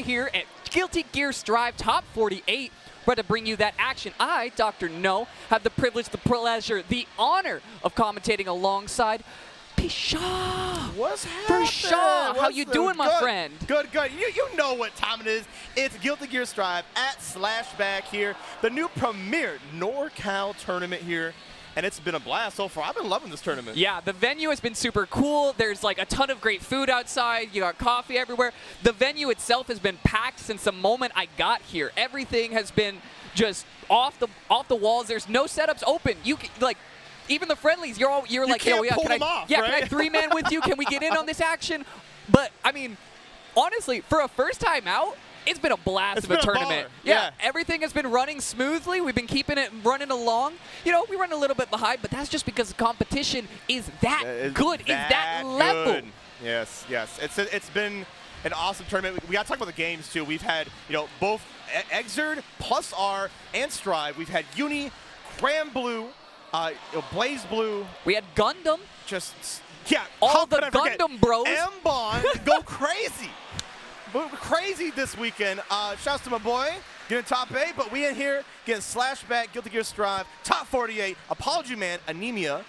right here at Guilty Gear Strive Top 48. We're to bring you that action. I, Dr. No, have the privilege, the pleasure, the honor of commentating alongside Pisha. What's happening? Pisha, how you doing, my friend? Good. You know what time it is. It's Guilty Gear Strive at Slashback here, the new premier NorCal tournament here. And it's been a blast so far. I've been loving this tournament. Yeah, the venue has been super cool. There's like a ton of great food outside. You got coffee everywhere. The venue itself has been packed since the moment I got here. Everything has been just off the walls. There's no setups open. You like even the friendlies. You're like, yo, yeah, can I can I three-man with you? Can we get in on this action? But I mean, honestly, for a first time out, it's been a blast of a tournament. Yeah, everything has been running smoothly. We've been keeping it running along. You know, we run a little bit behind, but that's just because the competition is that good, is that level. Good. Yes. It's been an awesome tournament. We got to talk about the games too. We've had, you know, both Exerd, Plus R, and Strive. We've had Uni, Cram Blue, Blaze Blue. We had Gundam. All the Gundam bros. M-Bond go crazy. Crazy this weekend. Shouts to my boy getting top 8, but we in here getting Slashback, Guilty Gear Strive, top 48. Apology Man, Anemia,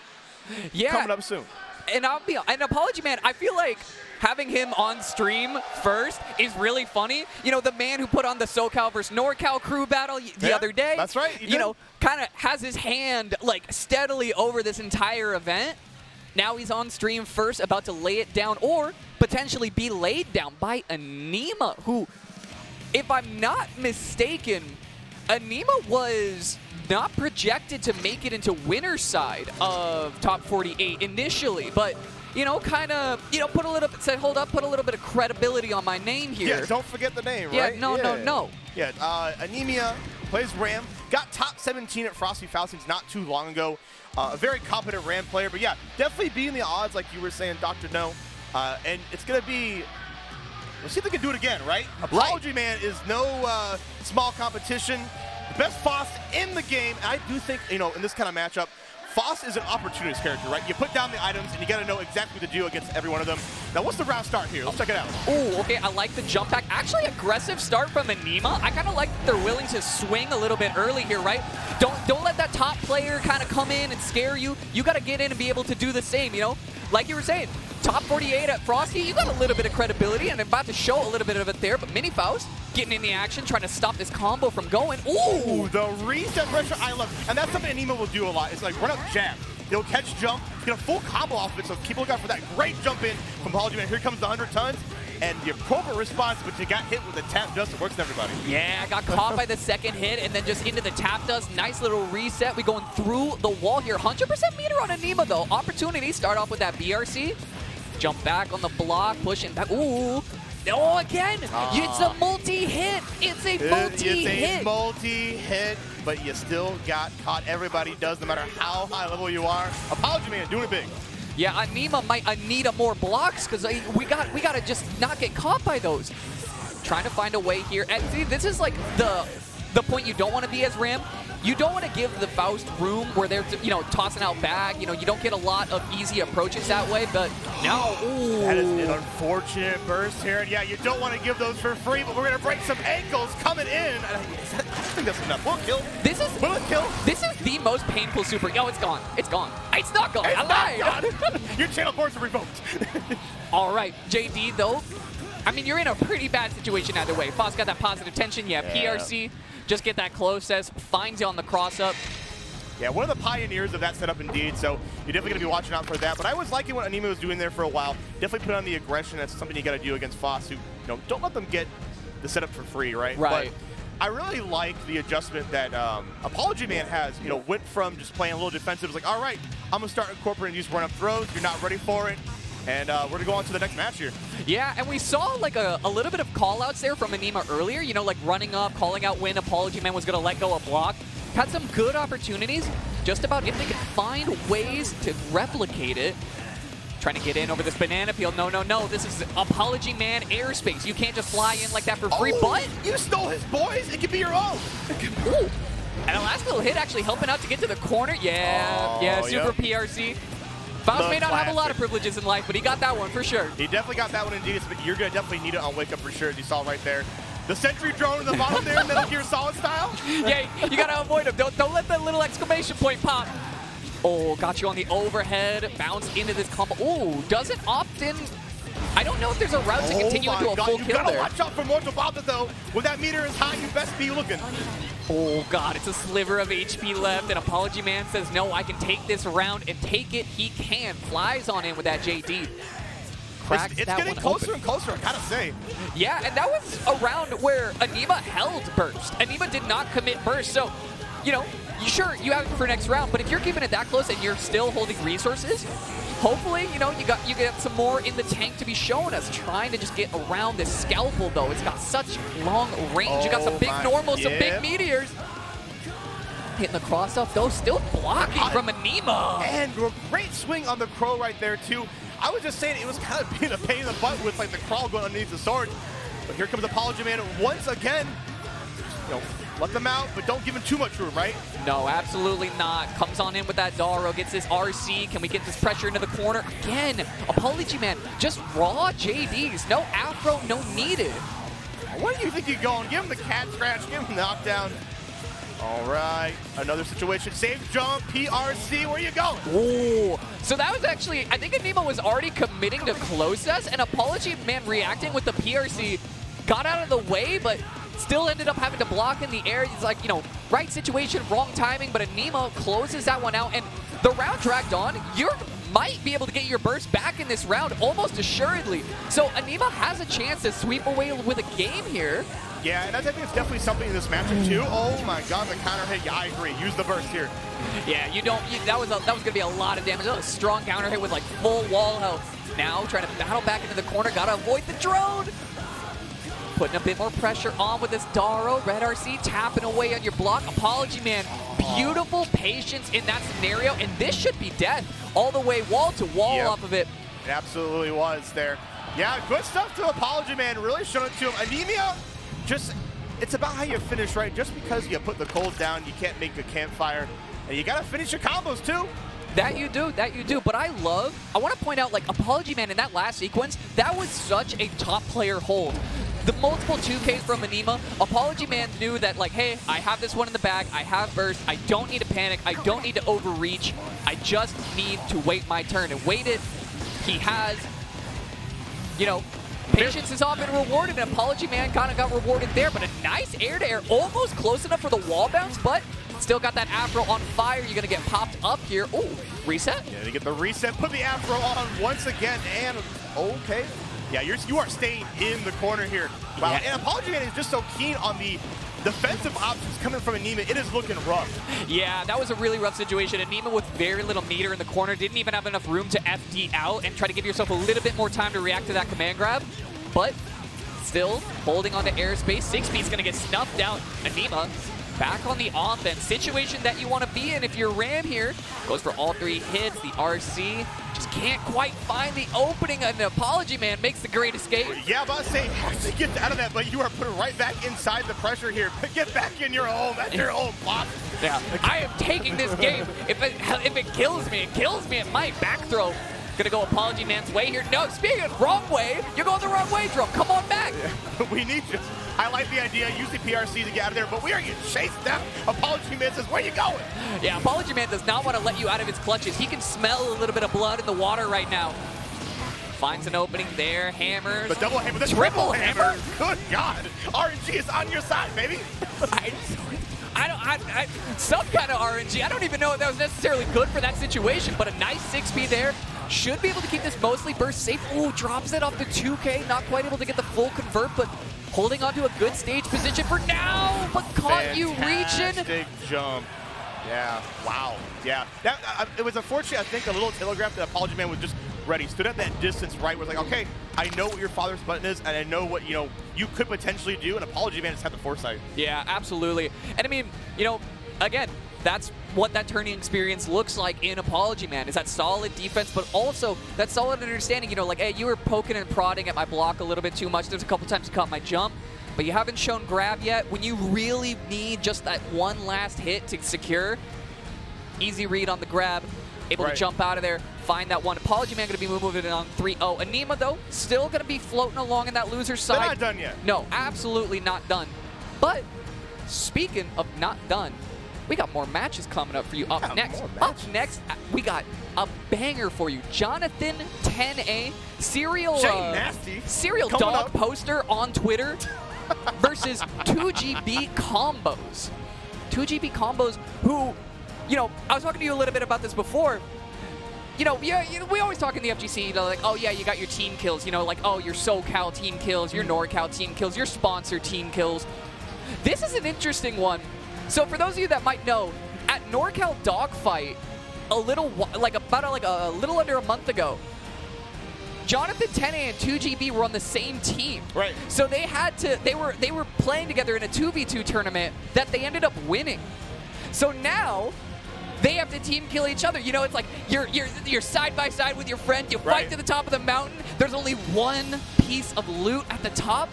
coming up soon. And Apology Man, I feel like having him on stream first is really funny. You know, the man who put on the SoCal versus NorCal crew battle the other day. That's right. You know, kind of has his hand like steadily over this entire event. Now he's on stream first, about to lay it down, or potentially be laid down by Anema, who, if I'm not mistaken, Anema was not projected to make it into winner's side of top 48 initially, but, you know, kind of, you know, put a little bit of credibility on my name here. Yeah, don't forget the name, right? Yeah, no. Yeah, Anemia plays Ram, got top 17 at Frosty Falcons not too long ago. A very competent Ram player, but yeah, definitely beating the odds like you were saying, Dr. No. And it's going to be, let's see if they can do it again, right? Apology Man is no small competition. The best Foss in the game. And I do think, you know, in this kind of matchup, Foss is an opportunist character, right? You put down the items, and you got to know exactly what to do against every one of them. Now, what's the round start here? Let's check it out. Ooh, okay, I like the jump back. Actually, aggressive start from Anema. I kind of like that they're willing to swing a little bit early here, right? Don't let that top player kind of come in and scare you. You got to get in and be able to do the same, you know? Like you were saying, top 48 at Frosty, you got a little bit of credibility, and I'm about to show a little bit of it there, but Mini Faust getting in the action, trying to stop this combo from going. Ooh, the reset pressure, I love. And that's something Anema will do a lot. It's like run up jab. He'll catch jump, get a full combo off of it, so keep a lookout for that great jump in from Apology Man. Here comes the 100 tons, and the appropriate response, but you got hit with the tap dust. It works for everybody. Yeah, got caught by the second hit, and then just into the tap dust. Nice little reset. We going through the wall here. 100% meter on Anema, though. Opportunity, start off with that BRC. Jump back on the block, pushing back. Ooh. Oh, again. It's a multi-hit. It's a multi-hit, but you still got caught. Everybody does, no matter how high level you are. Apology Man doing it big. Yeah, Anema might need more blocks because we got to just not get caught by those. Trying to find a way here. And see, this is like the point you don't want to be as Ram. You don't want to give the Faust room where they're, you know, tossing out bag. You know, you don't get a lot of easy approaches that way, but no. Ooh. That is an unfortunate burst here. And yeah, you don't want to give those for free, but we're going to break some ankles coming in. I think that's enough. Will it kill? Will it kill? This is the most painful super. Oh, it's gone. It's gone. It's not gone. I lied. Your channel boards are revoked. All right, JD, though. I mean, you're in a pretty bad situation either way. Foss got that positive tension. Yeah, PRC. Just get that close as finds you on the cross-up. Yeah, one of the pioneers of that setup indeed, so you're definitely going to be watching out for that. But I was liking what Anema was doing there for a while. Definitely put on the aggression. That's something you got to do against Foss, who, you know, don't let them get the setup for free, right? Right. But I really like the adjustment that Apology Man has, you know, went from just playing a little defensive. It's like, all right, I'm going to start incorporating these run-up throws. You're not ready for it. And we're going to go on to the next match here. Yeah, and we saw like a little bit of call-outs there from Anema earlier, you know, like running up, calling out when Apology Man was going to let go of block. Had some good opportunities, just about if they could find ways to replicate it. Trying to get in over this banana peel. No. This is Apology Man airspace. You can't just fly in like that for free, but... You stole his boys. It could be your own. Ooh. And a last little hit actually helping out to get to the corner. Yeah, super PRC. Faust may not have a lot of privileges in life, but he got that one for sure. He definitely got that one indeed, but you're going to definitely need it on Wake Up for sure, as you saw right there. The sentry drone in the bottom there, Metal Gear Solid style. Yeah, you gotta avoid him. Don't let that little exclamation point pop. Oh, got you on the overhead. Bounce into this combo. Oh, doesn't opt in. I don't know if there's a route to continue into a full kill there. You gotta watch out for Mortal Kombat though. When that meter is high, you best be looking. Oh god, it's a sliver of HP left, and Apology Man says, no, I can take this round and take it. He can. Flies on in with that JD. Cracks It's that getting one closer open. and closer, I gotta say. Yeah, and that was a round where Anema held burst. Anema did not commit burst, so, you know, sure, you have it for next round, but if you're keeping it that close and you're still holding resources, hopefully, you know, you get some more in the tank to be showing us. Trying to just get around this scalpel, though. It's got such long range. You got some big normals, some big meteors. Hitting the cross up, though, still blocking from Anema. And great swing on the Crow right there, too. I was just saying it was kind of being a pain in the butt with, like, the crawl going underneath the sword. But here comes Apology Man once again. You know, let them out, but don't give him too much room, right? No, absolutely not. Comes on in with that Daro, gets this RC. Can we get this pressure into the corner? Again, Apology Man, just raw JDs. No afro, no needed. Where do you think you're going? Give him the cat scratch, give him the knockdown. All right, another situation. Safe jump, PRC, where you going? Oh, so that was actually, I think Anema was already committing to close us, and Apology Man reacting with the PRC got out of the way, but still ended up having to block in the air. He's like, you know, right situation, wrong timing, but Anema closes that one out, and the round dragged on. You might be able to get your burst back in this round, almost assuredly. So Anema has a chance to sweep away with a game here. Yeah, and I think it's definitely something in this matchup too. Oh my god, the counter hit. Yeah, I agree. Use the burst here. Yeah, that was going to be a lot of damage. That was a strong counter hit with like full wall health. Now trying to battle back into the corner. Got to avoid the drone. Putting a bit more pressure on with this Daro. Red RC tapping away on your block. Apology Man, beautiful patience in that scenario. And this should be death all the way wall to wall off of it. It absolutely was there. Yeah, good stuff to Apology Man. Really showing it to him. Anemia, just, it's about how you finish, right? Just because you put the coals down, you can't make a campfire. And you got to finish your combos too. That you do. But I want to point out, like, Apology Man in that last sequence, that was such a top player hold. The multiple 2Ks from Anema, Apology Man knew that, like, hey, I have this one in the bag, I have burst, I don't need to panic, I don't need to overreach, I just need to wait my turn. And waited, he has, you know, patience is often rewarded, and Apology Man kind of got rewarded there, but a nice air-to-air, almost close enough for the wall bounce, but still got that afro on fire. You're going to get popped up here. Oh, reset? Yeah, to get the reset, put the afro on once again, and okay. Yeah, you are staying in the corner here. Wow, yeah. And Apology Man is just so keen on the defensive options coming from Anema. It is looking rough. Yeah, that was a really rough situation. Anema with very little meter in the corner, didn't even have enough room to FD out and try to give yourself a little bit more time to react to that command grab. But still holding on to airspace. 6B's going to get snuffed out. Anema back on the offense. Situation that you want to be in if you're Ram here. Goes for all 3 hits. The RC just can't quite find the opening. An Apology Man makes the great escape. Yeah, but I say, has to get out of that, but you are put right back inside the pressure here. Get back in your home. That's your home block. Yeah, I am taking this game. If it kills me, it kills me at my back throw. Gonna go Apology Man's way here. No, speaking of wrong way, you're going the wrong way, Drum. Come on back. Yeah. We need you. I like the idea. Use the PRC to get out of there, but we are getting chased down. Apology Man says, where you going? Yeah, Apology Man does not want to let you out of his clutches. He can smell a little bit of blood in the water right now. Finds an opening there. Hammers. The double hammer. The triple hammer. Good God. RNG is on your side, baby. Some kind of RNG. I don't even know if that was necessarily good for that situation, but a nice 6B there. Should be able to keep this mostly burst safe. Ooh, drops it off the 2K. Not quite able to get the full convert, but holding on to a good stage position for now. But caught you reaching. Fantastic jump. Yeah, wow. Yeah, that it was unfortunate. I think a little telegraph that Apology Man was just ready. Stood at that distance, right? Was like, okay, I know what your father's button is, and I know what you could potentially do. And Apology Man just had the foresight. Yeah, absolutely. And I mean, again, that's what that turning experience looks like in Apology Man, is that solid defense, but also that solid understanding, like, hey, you were poking and prodding at my block a little bit too much. There's a couple times you caught my jump, but you haven't shown grab yet. When you really need just that one last hit to secure, easy read on the grab, able to jump out of there, find that one. Apology Man going to be moving it on 3-0. Anema, though, still going to be floating along in that loser side. They're not done yet. No, absolutely not done. But speaking of not done, we got more matches coming up for you up next. Up next, we got a banger for you. Jonathan Tenney, serial dog poster on Twitter versus 2GB Combos. 2GB Combos, who, you know, I was talking to you a little bit about this before. You know, we always talk in the FGC, you know, like, oh yeah, you got your team kills, you know, like, oh, your SoCal team kills, your NorCal team kills, your sponsor team kills. This is an interesting one. So for those of you that might know, at NorCal Dogfight, a little under a month ago, Jonathan Tenney and 2GB were on the same team. Right. So they had to, they were playing together in a 2v2 tournament that they ended up winning. So now they have to team kill each other. You know, it's like you're side by side with your friend. You fight to the top of the mountain. There's only one piece of loot at the top,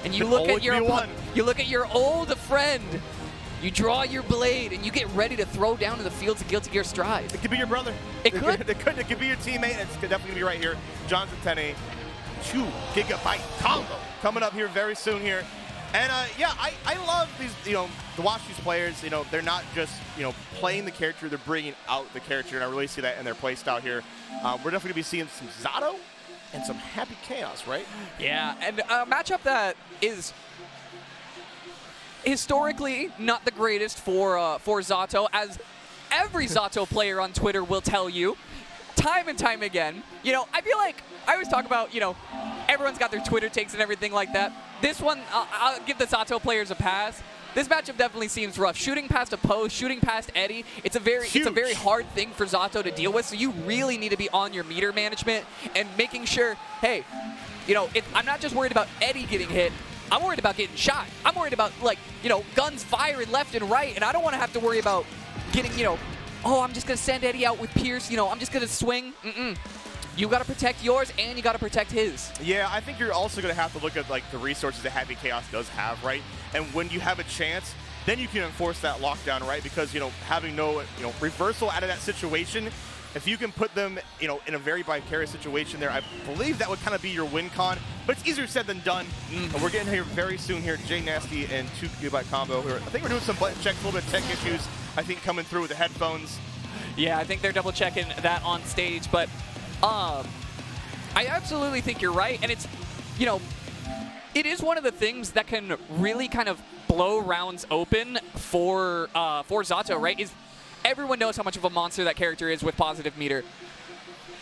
and you look at your old friend. You draw your blade, and you get ready to throw down in the fields of Guilty Gear Strive. It could be your brother. It could. It could be your teammate, and it's definitely going to be right here. Jonathan Tenney, 2 GB combo coming up here very soon here. And yeah, I love these, you know, to watch these players. You know, they're not just, you know, playing the character, they're bringing out the character, and I really see that in their play style here. We're definitely going to be seeing some Zato and some Happy Chaos, right? Yeah, and a matchup that is historically not the greatest for Zato, as every Zato player on Twitter will tell you time and time again. You know, I feel like I always talk about, you know, everyone's got their Twitter takes and everything like that. This one, I'll give the Zato players a pass. This matchup definitely seems rough. Shooting past a post, shooting past Eddie, it's a very hard thing for Zato to deal with, so you really need to be on your meter management and making sure, hey, you know, I'm not just worried about Eddie getting hit, I'm worried about getting shot. I'm worried about, like, you know, guns firing left and right, and I don't want to have to worry about getting, you know, oh, I'm just going to send Eddie out with Pierce, you know, I'm just going to swing. You got to protect yours, and you got to protect his. Yeah, I think you're also going to have to look at, like, the resources that Happy Chaos does have, right? And when you have a chance, then you can enforce that lockdown, right? Because, you know, having no, you know, reversal out of that situation, if you can put them, you know, in a very precarious situation there, I believe that would kind of be your win con. But it's easier said than done. And we're getting here very soon here. Jay Nasty and 2GB Combo. I think we're doing some button checks, a little bit of tech issues, I think, coming through with the headphones. Yeah, I think they're double checking that on stage. But I absolutely think you're right. And it's, you know, it is one of the things that can really kind of blow rounds open for Zato, right? Is everyone knows how much of a monster that character is with positive meter.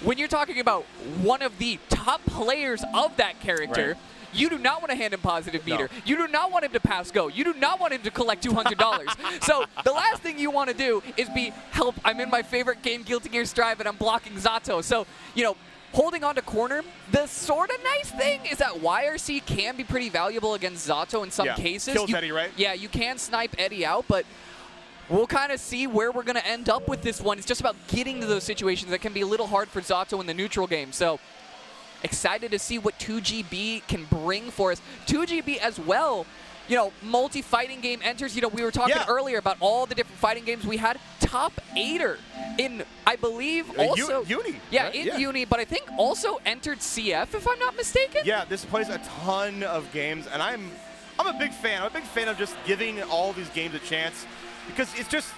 When you're talking about one of the top players of that character, you do not want to hand him positive meter. No. You do not want him to pass go. You do not want him to collect $200. So the last thing you want to do is be, help, I'm in my favorite game, Guilty Gear Strive, and I'm blocking Zato. So, you know, holding on to corner, the sort of nice thing is that YRC can be pretty valuable against Zato in some cases. Kills Eddie, right? Yeah, you can snipe Eddie out, but we'll kind of see where we're going to end up with this one. It's just about getting to those situations that can be a little hard for Zato in the neutral game. So excited to see what 2GB can bring for us. 2GB as well, you know, multi-fighting game enters. You know, we were talking earlier about all the different fighting games we had. Top 8er in, I believe, also Uni. Yeah, right? in Uni, but I think also entered CF, if I'm not mistaken. Yeah, this plays a ton of games, and I'm a big fan. I'm a big fan of just giving all these games a chance, because it's just,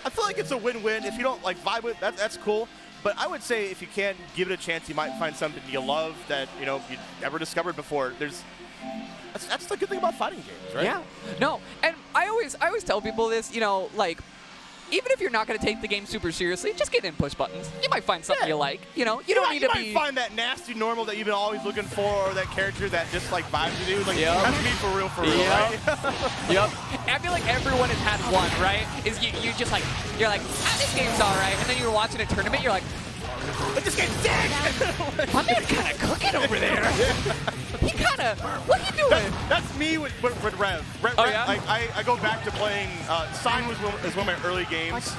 I feel like it's a win-win. If you don't like vibe with it, that's cool. But I would say if you can give it a chance, you might find something you love that, you know, you never discovered before. That's the good thing about fighting games, right? Yeah. No, and I always tell people this, you know, like, even if you're not going to take the game super seriously, just get in push buttons. You might find something you like. You know, you don't need to be. You might find that nasty normal that you've been always looking for, or that character that just like vibes with you. Like, that's me for real, right? Yep. I feel like everyone has had one, right? Is you just like, you're like, this game's all right, and then you're watching a tournament, you're like, but this game's dead. My man kind of cooking over there. He kind of, what are you doing? That's me with Rev. Yeah? Like, I go back to playing, Sign was one of my early games.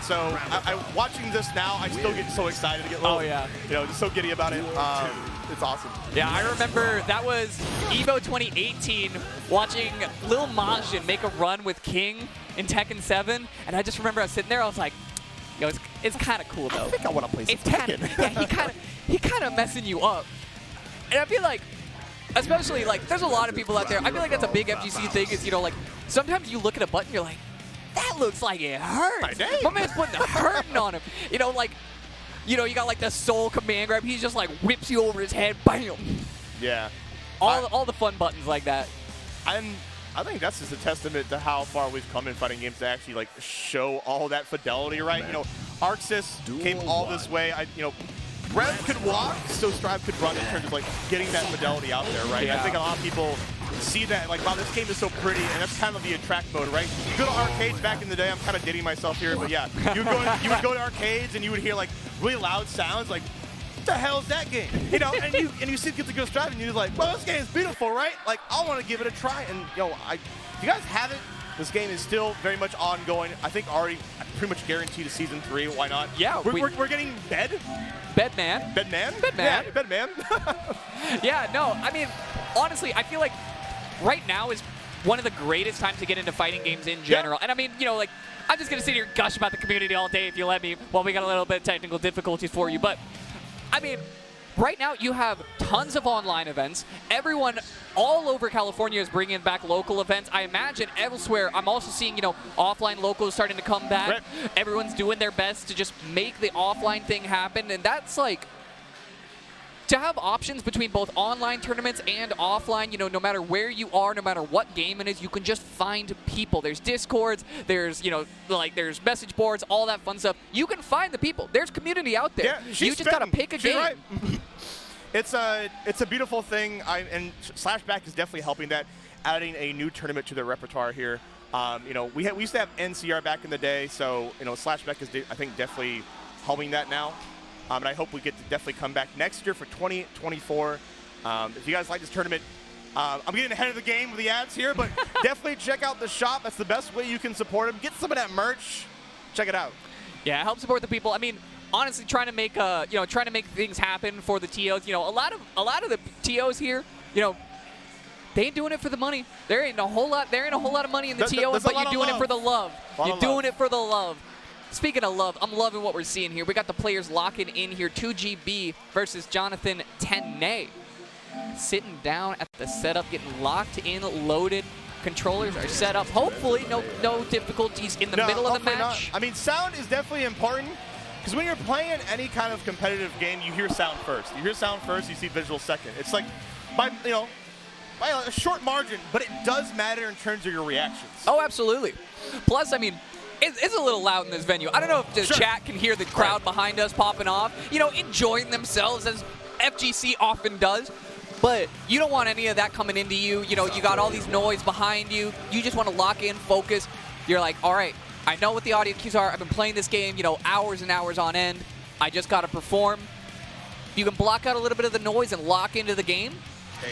So watching this now, I still get so excited to get little, you know, just so giddy about it. It's awesome. Yeah, I remember that was EVO 2018, watching Lil Majin make a run with King in Tekken 7, and I just remember I was sitting there, I was like, Yo, it's kind of cool though. I think I want to play some It's kind of Tekken. he kind of messing you up, and I feel like, especially like there's a lot of people out there. I feel like that's a big FGC thing. Is like sometimes you look at a button, you're like, that looks like it hurts. My man's putting the hurting on him. You got like the soul command grab. He's just like whips you over his head, bam. Yeah. All the fun buttons like that. I think that's just a testament to how far we've come in fighting games to actually like show all that fidelity, right? Arxis came all this way. Rev could walk, so Strive could run in terms of like getting that fidelity out there, right? Yeah. I think a lot of people see that, like, wow, this game is so pretty, and that's kind of the attract mode, right? You go to arcades back in the day, I'm kind of dating myself here, but yeah, you would go to arcades and you would hear like really loud sounds, like, what the hell is that game? And you see kids that go Strive and you're like, well, this game is beautiful, right? Like, I want to give it a try, and if you guys haven't, this game is still very much ongoing. I think already pretty much guaranteed to season 3. Why not? Yeah, we're getting Bedman. Yeah, Bedman. Yeah, no, I mean, honestly, I feel like right now is one of the greatest times to get into fighting games in general. Yeah. And I mean, like, I'm just going to sit here and gush about the community all day if you let me, while we got a little bit of technical difficulties for you. But, I mean, right now you have tons of online events. Everyone all over California is bringing back local events. I imagine elsewhere, I'm also seeing, offline locals starting to come back. Right. Everyone's doing their best to just make the offline thing happen. And that's like, to have options between both online tournaments and offline, no matter where you are, no matter what game it is, you can just find people. There's Discords, there's, there's message boards, all that fun stuff. You can find the people. There's community out there. Yeah, you just got to pick a game. Right. It's a beautiful thing, and Slashback is definitely helping that, adding a new tournament to their repertoire here. We used to have NCR back in the day, so Slashback is I think definitely helping that now. And I hope we get to definitely come back next year for 2024. If you guys like this tournament, I'm getting ahead of the game with the ads here, but definitely check out the shop. That's the best way you can support them. Get some of that merch. Check it out. Yeah, help support the people. I mean, honestly, trying to make things happen for the TOs. A lot of the TOs here, they ain't doing it for the money. There ain't a whole lot of money in the TOs, but you're doing it for the love. You're doing it for the love. Speaking of love, I'm loving what we're seeing here. We got the players locking in here. 2GB versus Jonathan Tenney. Sitting down at the setup, getting locked in, loaded. Controllers are set up. Hopefully, no difficulties in the middle of the match. Not. I mean, sound is definitely important, because when you're playing any kind of competitive game, you hear sound first. You hear sound first, you see visual second. It's like, by a short margin, but it does matter in terms of your reactions. Oh, absolutely. Plus, I mean, it's a little loud in this venue. I don't know if the chat can hear the crowd behind us popping off, enjoying themselves as FGC often does. But you don't want any of that coming into you. You got all these noise behind you. You just want to lock in, focus. You're like, all right, I know what the audio cues are. I've been playing this game, hours and hours on end. I just got to perform. You can block out a little bit of the noise and lock into the game.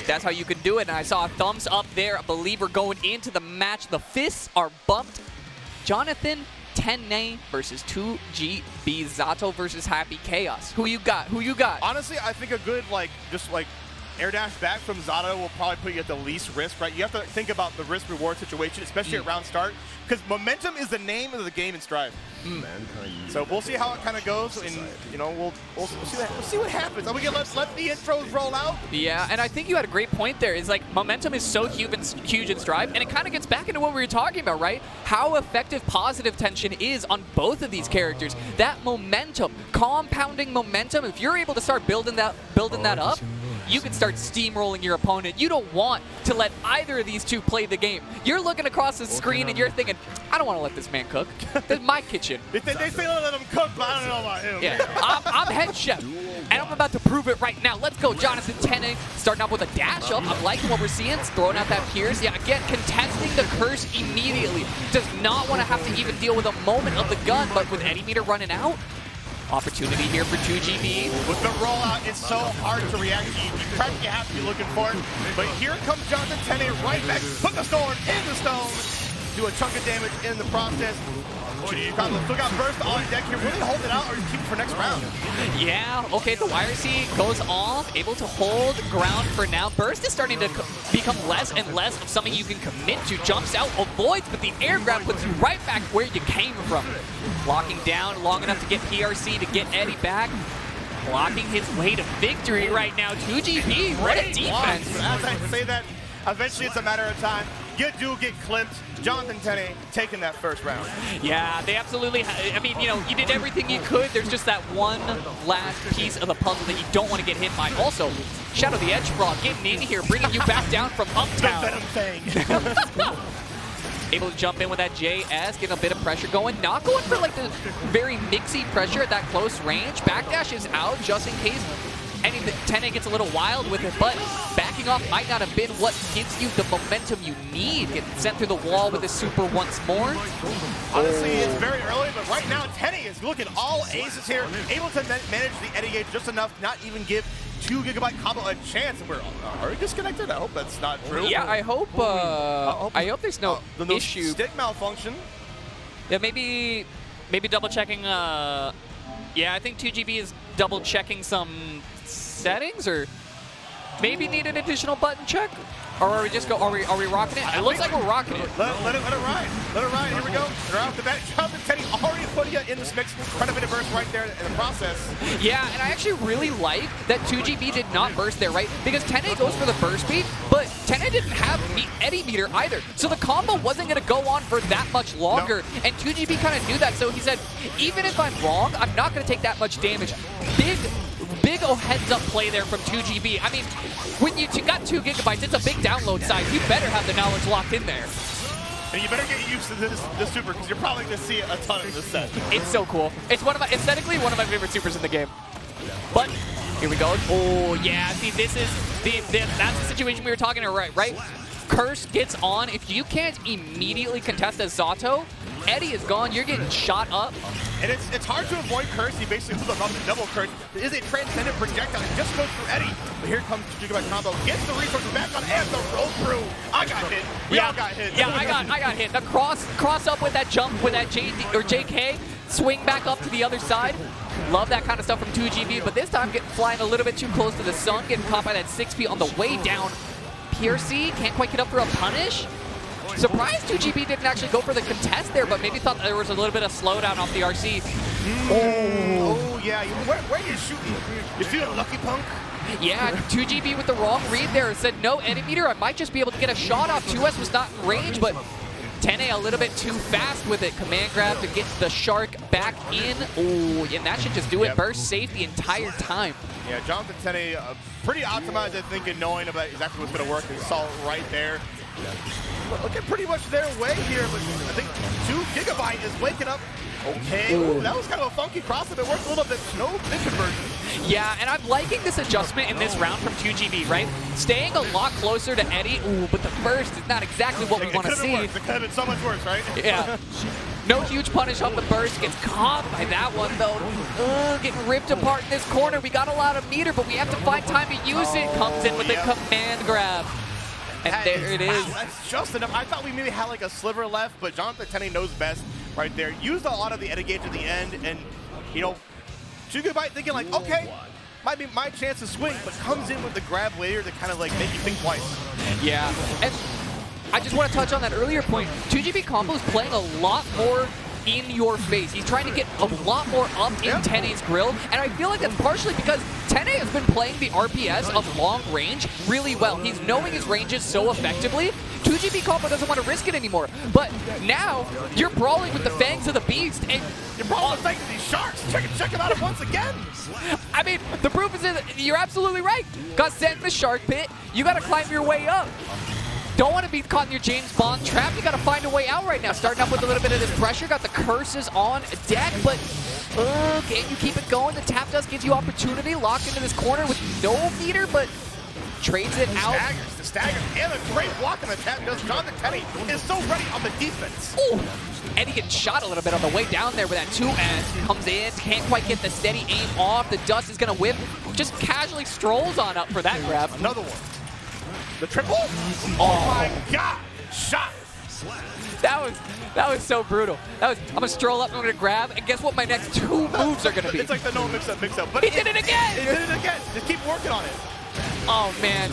That's how you can do it. And I saw a thumbs up there. I believe we're going into the match. The fists are bumped. Jonathan Tenney versus 2GB. Zato versus Happy Chaos. Who you got? Honestly, I think a good, air dash back from Zato will probably put you at the least risk, right? You have to think about the risk-reward situation, especially at round start, because momentum is the name of the game in Strive. So we'll see how it kind of goes, and we'll see what happens. Are we gonna let the intros roll out? Yeah, and I think you had a great point there. Is like momentum is so huge in Strive, and it kind of gets back into what we were talking about, right? How effective positive tension is on both of these characters. That momentum, compounding momentum. If you're able to start building that up, you can start steamrolling your opponent. You don't want to let either of these two play the game. You're looking across the screen and you're thinking, I don't want to let this man cook. This is my kitchen. They say let him cook, but I don't know about him. Yeah, I'm head chef, and I'm about to prove it right now. Let's go, Jonathan Tenney, starting off with a dash up. I'm liking what we're seeing. It's throwing out that Pierce. Yeah, again, contesting the curse immediately. Does not want to have to even deal with a moment of the gun, but with Eddie meter running out, opportunity here for 2GB. With the rollout, it's so hard to react. You have to be looking for it. But here comes Jonathan Tenney right back. Put the sword in the stone. do a chunk of damage in the process. Combo still got burst on deck here. Really hold it out or just keep it for next round. Yeah, okay, the YRC goes off, able to hold ground for now. Burst is starting to become less and less of something you can commit to. Jumps out, avoids, but the air grab puts you right back where you came from. Locking down long enough to get PRC to get Eddie back. Blocking his way to victory right now. 2GB, what a defense. As I say that, eventually it's a matter of time. You do get clipped. Jonathan Tenney taking that first round. Yeah, they absolutely, I mean, you know, you did everything you could. There's just that one last piece of the puzzle that you don't want to get hit by. Also, Shadow the Edge Frog getting in here, bringing you back down from Uptown. The Venom thing. Able to jump in with that JS, getting a bit of pressure going. Not going for like the very mixy pressure at that close range. Backdash is out just in case Tenney gets a little wild with it, but backing off might not have been what gives you the momentum you need. Getting sent through the wall with the super once more. Honestly, it's very early, but right now Tenney is looking all aces here, able to manage the Eddie gauge just enough, not even give 2GB combo a chance. And are we disconnected? I hope that's not true. Yeah, I hope there's no issue. Stick malfunction. Yeah, maybe double checking. Yeah, I think 2GB is double checking some settings, or maybe need an additional button check. Or are we just are we rocking it? It looks like we're rocking it. Let it ride. Let it ride. Here we go. They're off the bat. Jonathan Tenney already put you in this mix. Trying to fit a burst right there in the process. Yeah, and I actually really like that 2GB did not burst there, right? Because Tenney goes for the burst speed, but Tenney didn't have Eddie meter either. So the combo wasn't going to go on for that much longer. No. And 2GB kind of knew that. So he said, even if I'm wrong, I'm not going to take that much damage. Big heads-up play there from 2GB. I mean, when you got 2GB, it's a big download size. You better have the knowledge locked in there. And you better get used to this super, because you're probably going to see a ton of this set. It's so cool. It's aesthetically one of my favorite supers in the game. But here we go. Oh yeah, see, this is that's the situation we were talking about, right? Curse gets on. If you can't immediately contest as Zato, Eddie is gone. You're getting shot up. And it's hard to avoid Curse. He basically moves up the double Curse. It is a transcendent projectile. It just goes through Eddie. But here comes the GB combo. Gets the resources back on and the roll through. I got hit. We all got hit. Yeah, I got hit. The cross up with that jump with that JK. Swing back up to the other side. Love that kind of stuff from 2GB. But this time getting flying a little bit too close to the sun. Getting caught by that 6P on the way down. PRC can't quite get up for a punish. Surprised 2GB didn't actually go for the contest there, but maybe thought there was a little bit of slowdown off the RC. Oh yeah, where are you shooting? You feeling lucky, punk? Yeah, 2GB with the wrong read there. Said no Eddie meter, I might just be able to get a shot off. 2S was not in range, but Tenney a little bit too fast with it. Command grab to get the shark back in. Oh, and that should just do it. Yep. Burst safe the entire time. Yeah, Jonathan Tenney pretty optimized, I think, in knowing about exactly what's going to work. He saw it right there. Looking pretty much their way here, but I think 2GB is waking up. Okay, ooh, that was kind of a funky crossover. It worked a little bit. No big conversion. Yeah, and I'm liking this adjustment in this round from 2GB, right? Staying a lot closer to Eddie. Ooh, but the burst is not exactly what we want to see. It could have been so much worse, right? Yeah. No huge punish on the burst. Gets caught by that one, though. Getting ripped apart in this corner. We got a lot of meter, but we have to find time to use it. Comes in with the command grab. And there it is. That's just enough. I thought we maybe had like a sliver left, but Jonathan Tenney knows best right there. Used a lot of the Eddie gauge at the end, and, you know, 2GB thinking like, okay, might be my chance to swing, but comes in with the grab later to kind of like make you think twice. Yeah, and I just want to touch on that earlier point. 2GB combo is playing a lot more in your face. He's trying to get a lot more up in Tenney's grill, and I feel like that's partially because Tenney has been playing the RPS of long range really well. He's knowing his ranges so effectively. 2GB combo doesn't want to risk it anymore, but now you're brawling with the fangs of the beast, and you're brawling with the fangs of these sharks. Check him out once again. I mean, the proof is in, you're absolutely right. Got sent in the shark pit. You got to climb your way up. Don't want to be caught in your James Bond trap. You got to find a way out right now. Starting up with a little bit of this pressure. Got the curses on deck, but can you keep it going? The tap dust gives you opportunity. Locked into this corner with no meter, but trades it out. The staggers, and a great block on the tap dust. Jonathan Tenney is so ready on the defense. Ooh. And he gets shot a little bit on the way down there with that 2S. Comes in, can't quite get the steady aim off. The dust is going to whip. Just casually strolls on up for that grab. Another one. The triple? Oh my God! Shot! That was so brutal. I'm gonna stroll up, I'm gonna grab, and guess what my next 2 moves are gonna be? It's like the no mix-up. But he did it again! He did it again. Just keep working on it. Oh, man.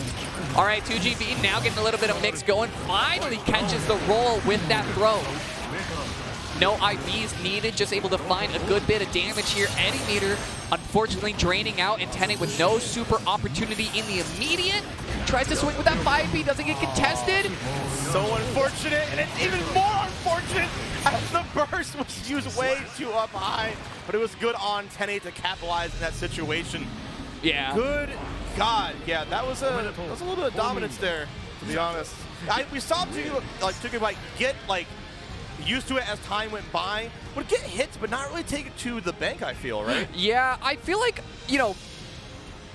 All right, 2GB now getting a little bit of mix going. Finally catches the roll with that throw. No IVs needed, just able to find a good bit of damage here. Eddie meter, unfortunately, draining out, and Tenney with no super opportunity in the immediate. Tries to swing with that 5B, doesn't get contested. So unfortunate, and it's even more unfortunate as the burst was used way too up high. But it was good on Tenney to capitalize in that situation. Yeah. Good God. Yeah, that was a little bit of dominance there, to be honest. We saw Tuki get used to it as time went by, would get hits, but not really take it to the bank, I feel, right? Yeah, I feel like, you know,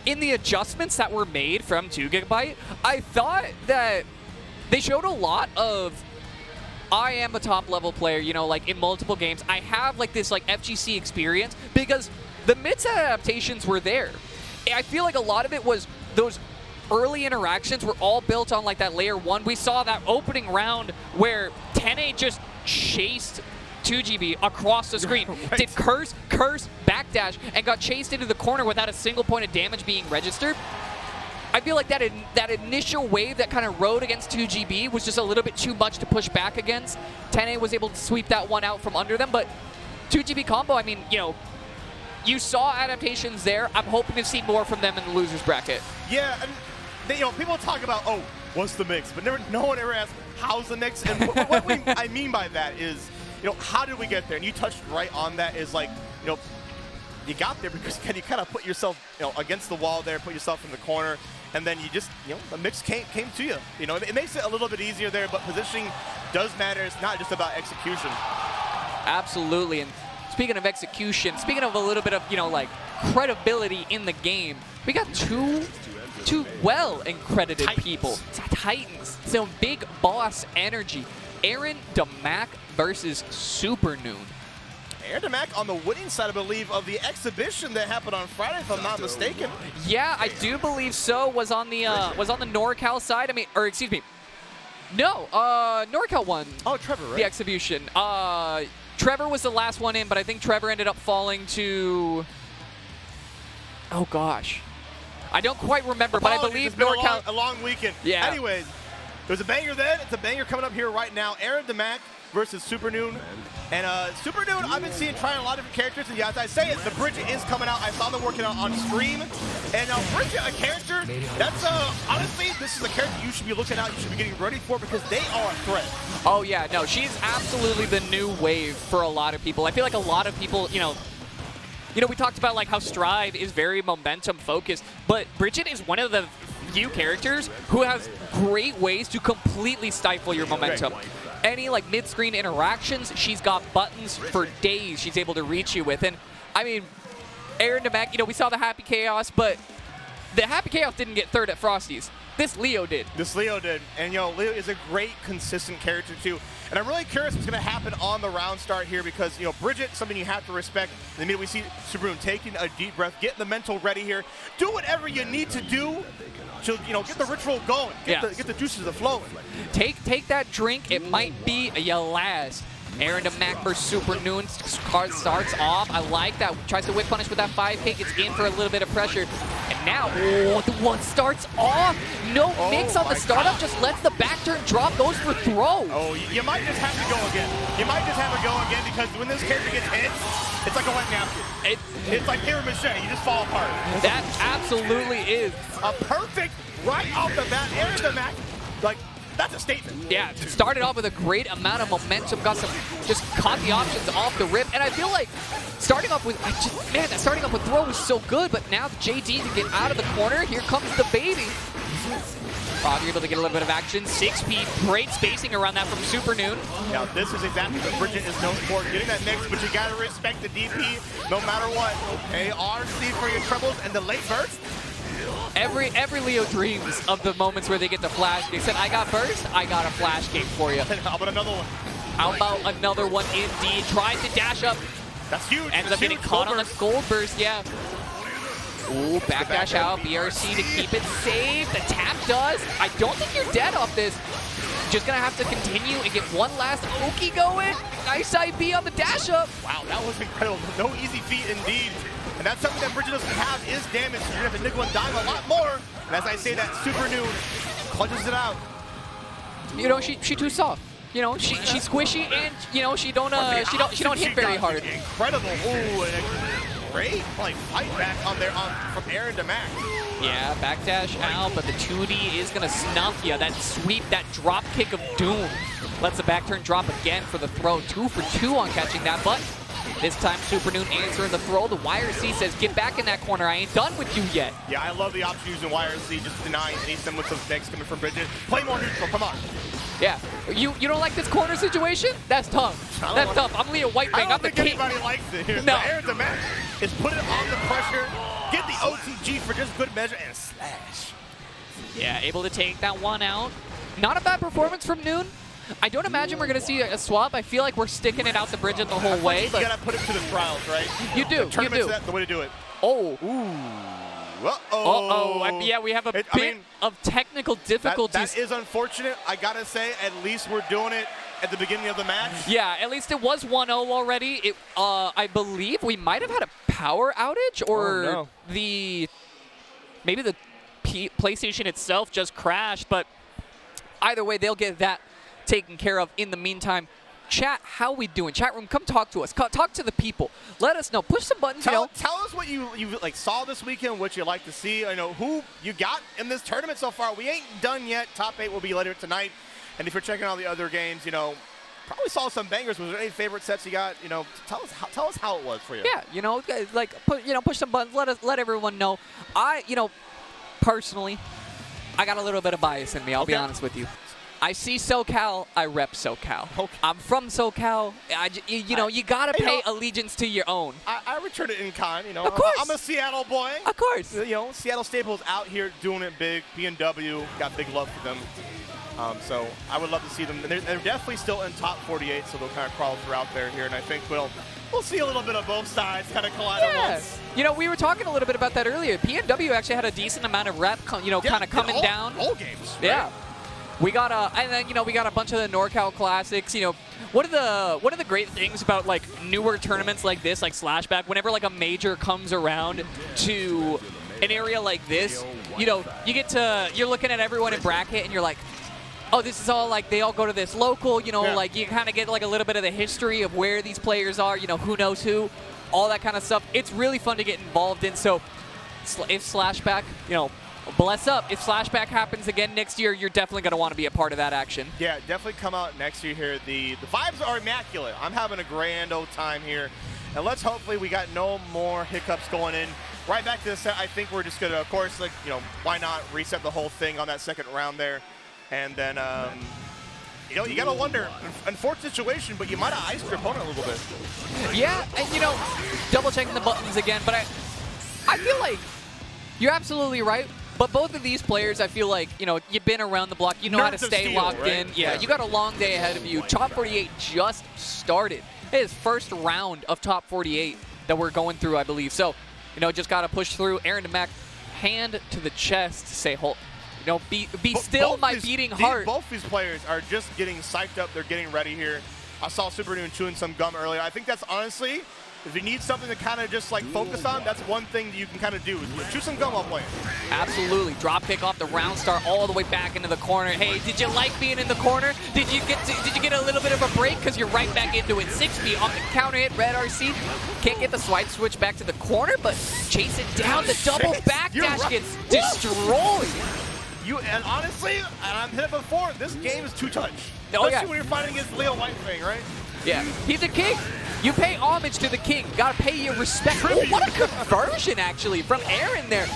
in the adjustments that were made from 2GB, I thought that they showed a lot of, I am a top level player, you know, like in multiple games. I have like this FGC experience because the mid-set adaptations were there. I feel like a lot of it was those early interactions were all built on like that layer 1. We saw that opening round where Tenney just chased 2GB across the screen, right. Did curse, backdash, and got chased into the corner without a single point of damage being registered. I feel like that initial wave that kind of rode against 2GB was just a little bit too much to push back against. Tenney was able to sweep that one out from under them, but 2GB combo, I mean, you know, you saw adaptations there. I'm hoping to see more from them in the losers bracket. Yeah, and you know, people talk about, oh, what's the mix? But no one ever asks, how's the mix? And what I mean by that is, you know, how did we get there? And you touched right on that is like, you know, you got there because you kind of put yourself, you know, against the wall there, put yourself in the corner, and then you just, you know, the mix came to you. You know, it makes it a little bit easier there, but positioning does matter. It's not just about execution. Absolutely. And speaking of execution, speaking of a little bit of, you know, like credibility in the game, we got two well accredited people. Titans. Some big boss energy. Aaron DeMac versus Supernoon. Aaron DeMac on the winning side, I believe, of the exhibition that happened on Friday, if I'm not mistaken. Yeah, I do believe so. Was on the NorCal side. I mean, or excuse me. No, NorCal won. Oh, Trevor, right? The exhibition. Trevor was the last one in, but I think Trevor ended up falling to. Oh gosh, I don't quite remember, but I believe NorCal. A long weekend. Yeah. Anyways, there's a banger then. It's a banger coming up here right now. Aaron DeMac versus Supernoon. And Supernoon, I've been seeing trying a lot of different characters, and yeah, as I say it, the Bridget is coming out. I saw them working on stream. And Bridget, a character, that's, honestly, this is a character you should be looking out, you should be getting ready for, because they are a threat. Oh yeah, no, she's absolutely the new wave for a lot of people. I feel like a lot of people, you know, we talked about like how Strive is very momentum focused, but Bridget is one of the few characters who has great ways to completely stifle your momentum. Any like mid-screen interactions, she's got buttons for days she's able to reach you with. And I mean, Aaron DeMac, you know, we saw the Happy Chaos, but the Happy Chaos didn't get third at Frosty's. This Leo did. This Leo did. And, you know, Leo is a great, consistent character, too. And I'm really curious what's going to happen on the round start here because, you know, Bridget, something you have to respect. In the minute we see Supernoon taking a deep breath, getting the mental ready here. Do whatever you need to do to, you know, get the ritual going. Get the juices flowing. Take that drink. It might be your last. Aaron DeMac versus Supernoon starts off. I like that. Tries to whip punish with that 5K. Gets in for a little bit of pressure. And now, the one starts off. No mix on the startup. Just lets the back turn drop. Goes for throw. Oh, you might just have to go again. You might just have to go again because when this character gets hit, it's like a wet napkin. It's like paper mache. You just fall apart. That absolutely is. A perfect right off the bat. Aaron DeMac, like, that's a statement. Yeah, started off with a great amount of momentum, got some, just caught the options off the rip, and I feel like starting off with, starting off with throw was so good, but now JD can get out of the corner. Here comes the baby. You're able to get a little bit of action. 6P, great spacing around that from Supernoon. Now, this is exactly what Bridget is known for, getting that mix, but you gotta respect the DP no matter what. ARC for your troubles and the late burst. Every Leo dreams of the moments where they get the flash. They said, I got burst, I got a flash game for you. How about another one? How about another one indeed? Tries to dash up. That's huge. Ends up getting caught on the gold burst, yeah. Ooh, backdash out, BRC to keep it safe. The tap does. I don't think you're dead off this. just gonna have to continue and get one last Oki going. Nice IB on the dash up. Wow, that was incredible. No easy feat indeed. And that's something that Bridget doesn't have is damage. You're gonna have to nickel and dime a lot more. And as I say that, Supernoon clutches it out. You know, she too soft. You know, she's squishy and you know she don't hit very hard. Incredible. Ooh, and a great like fight back on there from Aaron to Mac. Yeah, backdash out, but the 2D is gonna snuff you. That sweep, that drop kick of doom. Lets the back turn drop again for the throw. 2 for 2 on catching that, but this time Supernoon answering the throw. The YRC says, get back in that corner. I ain't done with you yet. Yeah, I love the option using YRC, just denying any semblance of next coming from Bridget. Play more neutral, come on. Yeah, you don't like this corner situation? That's tough. That's tough. I'm Leah Whitebang. I don't think anybody likes it here. No. Aaron the match is putting it on the pressure, get the OTG for just good measure, and slash. Yeah, able to take that one out. Not a bad performance from Noon. I don't imagine we're going to see a swap. I feel like we're sticking it out the Bridget the whole way. You got to put it to the trials, right? You do. The tournament's the way to do it. Oh. Ooh. Uh-oh. Uh-oh. Yeah, we have a bit of technical difficulties. That is unfortunate. I got to say, at least we're doing it at the beginning of the match. Yeah, at least it was 1-0 already. I believe we might have had a power outage or maybe the PlayStation itself just crashed, but either way, they'll get that taken care of in the meantime. Chat, how we doing? Chat room, come talk to us. Talk to the people. Let us know. Push some buttons. Tell us what you like saw this weekend, what you like to see. I know who you got in this tournament so far. We ain't done yet. Top 8 will be later tonight. And if you're checking out the other games, you know, probably saw some bangers. Was there any favorite sets you got? You know, tell us how it was for you. Yeah, you know, like push some buttons. Let everyone know. Personally, I got a little bit of bias in me. I'll be honest with you. I see SoCal, I rep SoCal. Okay. I'm from SoCal. You gotta pay allegiance to your own. I return it in kind. You know, of course. I'm a Seattle boy. Of course. You know, Seattle Staples out here doing it big. B&W got big love for them. So I would love to see them. They're definitely still in top 48, so they'll kind of crawl throughout there here. And I think we'll see a little bit of both sides kind of collide at once. You know, we were talking a little bit about that earlier. P&W actually had a decent amount of rep, kind of coming down. All games. Right? Yeah. We got and then we got a bunch of the NorCal classics. You know, one of the great things about like newer tournaments like this, like Slashback, whenever like a major comes around to an area like this, you know, you're looking at everyone in bracket and you're like, oh, this is all like they all go to this local. You know, like you kind of get like a little bit of the history of where these players are. You know, who knows who, all that kind of stuff. It's really fun to get involved in. So if Slashback, you know. Bless up. If Slashback happens again next year, you're definitely going to want to be a part of that action. Yeah, definitely come out next year here. The vibes are immaculate. I'm having a grand old time here. And let's hopefully we got no more hiccups going in. Right back to the set, I think we're just going to, of course, like, you know, why not reset the whole thing on that second round there. And then, you know, you got to wonder, unfortunate situation, but you might have iced your opponent a little bit. Yeah, and, you know, double checking the buttons again, but I feel like you're absolutely right. But both of these players, I feel like, you know, you've been around the block. You know how to stay locked in. Yeah, you got a long day ahead of you. Top 48 just started. It is first round of Top 48 that we're going through, I believe. So, you know, just got to push through. Aaron to Mac, hand to the chest to say, hold. You know, be still my beating heart. Both these players are just getting psyched up. They're getting ready here. I saw Supernoon chewing some gum earlier. I think that's honestly, if you need something to kind of just like focus on, that's one thing that you can kind of do is chew some gum while playing. Absolutely. Drop kick off the round start all the way back into the corner. Hey, did you like being in the corner? Did you get a little bit of a break because you're right back into it? 6B off the counter hit. Red RC can't get the swipe switch back to the corner, but chase it down. The double backdash gets destroyed. And honestly, and I've hit it before, this game is two-touch. Especially when you're fighting against Leo Whitebang, right? Yeah. He's the king. You pay homage to the king. Gotta pay your respect. Oh, what a conversion, actually, from Aaron there.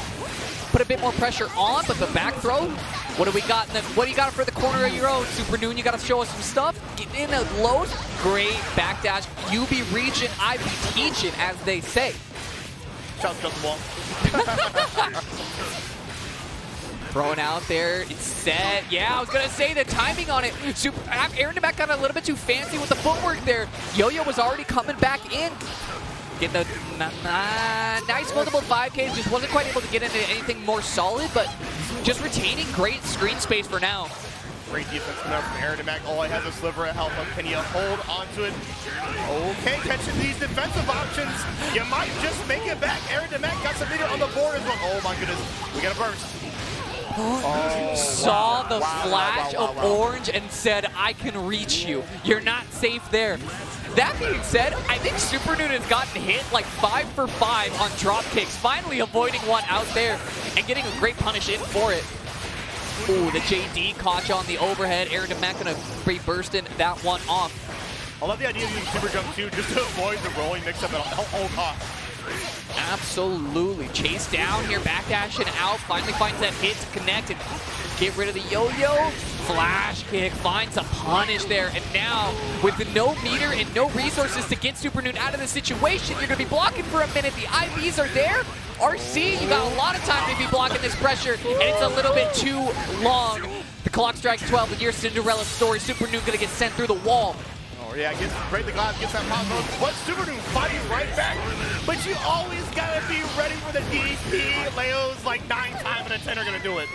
Put a bit more pressure on, but the back throw. What do we got? What do you got for the corner of your own? Supernoon, you gotta show us some stuff. Get in the lows. Great backdash. You be reaching, I be teaching, as they say. Shout out to the wall. Thrown out there, it's set. Yeah, I was gonna say the timing on it. Aaron back got a little bit too fancy with the footwork there. Yo-Yo was already coming back in. Get the nice multiple 5Ks, just wasn't quite able to get into anything more solid, but just retaining great screen space for now. Great defense coming out from Anema. All he has a sliver of health. Can you hold onto it? Okay, catching these defensive options. You might just make it back. Anema got some meter on the board as well. Oh my goodness, we got a burst. Saw the flash of orange and said, I can reach you. You're not safe there. That being said, I think Supernoon has gotten hit like 5 for 5 on drop kicks, finally avoiding one out there and getting a great punish in for it. Ooh, the JD caught you on the overhead. Anema gonna be bursting that one off. I love the idea of using super jump too, just to avoid the rolling mix-up at all costs. Absolutely. Chase down here, backdashing out, finally finds that hit to connect and get rid of the yo-yo. Flash kick, finds a punish there, and now with no meter and no resources to get Supernoon out of the situation, you're gonna be blocking for a minute. The IVs are there. RC, you got a lot of time to be blocking this pressure, and it's a little bit too long. The clock strikes 12 with your Cinderella story. Supernoon gonna get sent through the wall. Oh yeah, break the glass, gets that pop mode. But Supernoon fighting right back. But you always gotta be ready for the DP. Leo's like 9 times out of 10 are gonna do it.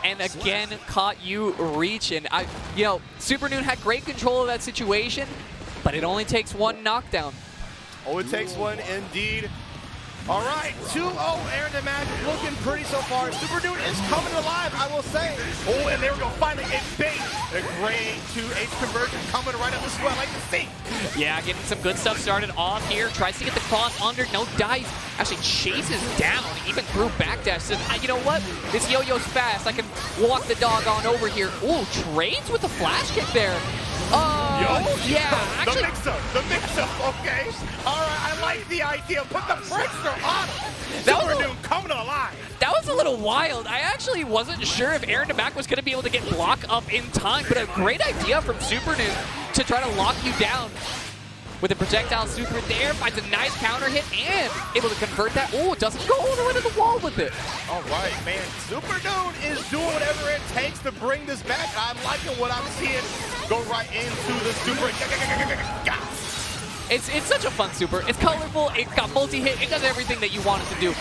And again, caught you reaching. Supernoon had great control of that situation, but it only takes one knockdown. Oh, it takes one indeed. All right, 2-0 Anema, looking pretty so far. Supernoon is coming alive, I will say. Oh, and there we go, finally a bait. A great 2H conversion coming right up. This is what I like to see. Yeah, getting some good stuff started off here. Tries to get the cross under, no dice. Actually chases down, even through backdash. Says, you know what? This yo-yo's fast. I can walk the dog on over here. Ooh, trades with the flash kick there. Yeah, actually. The mix-up, okay. All right, I like the idea. Put the pressure on him. Supernoon coming alive. That was a little wild. I actually wasn't sure if Anema was going to be able to get block up in time, but a great idea from Supernoon to try to lock you down. With a projectile super there, finds a nice counter hit and able to convert that. Oh, doesn't go all the way to the wall with it. All right, man. Supernoon is doing whatever it takes to bring this back. I'm liking what I'm seeing. Go right into the super. It's such a fun super. It's colorful. It's got multi-hit. It does everything that you want it to do.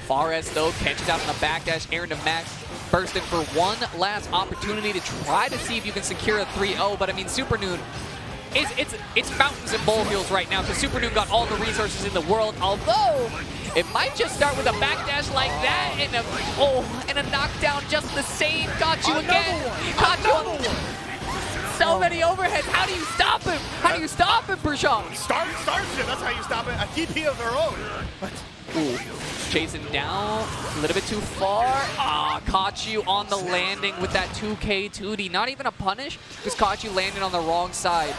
Fares, though, catches out on the backdash. Anema bursting for one last opportunity to try to see if you can secure a 3-0. But, I mean, Supernoon, it's fountains and molehills right now because Supernoon got all the resources in the world, although it might just start with a backdash like that and a knockdown just the same. Got you again. Got you. So many overheads. How do you stop him? How do you stop him, Prashant? Starship. That's how you stop it. A TP of their own. Ooh. Chasing down a little bit too far. Caught you on the landing with that 2K 2D. Not even a punish, just caught you landing on the wrong side.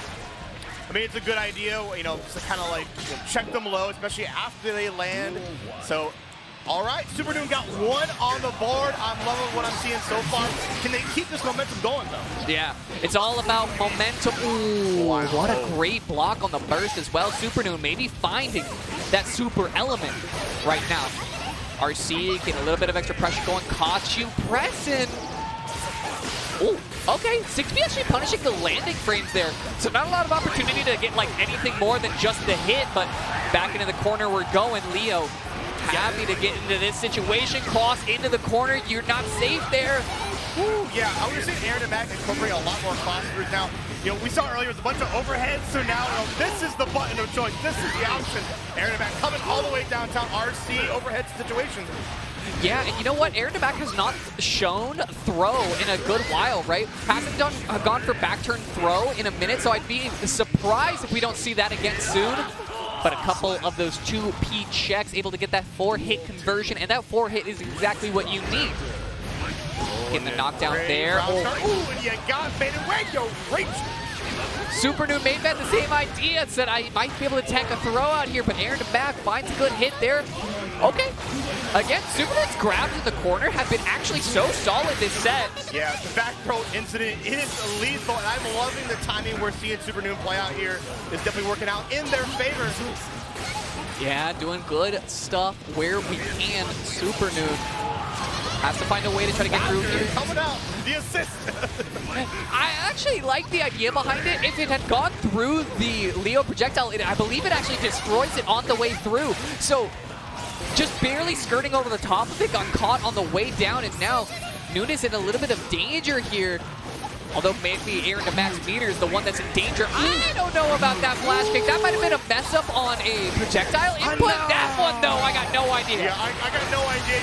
I mean, it's a good idea, to kind of like check them low, especially after they land. So, all right, Supernoon got one on the board. I'm loving what I'm seeing so far. Can they keep this momentum going, though? Yeah, it's all about momentum. Ooh, wow. What a great block on the burst as well. Supernoon maybe finding that super element right now. RC getting a little bit of extra pressure going. Caught you pressing. Ooh, okay. 6B actually punishing the landing frames there. So not a lot of opportunity to get like anything more than just the hit, but back into the corner we're going. Leo happy to get into this situation. Cross into the corner. You're not safe there. Woo, yeah, I would say Anema incorporate a lot more crossovers now. We saw earlier with a bunch of overheads, so now this is the button of choice. This is the option. Anema coming all the way downtown, RC overhead situation. Yeah, and you know what? Anema has not shown throw in a good while, right? Hasn't gone for back turn throw in a minute, so I'd be surprised if we don't see that again soon. But a couple of those 2P checks, able to get that 4-hit conversion, and that 4-hit is exactly what you need. Getting the knockdown there. Ooh, and you got made it where you reach. Supernoon may have had the same idea, said I might be able to tank a throw out here, but Anema finds a good hit there. Okay. Again, Supernoon's grabs in the corner have been actually so solid this set. Yeah, the back throw incident is lethal, and I'm loving the timing we're seeing Supernoon play out here. It's definitely working out in their favor. Yeah, doing good stuff where we can. Supernoon has to find a way to try to get through here. Coming out, the assist. I actually like the idea behind it. If it had gone through the Leo projectile, I believe it actually destroys it on the way through. So just barely skirting over the top of it, got caught on the way down, and now Noon is in a little bit of danger here. Although maybe Aaron to max meter is the one that's in danger. I don't know about that flash kick. That might have been a mess up on a projectile input. That one, though, I got no idea. Yeah, I got no idea.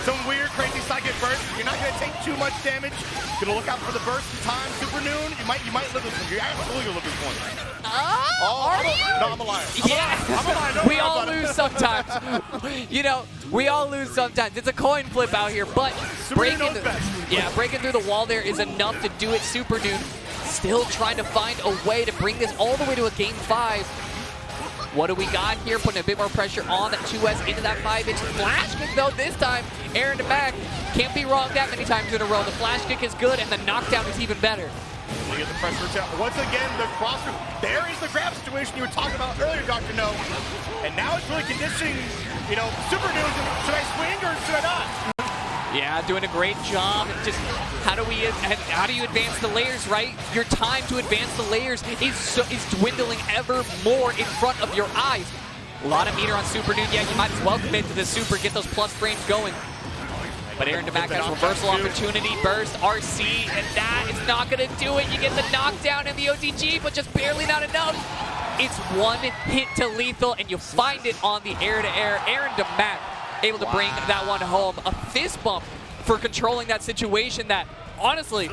Some weird, crazy psychic burst. You're not going to take too much damage. Gonna look out for the burst in time. Supernoon, you might live this one. You're absolutely gonna live this one. Are you? No, I'm a liar. I'm a liar. We all lose sometimes. You know, we all lose sometimes. It's a coin flip out here, but breaking through the wall there is enough to do it. Supernoon still trying to find a way to bring this all the way to a game 5. What do we got here? Putting a bit more pressure on that 2S into that 5-inch flash kick, though. This time, Aaron to back. Can't be wrong that many times in a row. The flash kick is good, and the knockdown is even better. Look at the pressure. Once again, the cross. There is the grab situation you were talking about earlier, Dr. No. And now it's really conditioning, you know, Supernoon. Should I swing or should I not? Yeah, doing a great job. Just how do you advance the layers, right? Your time to advance the layers is dwindling ever more in front of your eyes. A lot of meter on Supernoon. Yeah, you might as well commit to the super, get those plus frames going. But Aaron DeMac has reversal opportunity, burst, RC, and that is not going to do it. You get the knockdown in the OTG, but just barely not enough. It's one hit to lethal, and you find it on the air-to-air. Aaron DeMac able to bring that one home. A fist bump for controlling that situation that, honestly,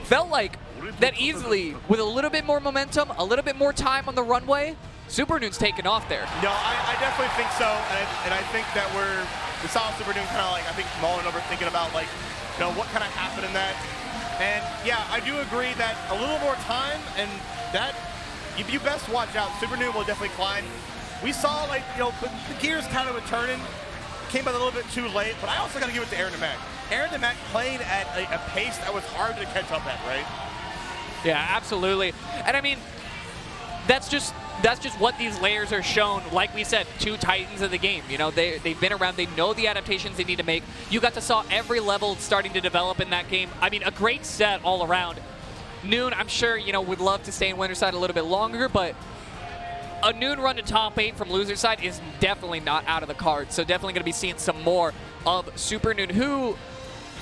felt like that easily, with a little bit more momentum, a little bit more time on the runway, Supernoon's taken off there. No, I definitely think so, and I think that we saw Supernoon kind of like, I think, mulling over, thinking about, like, you know, what kind of happened in that. And yeah, I do agree that a little more time, and that, you best watch out. Supernoon will definitely climb. We saw, like, you know, the gears kind of turning, came a little bit too late, but I also got to give it to Aaron DeMac. Aaron DeMac played at a pace that was hard to catch up at, right? Yeah, absolutely. And I mean, that's just what these layers are shown. Like we said, 2 titans of the game. You know, they've been around. They know the adaptations they need to make. You got to saw every level starting to develop in that game. I mean, a great set all around. Noon, I'm sure, you know, would love to stay in winner side a little bit longer, but a Noon run to top 8 from loser side is definitely not out of the cards. So definitely going to be seeing some more of Supernoon, who,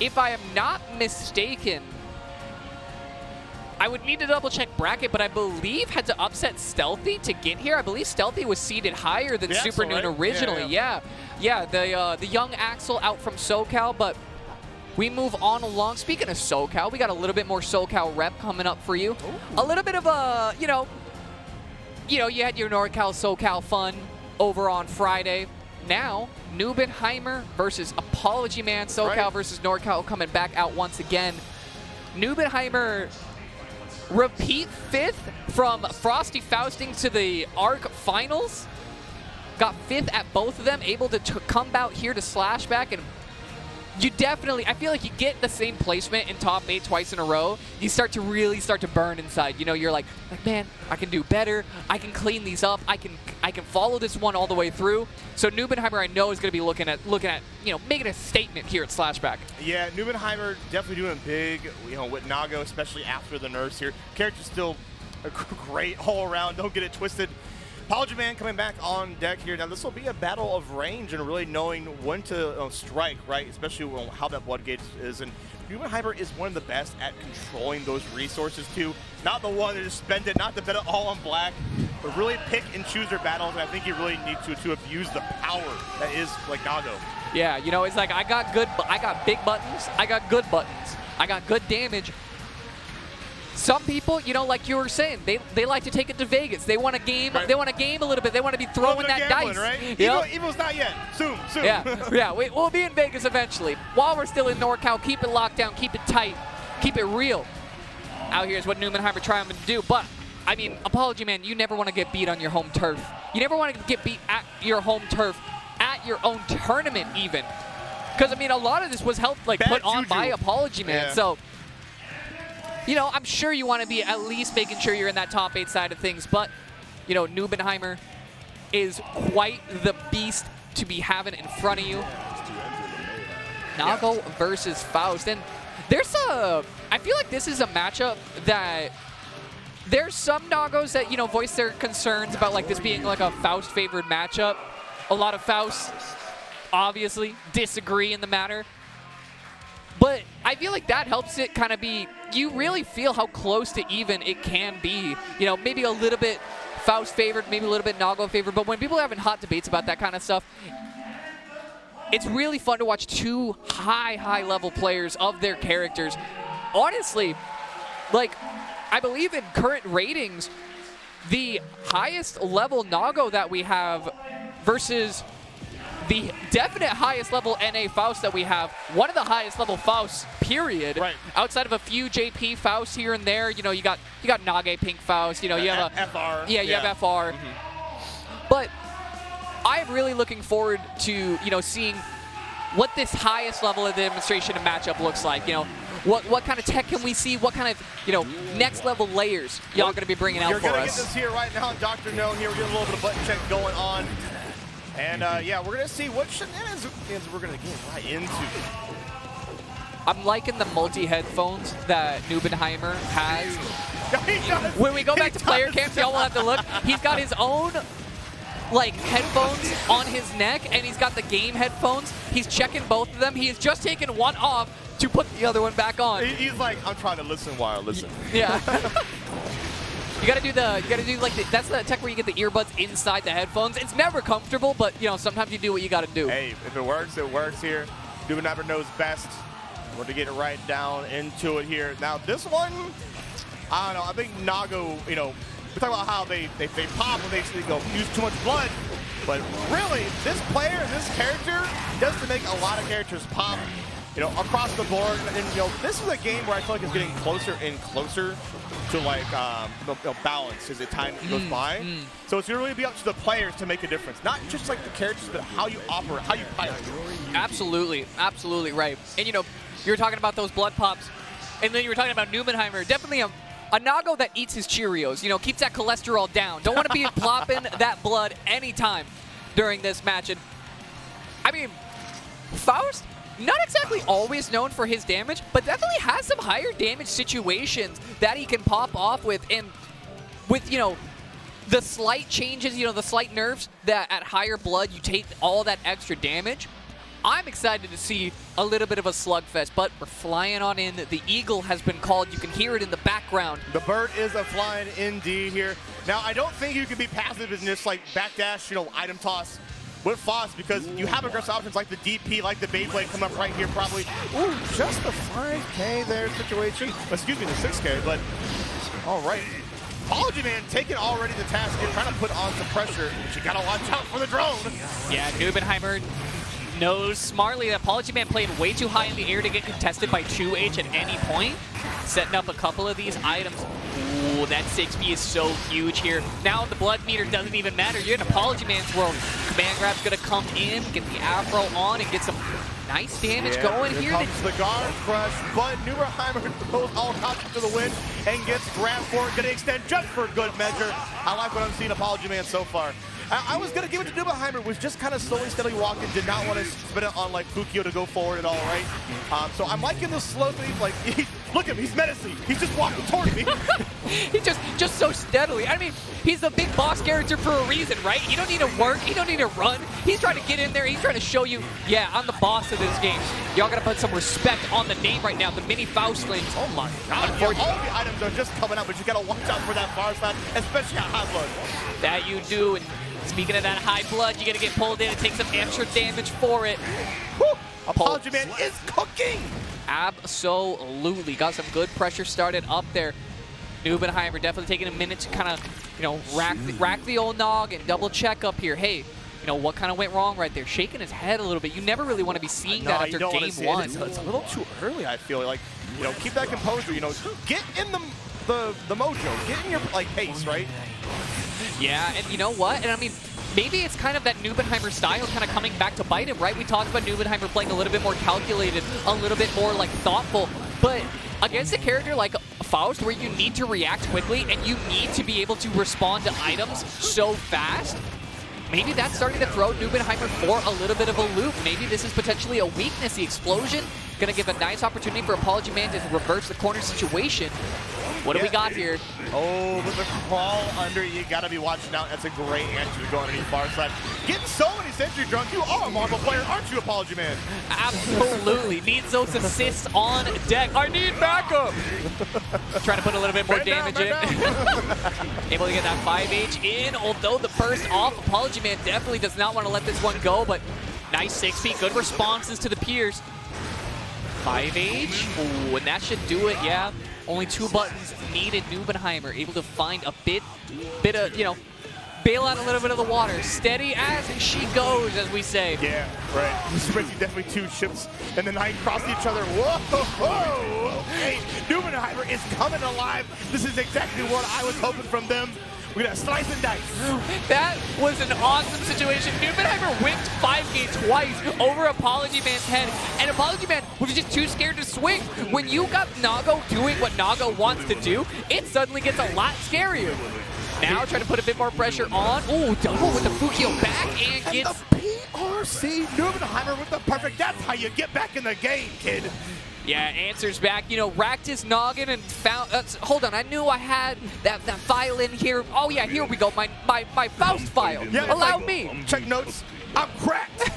if I am not mistaken, I would need to double check bracket, but I believe had to upset Stealthy to get here. I believe Stealthy was seeded higher than Supernoon originally. Yeah, the young Axel out from SoCal, but we move on along. Speaking of SoCal, we got a little bit more SoCal rep coming up for you. Ooh. A little bit of a, you know, you had your NorCal, SoCal fun over on Friday. Now, Nubenheimer versus Apology Man. SoCal versus NorCal coming back out once again. Nubenheimer repeat 5th from Frosty Fausting to the ARC finals. Got 5th at both of them, able to come out here to Slashback, and you definitely, I feel like you get the same placement in top 8 twice in a row. You really start to burn inside. You know, you're like, man, I can do better. I can clean these up. I can follow this one all the way through. So Nubenheimer, I know, is going to be looking at, you know, making a statement here at Slashback. Yeah, Nubenheimer definitely doing big, you know, with Nago, especially after the nerfs here. Character's still great all around. Don't get it twisted. Apology Man coming back on deck here. Now, this will be a battle of range and really knowing when to strike, right? Especially how that blood gauge is. And Nubenheimer is one of the best at controlling those resources, too. Not the one to just spend it, not to bet it all on black, but really pick and choose their battles. And I think you really need to abuse the power that is, like, Nago. Yeah, you know, it's like I got big buttons, I got good buttons, I got good damage. Some people, you know, like you were saying, they like to take it to Vegas. They want to game. Right. They want to game a little bit. They want to be throwing that gambling, dice. Right? Evil's not yet. Soon. Yeah. We'll be in Vegas eventually. While we're still in NorCal, keep it locked down, keep it tight, keep it real. Out here is what Nubenheimer trying to do. But I mean, Apology Man, you never want to get beat on your home turf. You never want to get beat at your home turf, at your own tournament even. Because I mean, a lot of this was helped, like, put on by Apology Man. Yeah. So, you know, I'm sure you want to be at least making sure you're in that top 8 side of things, but, you know, Nubenheimer is quite the beast to be having in front of you. Nago versus Faust, and I feel like this is a matchup that there's some Nagos that, you know, voice their concerns about, like, this being like a Faust favored matchup. A lot of Fausts obviously disagree in the matter. But I feel like that helps it kind of be, you really feel how close to even it can be. You know, maybe a little bit Faust favored, maybe a little bit Nago favored, but when people are having hot debates about that kind of stuff, it's really fun to watch two high level players of their characters. Honestly, like, I believe in current ratings, the highest level Nago that we have versus the definite highest level NA Faust that we have, one of the highest level Fausts, period. Right. Outside of a few JP Fausts here and there, you know, you got Nage Pink Faust, you know, you have a FR. Yeah, you have FR. But I'm really looking forward to, you know, seeing what this highest level of the demonstration and matchup looks like. You know, what kind of tech can we see? What kind of, you know, next level layers y'all going to be bringing out for us? You're going to get this here right now, Dr. No. Here we're getting a little bit of button check going on. And yeah, we're going to see what shenanigans we're going to get right into. I'm liking the multi-headphones that Nubenheimer has. When we go back to player camps, y'all will have to look. He's got his own, like, headphones on his neck, and he's got the game headphones. He's checking both of them. He has just taken one off to put the other one back on. He's like, I'm trying to listen while I listen. Yeah. You gotta do like that's the tech where you get the earbuds inside the headphones. It's never comfortable, but you know, sometimes you do what you gotta do. Hey, if it works here. Nubenheimer knows best. We're going to get it right down into it here. Now this one, I don't know, I think Nago, you know, we talk about how they pop when they go use too much blood, but really, this player, this character, does to make a lot of characters pop, you know, across the board. And you know, this is a game where I feel like it's getting closer and closer to like balance as the time goes by. So it's really be up to the players to make a difference, not just like the characters, but how you operate, how you pilot. Absolutely, absolutely right. And you know, you were talking about those blood pops, and then you were talking about Nubenheimer. Definitely a Nago that eats his Cheerios, you know, keeps that cholesterol down. Don't want to be plopping that blood anytime during this match. And I mean, Faust, not exactly always known for his damage, but definitely has some higher damage situations that he can pop off with. And with, you know, the slight changes, you know, the slight nerfs that at higher blood you take all that extra damage, I'm excited to see a little bit of a slugfest, but we're flying on in. The eagle has been called. You can hear it in the background. The bird is a flying indeed here. Now, I don't think you can be passive in this, like, backdash, you know, item toss with Faust, because you have aggressive options like the DP, like the Beyblade coming up right here probably. Ooh, just the 5K there situation. Excuse me, the 6K, but all right. Apology Man taking already the task here, trying to put on some pressure, but you got to watch out for the drone. Yeah, Nubenheimer knows smartly that Apology Man played way too high in the air to get contested by 2H at any point. Setting up a couple of these items. Ooh, that 6B is so huge here. Now the blood meter doesn't even matter. You're in Apology Man's world. Command Grab's going to come in, get the Afro on, and get some nice damage going here. Comes the guard crush, but Nubenheimer throws all caution to the wind and gets grabbed for it. Going to extend just for good measure. I like what I'm seeing Apology Man so far. I was going to give it to Nubenheimer, was just kind of slowly, steadily walking, did not want to spin it on like Fukio to go forward at all, right? So I'm liking the slow thing, like, look at him, he's menacing. He's just walking toward me. He's just so steadily. I mean, he's the big boss character for a reason, right? You don't need to work, you don't need to run. He's trying to get in there, he's trying to show you, yeah, I'm the boss of this game. Y'all got to put some respect on the name right now, the mini Faustlings. Oh my God, yeah, all the items are just coming out, but you got to watch out for that far side, especially at high blood. That you do, and speaking of that high blood, you got to get pulled in and take some extra damage for it. Woo! Apology Man is cooking! Absolutely. Got some good pressure started up there. Nubenheimer definitely taking a minute to kind of, you know, rack the old nog and double check up here. Hey, you know, what kind of went wrong right there? Shaking his head a little bit. You never really want to be seeing that after game one. It's a little too early, I feel like. You know, keep that composure, you know, get in the mojo, get in your, like, pace, right? Yeah, and you know what? And I mean, maybe it's kind of that Nubenheimer style kind of coming back to bite him, right? We talked about Nubenheimer playing a little bit more calculated, a little bit more, like, thoughtful. But against a character like Faust, where you need to react quickly and you need to be able to respond to items so fast, maybe that's starting to throw Nubenheimer for a little bit of a loop. Maybe this is potentially a weakness. The explosion going to give a nice opportunity for Apology Man to reverse the corner situation. What do we got here? Oh, with the crawl under, you gotta be watching out. That's a great answer to go underneath far side. Getting so many Sentry drunk. You are a Marvel player, aren't you, Apology Man? Absolutely. Needs those assists on deck. I need backup. Trying to put a little bit more damage in. Able to get that 5H in, although the burst off. Apology Man definitely does not want to let this one go, but nice 6P. Good responses to the Piers. 5H. Ooh, and that should do it, yeah. Only 2 buttons needed. Nubenheimer able to find a bit of, you know, bail out a little bit of the water. Steady as she goes, as we say. Yeah, right. Spritzzy definitely 2 ships and the night crossed each other. Whoa, okay. Nubenheimer is coming alive. This is exactly what I was hoping from them. We're gonna slice and dice. That was an awesome situation. Nubenheimer whipped 5K twice over Apology Man's head, and Apology Man was just too scared to swing. When you got Nago doing what Nago wants to do, it suddenly gets a lot scarier. Now trying to put a bit more pressure on. Ooh, double with the Fukio back and gets... the PRC, Nubenheimer with the perfect. That's how you get back in the game, kid. Yeah, answers back, you know, racked his noggin and found, hold on, I knew I had that file in here. Oh yeah, here we go, my Faust file. Yeah, allow me. Check notes, I'm cracked.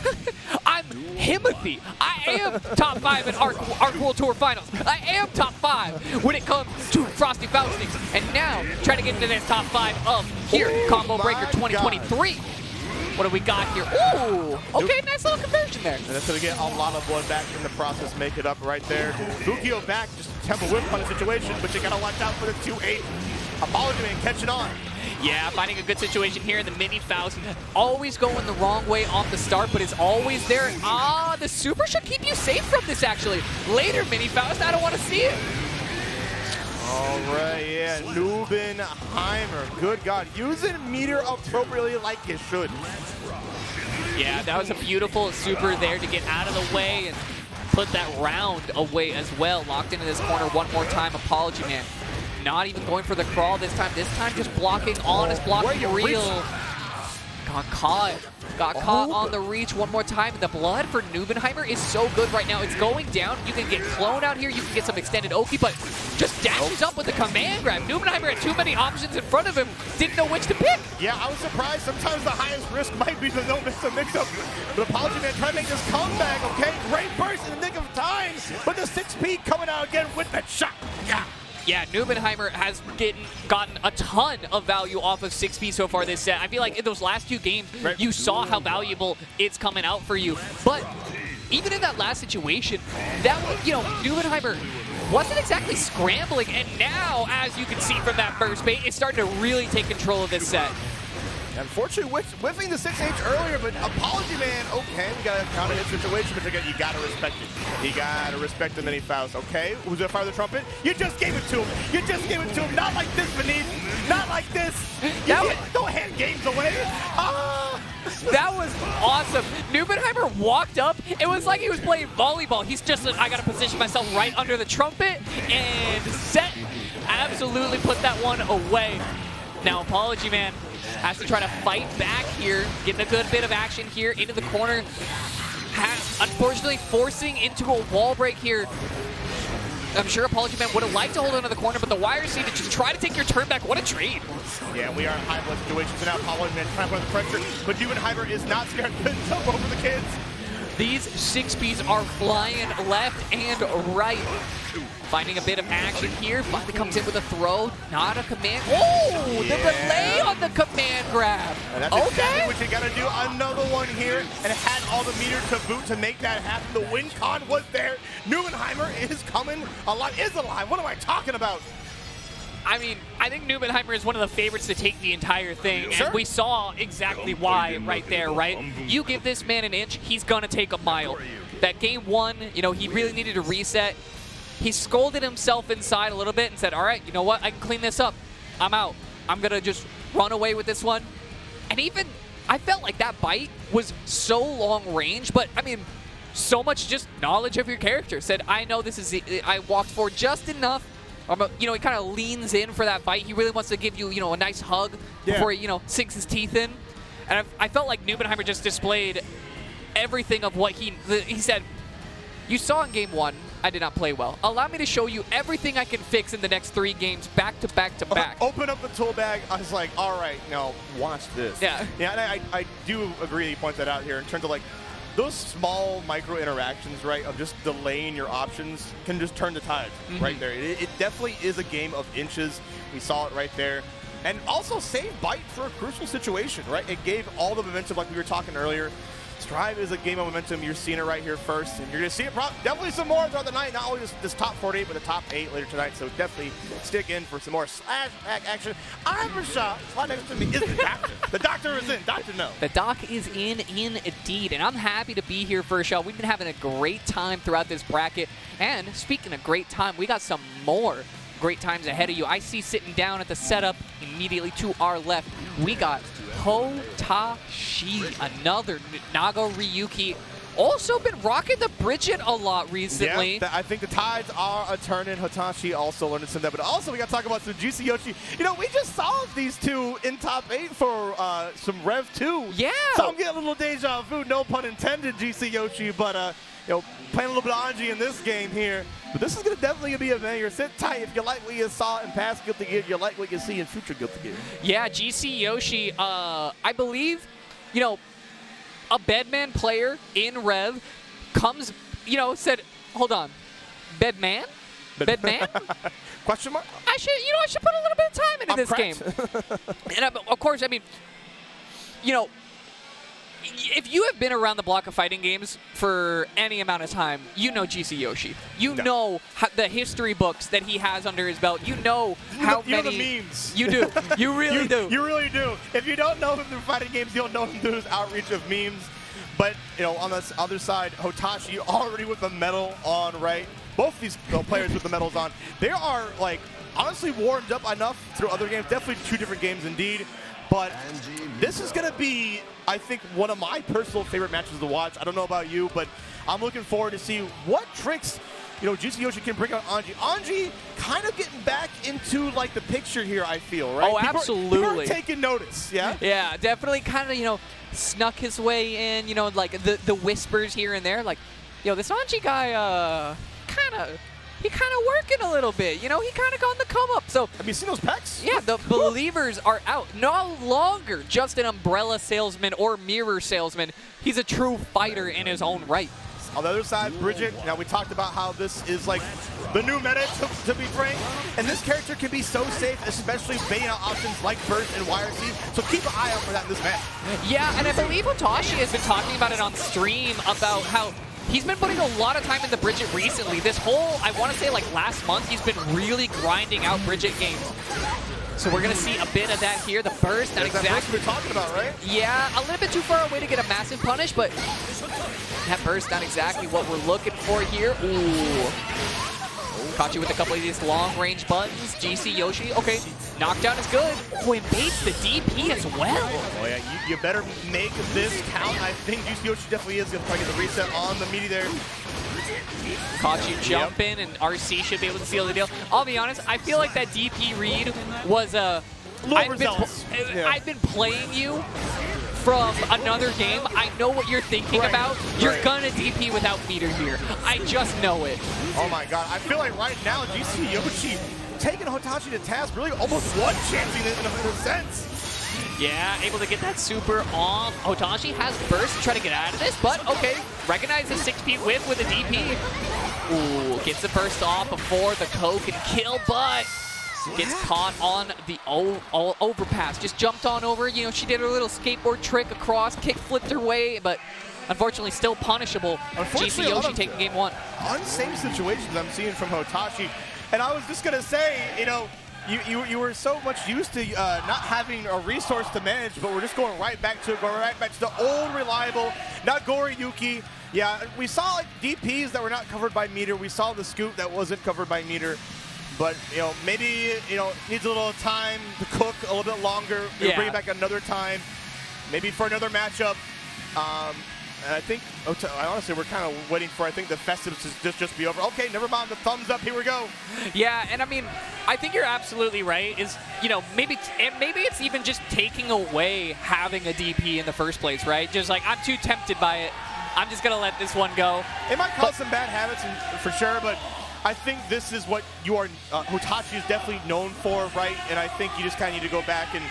I'm Himothy. I am top 5 in Arc World Tour Finals. I am top 5 when it comes to Frosty Fausting. And now, trying to get into this top 5 of here, Combo Breaker 2023. God. What do we got here? Ooh, okay, nice little conversion there. And that's going to get a lot of blood back in the process, make it up right there. Fukio back, just a tempo whip on the situation, but you got to watch out for the 2-8. Apology Man catching on. Yeah, finding a good situation here in the mini Faust. Always going the wrong way off the start, but is always there. Ah, the super should keep you safe from this, actually. Later, mini Faust, I don't want to see it. All right, yeah, Nubenheimer, good God, using meter appropriately like you should. Yeah, that was a beautiful super there to get out of the way and put that round away as well. Locked into this corner one more time, Apology Man. Not even going for the crawl this time just blocking honest, blocking real. Got caught on the reach one more time. The blood for Nubenheimer is so good right now. It's going down. You can get clone out here. You can get some extended Oki, but just dashes up with the command grab. Nubenheimer had too many options in front of him. Didn't know which to pick. Yeah, I was surprised. Sometimes the highest risk might be the no mix-up. But Apology Man trying to make this comeback, okay? Great burst in the nick of time, but the 6P coming out again with that shot. Yeah, Nubenheimer has gotten a ton of value off of 6P so far this set. I feel like in those last 2 games, you saw how valuable it's coming out for you. But even in that last situation, that was, you know, Nubenheimer wasn't exactly scrambling. And now, as you can see from that burst bait, it's starting to really take control of this set. Unfortunately, whiffing the 6H earlier, but Apology Man, okay, we got a counter hit situation, but again, you gotta respect it. You gotta respect the mini Faust, okay? Who's gonna fire the trumpet? You just gave it to him. You just gave it to him. Not like this, Beneath. Not like this. Don't hand games away. That was awesome. Nubenheimer walked up. It was like he was playing volleyball. He's just like, I gotta position myself right under the trumpet and set. Absolutely put that one away. Now, Apology Man has to try to fight back here, getting a good bit of action here into the corner. Unfortunately, forcing into a wall break here. I'm sure Apology Man would have liked to hold onto the corner, but the wire seat to just try to take your turn back. What a trade. Yeah, we are in high blood situations, and now Apology Man trying to put the pressure, but Nubenheimer is not scared to jump over the kids. These 6Ps are flying left and right. Finding a bit of action here. Finally comes in with a throw. Not a command. Oh, the delay on the command grab. And that's exactly what you got to do. Another one here, and it had all the meter to boot to make that happen. The win con was there. Nubenheimer is coming alive. Is alive. What am I talking about? I mean, I think Nubenheimer is one of the favorites to take the entire thing, Sure. and we saw exactly why right there, right? You give this man an inch, he's gonna take a mile. That game 1, you know, he really needed to reset. He scolded himself inside a little bit and said, all right, you know what? I can clean this up. I'm out. I'm going to just run away with this one. And even, I felt like that bite was so long range, but I mean, so much just knowledge of your character. Said, I know this is, I walked forward just enough. You know, he kind of leans in for that bite. He really wants to give you, you know, a nice hug before he, you know, sinks his teeth in. And I felt like Nubenheimer just displayed everything of what he said. You saw in game 1, I did not play well. Allow me to show you everything I can fix in the next 3 games, back to back to back. Open up the tool bag. I was like, all right, now watch this. Yeah. Yeah, and I do agree that you point that out here in terms of like those small micro interactions, right, of just delaying your options can just turn the tide right there. It definitely is a game of inches. We saw it right there. And also save Bite for a crucial situation, right? It gave all the momentum like we were talking earlier. Strive is a game of momentum. You're seeing it right here first, and you're going to see it definitely some more throughout the night. Not only this top 48, but the top 8 later tonight. So definitely stick in for some more Slashback action. I'm Rashad. Right next to me is the doctor. The doctor is in. Doctor No. The doc is in indeed, and I'm happy to be here for a show. We've been having a great time throughout this bracket, and speaking of great time, we got some more great times ahead of you. I see sitting down at the setup immediately to our left, we got Hotashi, another Nago Ryuki. Also been rocking the Bridget a lot recently. Yeah, I think the tides are a turning. Hotashi also learning some of that. But also we got to talk about some Juicy Yoshi. You know, we just saw these two in top 8 for some Rev 2. Yeah. So I'm getting a little deja vu, no pun intended, Juicy Yoshi. But, you know, playing a little bit of Anji in this game here. But this is going to definitely be a banger. Sit tight if you like what you saw in past Guilty Gear. You like what you see in future Guilty Gear. Yeah, GC Yoshi, I believe, you know, a Bedman player in Rev comes, you know, said, hold on, Bedman? Bedman? Question mark? I should put a little bit of time into this game. And of course, I mean, you know, if you have been around the block of fighting games for any amount of time, you know GC Yoshi. You know the history books that he has under his belt. You know how many. You know the memes. You do. You really do. You really do. If you don't know him through fighting games, you'll know him through his outreach of memes. But, you know, on this other side, Hotashi already with the medal on, right? Both of these players with the medals on. They are, like, honestly warmed up enough through other games. Definitely 2 different games indeed. But this is going to be, I think, one of my personal favorite matches to watch. I don't know about you, but I'm looking forward to see what tricks, you know, Juicy Yoshi can bring out Anji. Anji kind of getting back into, like, the picture here, I feel, right? Oh, absolutely. People are taking notice, yeah? Yeah, definitely kind of, you know, snuck his way in, you know, like the whispers here and there. Like, yo, this Anji guy, he kind of working a little bit. You know, he kind of got on the come up. So have you seen those pecs? Yeah, the believers are out. No longer just an umbrella salesman or mirror salesman. He's a true fighter in his own right. On the other side, Bridget, now we talked about how this is like the new meta, to be frank. And this character can be so safe, especially baiting out options like Burst and YRC. So keep an eye out for that in this match. Yeah, and I believe Hotashi has been talking about it on stream about how he's been putting a lot of time into Bridget recently. This whole, I want to say like last month, he's been really grinding out Bridget games. So we're going to see a bit of that here. The burst, not exactly. That's what we're talking about, right? Yeah, a little bit too far away to get a massive punish, but that burst, not exactly what we're looking for here. Ooh. Caught you with a couple of these long-range buttons. GC Yoshi, okay. Knockdown is good. Oh, and baits the DP as well. Oh, yeah, you better make this count. I think GC Yoshi definitely is going to try to get the reset on the meaty there. Caught you jumping, and RC should be able to seal the deal. I'll be honest, I feel like that DP read was a... I've been playing you from another game. I know what you're thinking about. You're gonna DP without meter here. I just know it. Oh my god, I feel like right now GC Yoshi taking Hotashi to task, really almost one-chancing it in a sense. Yeah, able to get that super off. Hotashi has burst to try to get out of this, but okay. Recognize the 6 feet whip with a DP. Ooh, gets the burst off before the Coke and kill, but gets caught on the overpass. Just jumped on over. You know, she did her little skateboard trick across, kick flipped her way, but unfortunately still punishable. GC Yoshi taking game 1. Unsafe situations I'm seeing from Hotashi. And I was just going to say, you know, you were so much used to not having a resource to manage, but we're just going right back to the old reliable Nagori Yuki. Yeah, we saw like DPs that were not covered by meter. We saw the scoop that wasn't covered by meter. But, you know, maybe, you know, needs a little time to cook a little bit longer. We'll bring it back another time, maybe for another matchup. And I think, honestly, we're kind of waiting for, I think, the festivities to just be over. Okay, never mind, the thumbs up, here we go. Yeah, and I mean, I think you're absolutely right. Is, you know, maybe it's even just taking away having a DP in the first place, right? Just like, I'm too tempted by it. I'm just going to let this one go. It might cause some bad habits for sure, but I think this is what you are, Hotashi is definitely known for, right? And I think you just kind of need to go back and,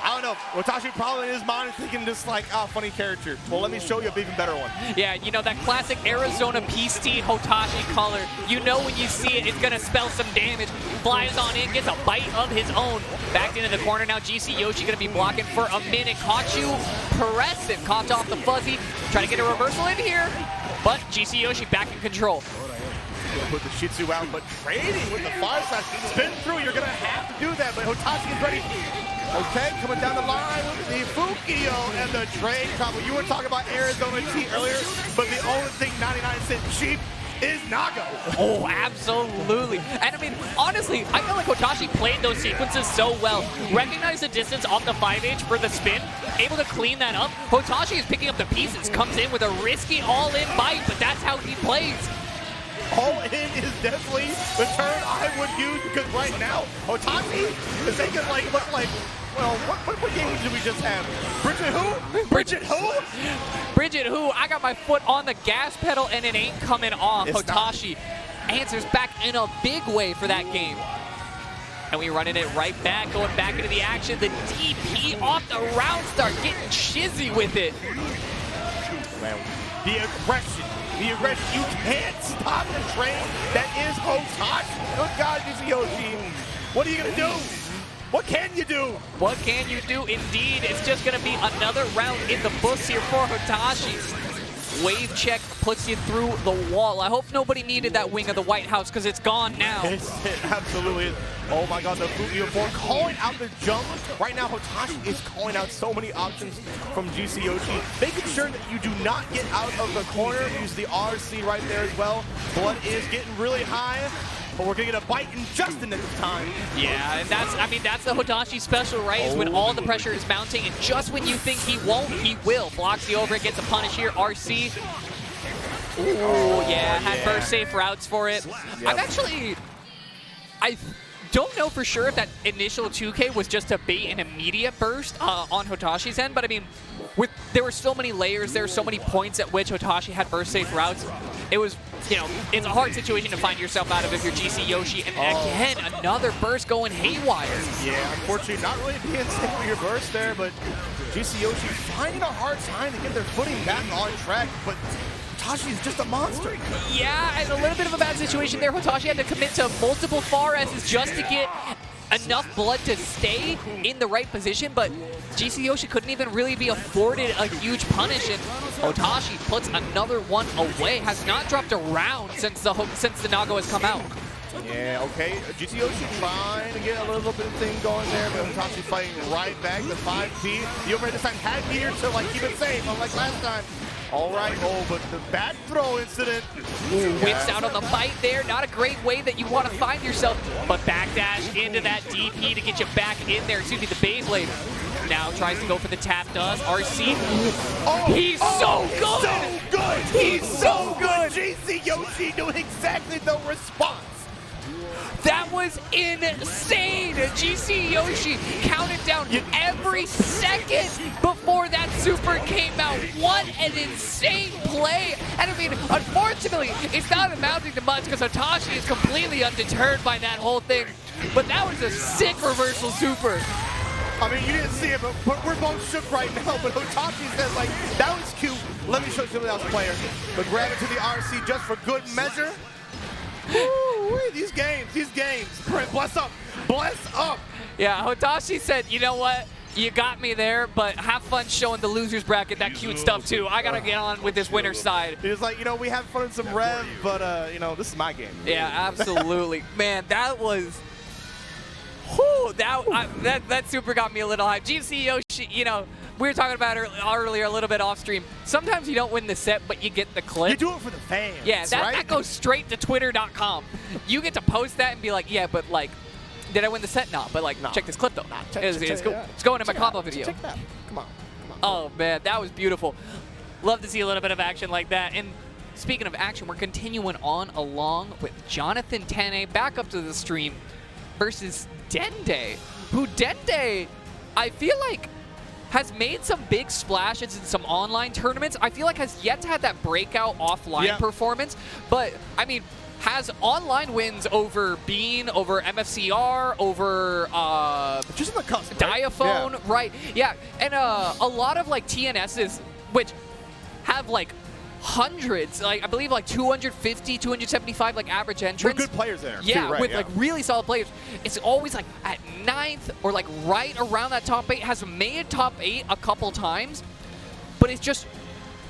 I don't know, Hotashi probably in his mind is thinking just like, oh, funny character. Well, let me show you an even better one. Yeah, you know, that classic Arizona Peasty Hotashi color. You know when you see it, it's going to spell some damage. Flies on in, gets a bite of his own. Backed into the corner now, GC Yoshi going to be blocking for a minute. Caught you, Present, caught off the fuzzy. Trying to get a reversal in here, but GC Yoshi back in control. Put the Shih Tzu out, but trading with the fire side. Spin through, you're going to have to do that, but Hotashi is ready. Okay, coming down the line with the Fukio and the trade combo. You were talking about Arizona Tea earlier, but the only thing 99-cent cheap is Nago. Oh, absolutely. And I mean, honestly, I feel like Hotashi played those sequences so well. Recognize the distance off the 5H for the spin, able to clean that up. Hotashi is picking up the pieces, comes in with a risky all-in bite, but that's how he plays. All in is definitely the term I would use, because right now, Hotashi is making like look like, well, what game did we just have? Bridget who? Bridget who? Bridget who? I got my foot on the gas pedal and it ain't coming off. It's Hotashi answers back in a big way for that game. And we running it right back, going back into the action. The DP off the round start, getting chizzy with it. Well, the aggression. The aggression. You can't stop the train that is Hotashi. Good God, GC Yoshi. What are you going to do? What can you do? What can you do? Indeed, it's just going to be another round in the books here for Hotashi. Wave check puts you through the wall. I hope nobody needed that wing of the White House because it's gone now. It absolutely is. Oh my God, the Fukio form calling out the jump. Right now, Hotashi is calling out so many options from GC Yoshi, making sure that you do not get out of the corner. Use the RC right there as well. Blood is getting really high, but we're gonna get a bite in just in the time. Yeah, and that's, I mean, that's the Hotashi special, right? Is when all the pressure is mounting, and just when you think he won't, he will. Blocks the over, gets a punish here. RC. Ooh, yeah, had burst safe routes for it. Yep. I don't know for sure if that initial 2K was just to bait an immediate burst on Hotashi's end, but I mean, there were so many layers, there were so many points at which Hotashi had burst safe routes. It was, you know, it's a hard situation to find yourself out of if you're GC Yoshi. And again, another burst going haywire. Yeah, unfortunately, not really being safe with your burst there, but GC Yoshi finding a hard time to get their footing back on track, but Hotashi is just a monster. Yeah, and a little bit of a bad situation there. Hotashi had to commit to multiple far S's just to get enough blood to stay in the right position, but GC Yoshi couldn't even really be afforded a huge punish, and Hotashi puts another one away. Has not dropped a round since the Nago has come out. Yeah, okay. GC Yoshi trying to get a little bit of thing going there, but Hotashi fighting right back. The 5P. The overhead this time had meter to like keep it safe, unlike last time. All right, but the back throw incident. Whips out on the bite there. Not a great way that you want to find yourself, but backdash into that DP to get you back in there. Excuse me, the Beyblade. Now tries to go for the tap, does. RC. He's so good! So good! He's so good! GC Yoshi doing exactly the response. That was insane! GC Yoshi counted down every second before that super came out. What an insane play! And I mean, unfortunately, it's not amounting to much because Hotashi is completely undeterred by that whole thing. But that was a sick reversal super. I mean, you didn't see it, but we're both shook right now. But Hotashi says, like, that was cute. Let me show somebody else player. But grab it to the RC just for good measure. Woo, these games. Bless up. Yeah, Hotashi said, you know what? You got me there, but have fun showing the losers bracket that cute stuff too. I gotta get on with this winner's side. He was like, you know, we have fun in some rev, but you know, this is my game. Yeah, absolutely. Man, that was... Whew, that super got me a little hyped. GC Yoshi, you know, we were talking about earlier a little bit off stream. Sometimes you don't win the set, but you get the clip. You do it for the fans. Yeah, that goes straight to twitter.com. You get to post that and be like, yeah, but like, did I win the set? No, but like, check this clip though. It's going in my combo video. Check that. Come on. Oh man, that was beautiful. Love to see a little bit of action like that. And speaking of action, we're continuing on along with Jonathan Tenney back up to the stream versus Dende, who Dende, I feel like has made some big splashes in some online tournaments. I feel like has yet to have that breakout offline performance. But, I mean, has online wins over Bean, over MFCR, over just in the cusp, Diaphone, right? Yeah, and a lot of like TNSs, which have like hundreds, like I believe like 250, 275 like average entrants. We're good players there. Yeah, too, right? with like really solid players. It's always like at 9th or like right around that top 8. Has made top 8 a couple times, but it's just,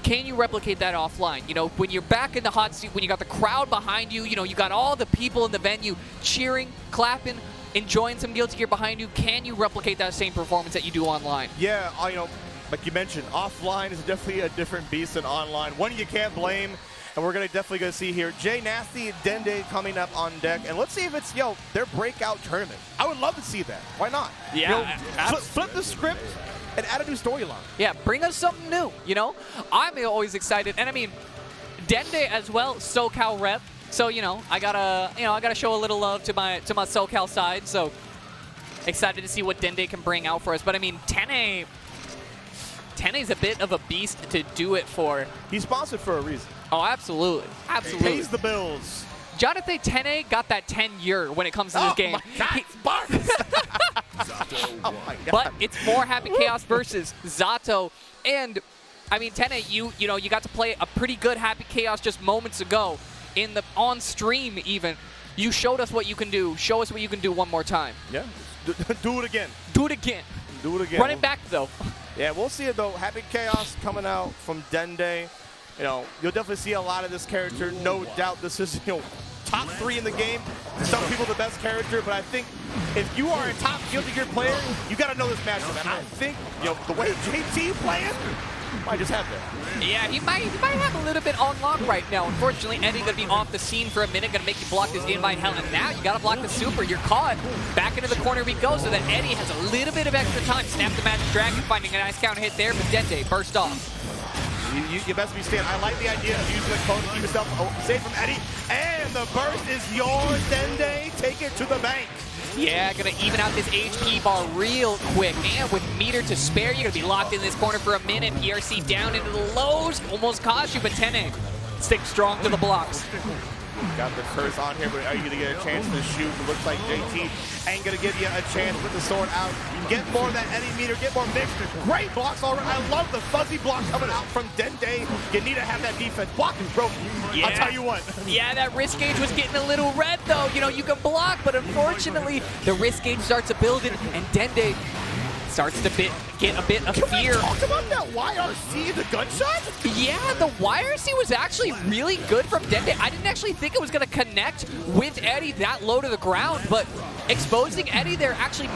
can you replicate that offline? You know, when you're back in the hot seat, when you got the crowd behind you, you know, you got all the people in the venue cheering, clapping, enjoying some Guilty Gear behind you. Can you replicate that same performance that you do online? Yeah, you know, like you mentioned, offline is definitely a different beast than online. One you can't blame, and we're definitely going to see here Jay Nasty and Dende coming up on deck, and let's see if it's, their breakout tournament. I would love to see that. Why not? Yeah, flip the script and add a new storyline. Yeah, bring us something new, you know? I'm always excited. And I mean, Dende as well, SoCal rep. So, I gotta show a little love to my SoCal side. So excited to see what Dende can bring out for us. But I mean, Tenney's a bit of a beast to do it for. He's sponsored for a reason. Oh, absolutely. Absolutely. He pays the bills. Jonathan Tenney got that tenure when it comes to this game. My God, Sparks! Oh my God. But it's more Happy Chaos versus Zato. And, I mean, Tenney, you got to play a pretty good Happy Chaos just moments ago on stream even. You showed us what you can do. Show us what you can do one more time. Yeah. Do it again. Do it again. Do it again. Run it back, though. Yeah, we'll see it, though. Happy Chaos coming out from Dende. You'll definitely see a lot of this character. No doubt this is, top 3 in the game. Some people the best character, but I think if you are a top Guilty Gear player, you got to know this matchup. And I think, the way JT playing, might just have that. Yeah, he might have a little bit on lock right now. Unfortunately, Eddie's going to be off the scene for a minute, going to make you block this invite hell, and now you got to block the super. You're caught. Back into the corner we go, so that Eddie has a little bit of extra time. Snap the Magic Dragon, finding a nice counter hit there, but Dende burst off. You best be staying. I like the idea of using the cone to keep yourself safe from Eddie. And the burst is yours, Dende. Take it to the bank. Yeah, gonna even out this HP bar real quick. And with meter to spare, you're gonna be locked in this corner for a minute. PRC down into the lows. Almost caught you, but Tenney sticks strong to the blocks. Got the curse on here, but are you going to get a chance to shoot? It looks like JT ain't going to give you a chance with the sword out. Get more of that Eddie meter, get more mix. Great blocks already. I love the fuzzy block coming out from Dende. You need to have that defense. Block is broken. Yeah. I'll tell you what. Yeah, that wrist gauge was getting a little red, though. You can block, but unfortunately, the wrist gauge starts to build it, and Dende starts to get a bit of fear. Can we talk about that YRC, the gunshot? Yeah, the YRC was actually really good from Dende. I didn't actually think it was going to connect with Eddie that low to the ground, but exposing Eddie there actually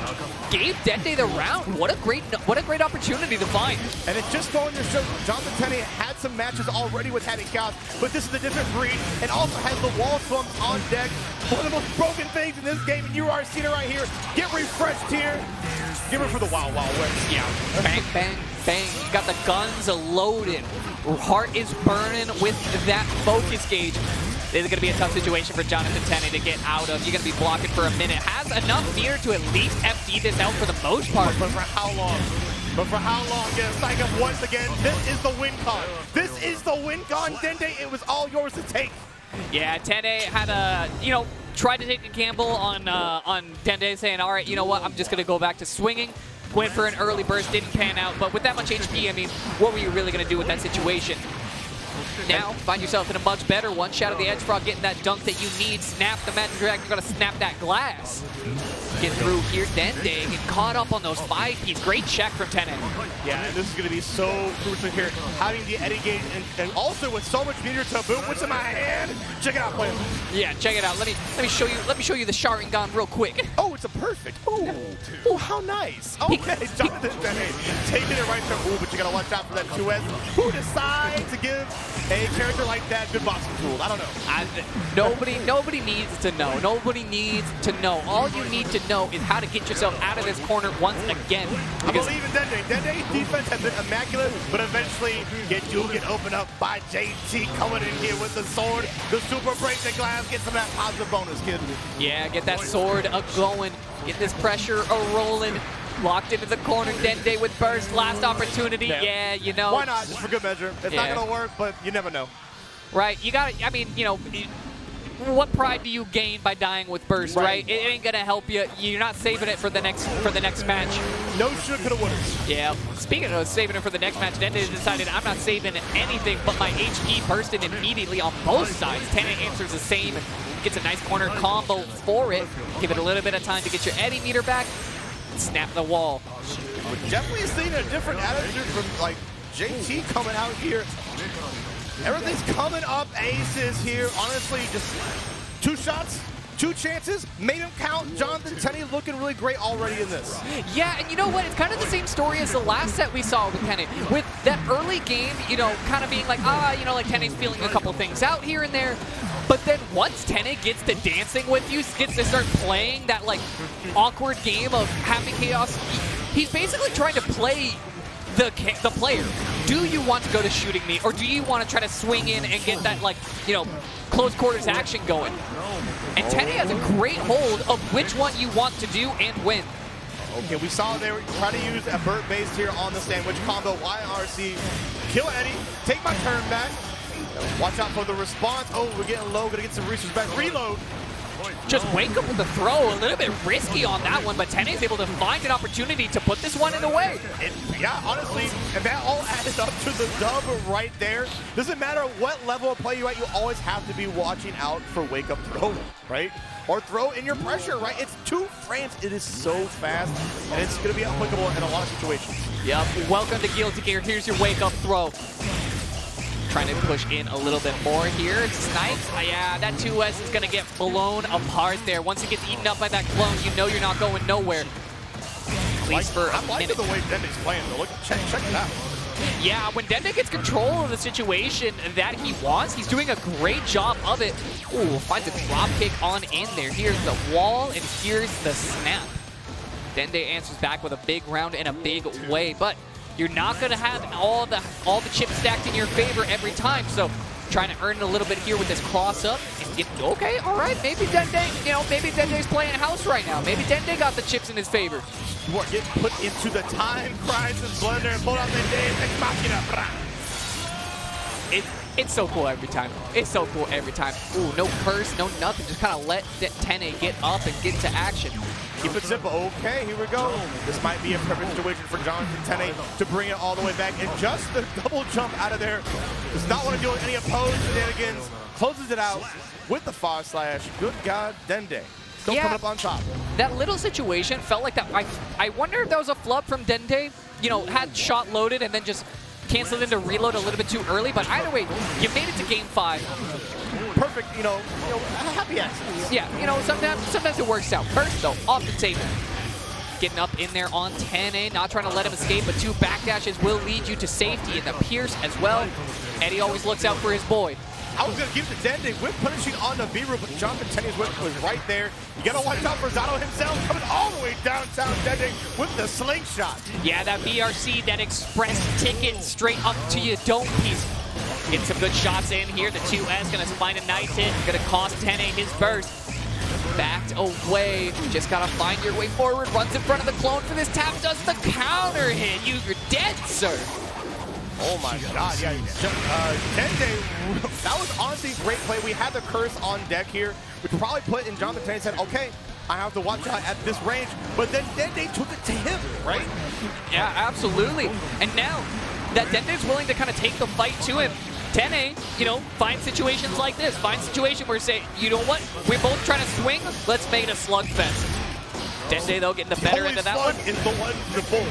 gave Dende the round. What a great opportunity to find. And it's just going to show Jonathan Tenney had some matches already with Happy Chaos, but this is a different breed, and also has the wall slumps on deck. One of the most broken things in this game, and you are seeing it right here. Get refreshed here. Give her for the Wild Wild West. Yeah. Bang, bang, bang. You got the guns loaded. Heart is burning with that focus gauge. This is going to be a tough situation for Jonathan Tenney to get out of. You're going to be blocking for a minute. Has enough meter to at least FD this out for the most part. But for how long? Get a psych up once again. This is the win con. This is the win con, Dende. It was all yours to take. Yeah, Tenney had a, tried to take a gamble on Dende, saying, all right, you know what, I'm just going to go back to swinging. Went for an early burst, didn't pan out, but with that much HP, I mean, what were you really going to do with that situation? Now, find yourself in a much better one. Shot of the Edge Frog, getting that dunk that you need. Snap the Magic Dragon, you're going to snap that glass. Get through here, Dende, get caught up on those 5Ps. Great check from Tenney. Yeah, and this is going to be so crucial here. Having the Eddie gauge and also with so much meter to boot. What's in my hand? Check it out, player. Yeah, check it out. Let me show you the Sharingan real quick. Oh, it's a perfect. Oh, how nice. Okay, Jonathan Tenney taking it right there. Ooh, but you got to watch out for that 2S. Who decides to give a character like that good boxing tools? I don't know. Nobody needs to know. Nobody needs to know. All you need to know is how to get yourself out of this corner once again. I believe in Dende. Dende's defense has been immaculate, but eventually you do get opened up by JT coming in here with the sword. The super break the glass, get some of that positive bonus, kid. Yeah, get that sword going. Get this pressure rolling. Locked into the corner, Dende with burst, last opportunity. Yeah, you know. Why not? Just for good measure. It's not going to work, but you never know. Right, you got to, I mean, you know, what pride do you gain by dying with burst, right? It ain't gonna help you. You're not saving it for the next match. No should, coulda, woulda. Yeah. Speaking of saving it for the next match, Dende decided I'm not saving anything but my HP bursted immediately on both sides. Tenney answers the same and gets a nice corner combo for it. Give it a little bit of time to get your Eddie meter back. Snap the wall. We're definitely seeing a different attitude from like JT coming out here. Everything's coming up aces here. Honestly, just 2 shots, 2 chances, made him count. Jonathan Tenney looking really great already in this. Yeah, and you know what? It's kind of the same story as the last set we saw with Tenney. With that early game, you know, kind of being like, you know, like Tenney's feeling a couple things out here and there. But then once Tenney gets to dancing with you, gets to start playing that like awkward game of happy chaos, he's basically trying to play the player. Do you want to go to shooting me, or do you want to try to swing in and get that, like, you know, close quarters action going? And Tenney has a great hold of which one you want to do and when. Okay, we saw they were trying to use a Burt base here on the sandwich combo. YRC, kill Eddie, take my turn back. Watch out for the response. Oh, we're getting low, gonna get some resources back. Reload. Just wake up with the throw, a little bit risky on that one, but Tenney's able to find an opportunity to put this one in the way. Yeah, honestly, and that all added up to the dub right there. Doesn't matter what level of play you're at, you always have to be watching out for wake up throw, right? Or throw in your pressure, right? It's 2 frames. It is so fast, and it's going to be applicable in a lot of situations. Yep. Welcome to Guilty Gear. Here's your wake up throw. Trying to push in a little bit more here. It's nice. Yeah, that 2S is going to get blown apart there. Once it gets eaten up by that clone, you know you're not going nowhere. At least for a minute. The way Dende's playing, though. Look, check it out. Yeah, when Dende gets control of the situation that he wants, he's doing a great job of it. Ooh, finds a drop kick on in there. Here's the wall, and here's the snap. Dende answers back with a big round in a big way, but you're not going to have all the chips stacked in your favor every time. So trying to earn a little bit here with this cross up and get, okay, all right, maybe Dende, you know, maybe Dende's playing house right now. Maybe Dende got the chips in his favor. You are getting put into the time crisis blender and pull out Dende Ex Machina. It's so cool every time. It's so cool every time. Ooh, no curse, no nothing. Just kind of let Tenney get up and get into action. Keep it simple. Okay, here we go. This might be a perfect situation for Jonathan Tenney to bring it all the way back. And just the double jump out of there. Does not want to deal with any opposed shenanigans. Closes it out with the far slash. Good God, Dende. Still coming up on top. That little situation felt like that. I wonder if that was a flub from Dende. You know, had shot loaded and then just canceled into reload a little bit too early. But either way, you made it to game 5. Perfect, you know, happy accidents. Yeah, you know, sometimes it works out. First, though, off the table. Getting up in there on Tenney, not trying to let him escape, but 2 backdashes will lead you to safety, and the Pierce as well. Eddie always looks out for his boy. I was going to give it to Dende, whip punishing on the Viru, but Jonathan Tenney's whip was right there. You got to watch out for Zato himself, coming all the way downtown. Dende with the slingshot. Yeah, that BRC, that express ticket straight up to your dome piece. Getting some good shots in here. The 2S going to find a nice hit. Going to cost Tenney his burst. Backed away. Just got to find your way forward. Runs in front of the clone for this tap. Does the counter hit. You're dead, sir. Oh my God, yeah. Dende, that was honestly a great play. We had the curse on deck here, which probably put in Jonathan Tenney's head, okay, I have to watch out at this range. But then Dende took it to him, right? Yeah, absolutely. And now that Dende's willing to kind of take the fight to him, Tenney, you know, find situations like this. Find situation where say, you know what? We're both trying to swing. Let's make it a slugfest. Dende, though, getting the better end of that one. Is the one to pull.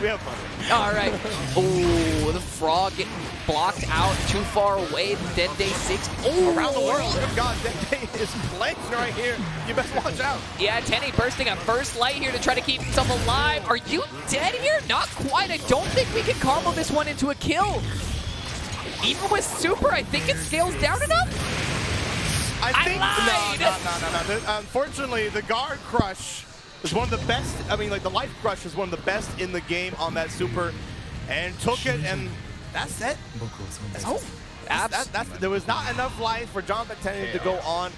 We have fun. All right. Ooh, the frog getting blocked out too far away. Dende 6. Ooh, around the world. Oh God, Dende is playing right here. You best watch out. Yeah, Tenney bursting a first light here to try to keep himself alive. Are you dead here? Not quite. I don't think we can combo this one into a kill. Even with super, I think it scales down enough. I think no. Unfortunately, the guard crush is one of the best. I mean, like the life crush is one of the best in the game on that super, and took it, and that's it. There was not enough life for Jonathan Tenney to go on.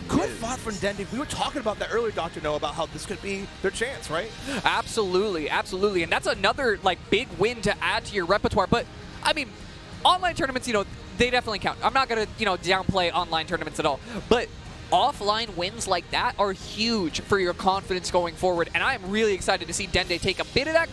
Good fought from Dende. We were talking about that earlier, Dr. No, about how this could be their chance, right? Absolutely, absolutely. And that's another like big win to add to your repertoire. But I mean, online tournaments, you know, they definitely count. I'm not gonna, you know, downplay online tournaments at all. But offline wins like that are huge for your confidence going forward. And I'm really excited to see Dende take a bit of that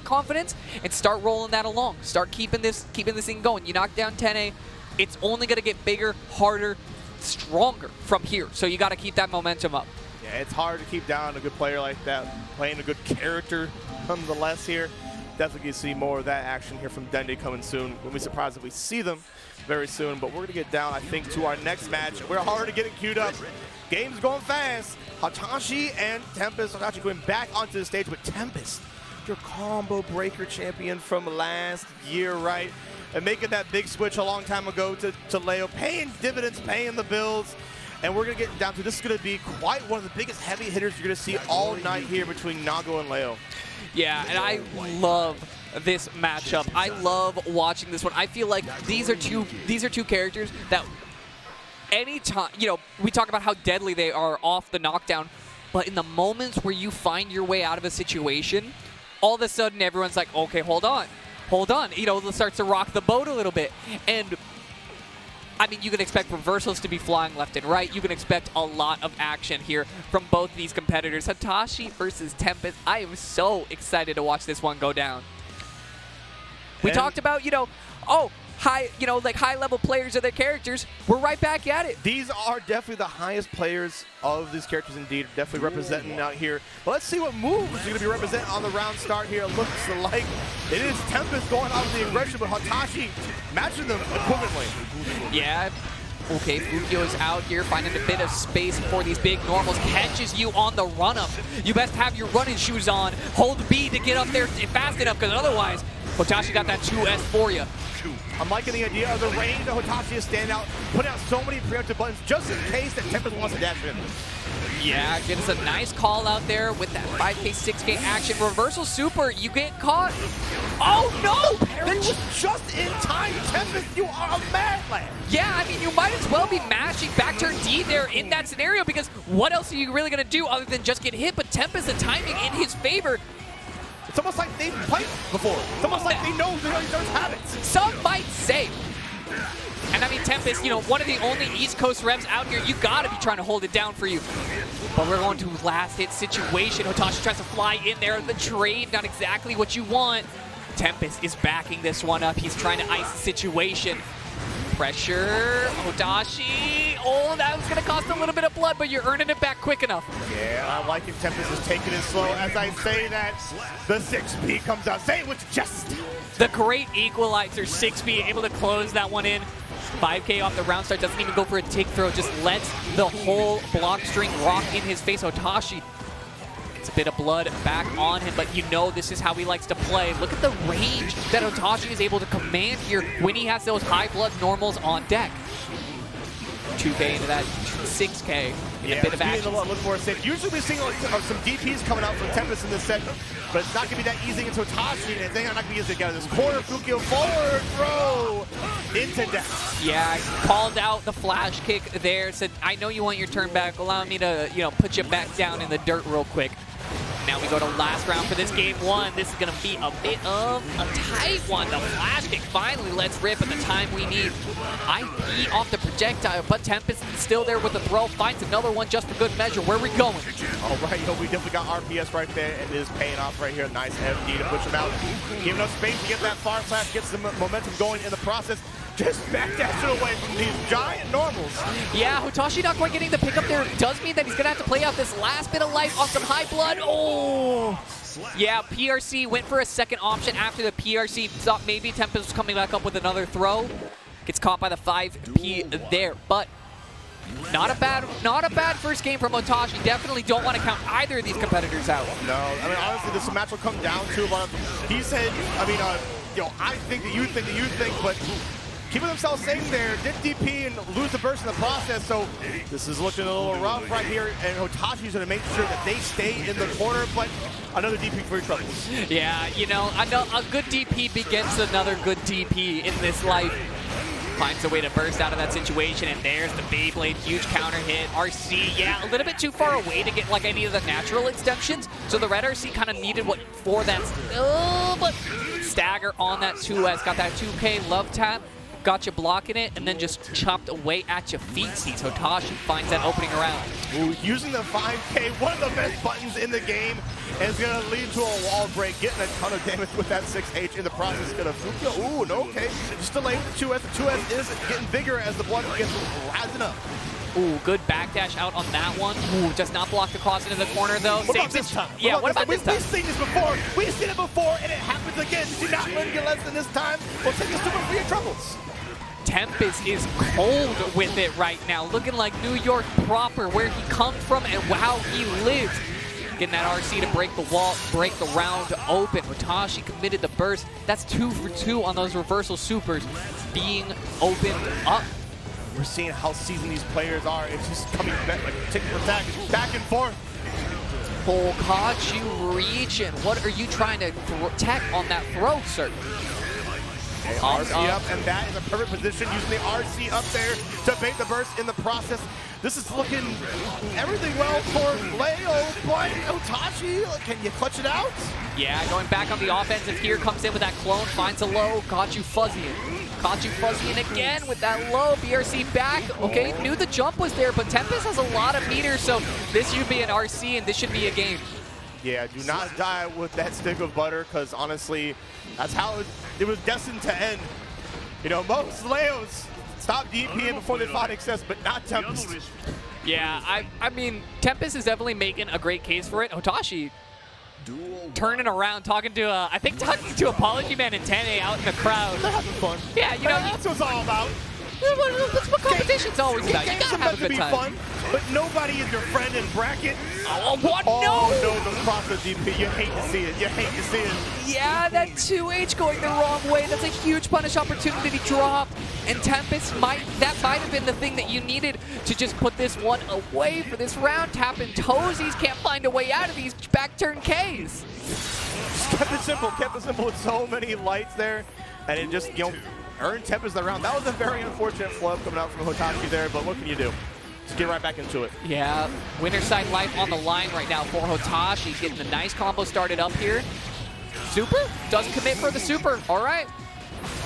confidence and start rolling that along. Start keeping this thing going. You knock down Tenney, it's only gonna get bigger, harder, stronger from here. So you got to keep that momentum up. Yeah, it's hard to keep down a good player like that, playing a good character nonetheless here. Definitely going to see more of that action here from Dende coming soon. We'll be surprised if we see them very soon, but we're going to get down, I think, to our next match. We're already getting queued up. Game's going fast. Hotashi and Tempest. Hotashi going back onto the stage with Tempest, your combo breaker champion from last year, right? And making that big switch a long time ago to Leo, paying dividends, paying the bills. And we're going to get down to, this is going to be quite one of the biggest heavy hitters you're going to see all night here between Nago and Leo. Yeah, and I love this matchup. I love watching this one. I feel like these are two characters that anytime, you know, we talk about how deadly they are off the knockdown, but in the moments where you find your way out of a situation, all of a sudden everyone's like, okay, hold on. You know, it starts to rock the boat a little bit. And I mean, you can expect reversals to be flying left and right. You can expect a lot of action here from both these competitors. Hotashi versus Tempest. I am so excited to watch this one go down. We talked about, you know, high-level players of their characters. We're right back at it. These are definitely the highest players of these characters indeed, definitely representing out here. But let's see what moves are going to be representing on the round start here. It looks like it is Tempest going out with the aggression, but Hotashi matching them equivalently. Yeah. Okay, Fukio's out here finding a bit of space for these big normals. Catches you on the run-up. You best have your running shoes on. Hold B to get up there fast enough, because otherwise, Hotashi got that 2S for you. I'm liking the idea of the range that Hotashi is standing out, putting out so many preemptive buttons just in case that Tempest wants to dash in. Yeah, gives us a nice call out there with that 5K, 6K action. Reversal super, you get caught. Oh no! Parry was just in time, Tempest, you are a madman! Yeah, I mean, you might as well be mashing back turn D there in that scenario, because what else are you really going to do other than just get hit? But Tempest, the timing in his favor. It's almost like they've played before. It's almost like they know their habits. Some might say. And I mean, Tempest, you know, one of the only East Coast revs out here, you gotta be trying to hold it down for you. But we're going to last hit situation. Hotashi tries to fly in there. The trade, not exactly what you want. Tempest is backing this one up. He's trying to ice the situation. Pressure, Hotashi. Oh, that was gonna cost a little bit of blood, but you're earning it back quick enough. Yeah, I like it. Tempest is taking it slow. As I say that, the 6P comes out. Say it with your chest. The great equalizer, 6P, able to close that one in. 5K off the round start, doesn't even go for a take throw, just lets the whole block string rock in his face. Hotashi gets a bit of blood back on him, but you know this is how he likes to play. Look at the range that Hotashi is able to command here when he has those high blood normals on deck. 2K into that 6K. Yeah, a bit of action. A little more safe. Usually we're seeing some DPs coming out from Tempest in this set, but it's not going to be that easy against Hotashi, and they're not going to be easy to get out of this corner. Fukio forward throw into death. Yeah, called out the flash kick there. Said, I know you want your turn back. Allow me to, you know, put you back down in the dirt real quick. Now we go to last round for this game one. This is going to be a bit of a tight one. The flash kick finally lets rip at the time we need. IP off the projectile, but Tempest is still there with the throw. Finds another one just for good measure. Where are we going? All right, we definitely got RPS right there, and it is paying off right here. Nice FD to push him out. Giving us space to get that far flash, gets some momentum going in the process. Just backdash away from these giant normals. Yeah, Hotashi not quite getting the pickup there. Does mean that he's going to have to play out this last bit of life on some high blood. Oh! Yeah, PRC went for a second option after the PRC. Thought maybe Tempest was coming back up with another throw. Gets caught by the 5P there, but not a bad first game from Hotashi. Definitely don't want to count either of these competitors out. No, I mean, honestly, this match will come down to, he said, I mean, you know, I think that you think, but keeping themselves safe there, did DP and lose the burst in the process, so this is looking a little rough right here, and Hotashi's going to make sure that they stay in the corner, but another DP for your troubles. Yeah, you know, a good DP begets another good DP in this life. finds a way to burst out of that situation, and there's the Beyblade, huge counter hit. RC, yeah, a little bit too far away to get like any of the natural extensions, so the red RC kind of needed what for that, but stagger on that 2S, got that 2K love tap, got you blocking it, and then just chopped away at your feet. Sees Hotashi finds that opening around. Ooh, using the 5K, one of the best buttons in the game, and it's going to lead to a wall break, getting a ton of damage with that 6H in the process. Going to ooh, no, okay. Just delayed the 2S. The 2S is getting bigger as the blood gets rising up. Ooh, good backdash out on that one. Ooh, does not block the cross into the corner though. What about this time? Yeah, what about this time? We've seen this before. We've seen it before, and it happens again. Do not learn to get less than this time. We'll take a super for your troubles. Tempest is cold with it right now, looking like New York proper, where he comes from and how he lives. Getting that RC to break the wall, break the round open. Hotashi committed the burst. That's 2 for 2 on those reversal supers being opened up. We're seeing how seasoned these players are. It's just coming back, like tick for tack, back and forth. Oh, caught you reaching. What are you trying to tech on that throw, sir? Okay, RC up, and that is a perfect position, using the RC up there to bait the burst in the process. This is looking everything well for Leo, but Hotashi, can you clutch it out? Yeah, going back on the offensive here, comes in with that clone, finds a low, got you fuzzying. Caught you fuzzying again with that low, BRC back. Okay, knew the jump was there, but Tempest has a lot of meters, so this should be an RC and this should be a game. Yeah, do not die with that stick of butter, because honestly, that's how it was destined to end. You know, most Leos stop DPing before they find excess, but not Tempest. Yeah, I mean, Tempest is definitely making a great case for it. Hotashi turning around, talking to Apology Man and Tenney out in the crowd. They're having fun. Yeah, you know, that's what it's all about. That's what competition's always about. You Games gotta are have a meant to good be time. fun, but nobody is your friend in bracket. Oh, what? Oh, No! no, the process DP. You hate to see it. You hate to see it. Yeah, that 2H going the wrong way. That's a huge punish opportunity drop. And Tempest that might have been the thing that you needed to just put this one away for this round. Tapping toesies, can't find a way out of these back turn Ks. Just kept it simple with so many lights there. And it just, you know, earned Tempest the round. That was a very unfortunate flub coming out from Hotashi there, but what can you do? Just get right back into it. Yeah, winner side life on the line right now for Hotashi, getting a nice combo started up here. Super, doesn't commit for the super, all right.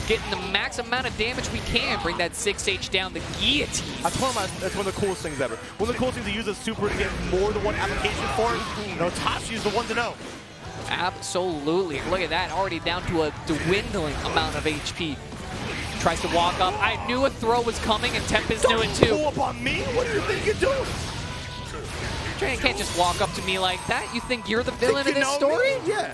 Getting the max amount of damage we can, bring that 6H down the guillotine. That's one of the coolest things ever. One of the coolest things to use a super to get more than one application for it. And Hotashi is the one to know. Absolutely, look at that, already down to a dwindling amount of HP. Tries to walk up. I knew a throw was coming, and Tempest knew it too. Don't pull up on me? What do you think you're doing? You can't just walk up to me like that. You think you're the villain in this story? Me? Yeah.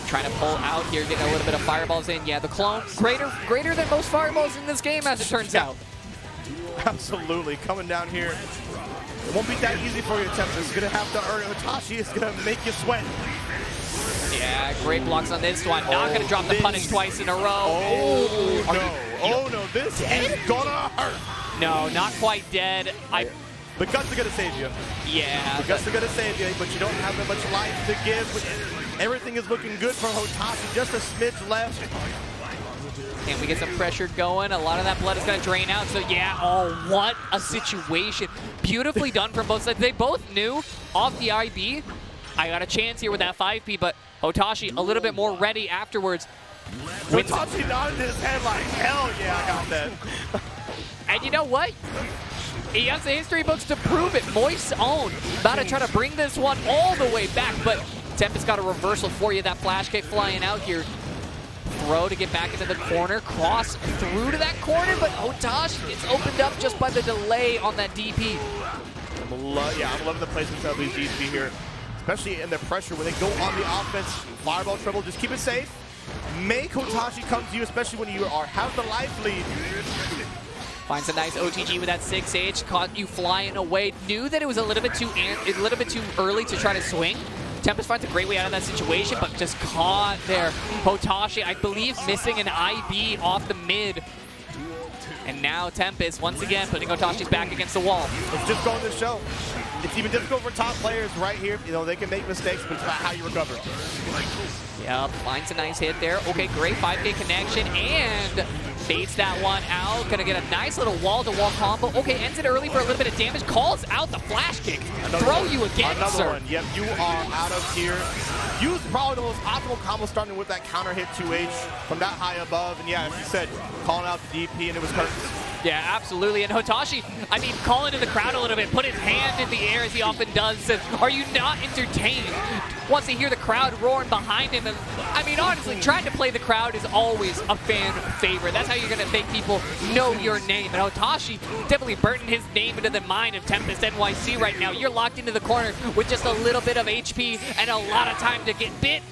Trying to pull out here, getting a little bit of fireballs in. Yeah, the clone, greater than most fireballs in this game, as it turns out. Absolutely, coming down here. It won't be that easy for you, Tempest. You're gonna have to earn it. Hotashi is gonna make you sweat. Yeah, great blocks on this one. Not gonna drop the punish twice in a row. Oh, no. Oh, no. This is gonna hurt. No, not quite dead. The guts are gonna save you. Yeah. The guts are gonna save you, but you don't have that much life to give. Everything is looking good for Hotashi. Just a smidge left. Can we get some pressure going? A lot of that blood is going to drain out. So, yeah, oh, what a situation. Beautifully done from both sides. They both knew off the IB, I got a chance here with that 5P, but Hotashi a little bit more ready afterwards. Hotashi nodded his head like, hell yeah, I got that. And you know what? He has the history books to prove it. Moist's own. About to try to bring this one all the way back, but Tempest got a reversal for you. That flash kick flying out here. Throw to get back into the corner. Cross through to that corner, but Hotashi gets opened up just by the delay on that DP. I'm loving the placement of these DP here, especially in the pressure when they go on the offense. Fireball trouble, just keep it safe. Make Hotashi come to you, especially when you have the life lead. Finds a nice OTG with that 6H, caught you flying away. Knew that it was a little bit too early to try to swing. Tempest finds a great way out of that situation, but just caught there. Hotashi, I believe, missing an IB off the mid. And now Tempest, once again, putting Hotashi's back against the wall. It's just going to show. It's even difficult for top players right here. You know, they can make mistakes, but it's about how you recover. Yep, finds a nice hit there. Okay, great 5K connection, and baits that one out. Gonna get a nice little wall-to-wall combo. Okay, ends it early for a little bit of damage. Calls out the flash kick. Throw you again, Another sir. one. Yep, you are out of here. Use probably the most optimal combo starting with that counter hit 2H from that high above. And yeah, as you said, calling out the DP and it was curtains. Yeah, absolutely. And Hotashi, I mean, calling to the crowd a little bit, put his hand in the air as he often does, says, are you not entertained? Wants to hear the crowd roaring behind him. And I mean, honestly, trying to play the crowd is always a fan favorite. That's how you're going to make people know your name. And Hotashi definitely burning his name into the mind of Tempest NYC right now. You're locked into the corner with just a little bit of HP and a lot of time to get bit.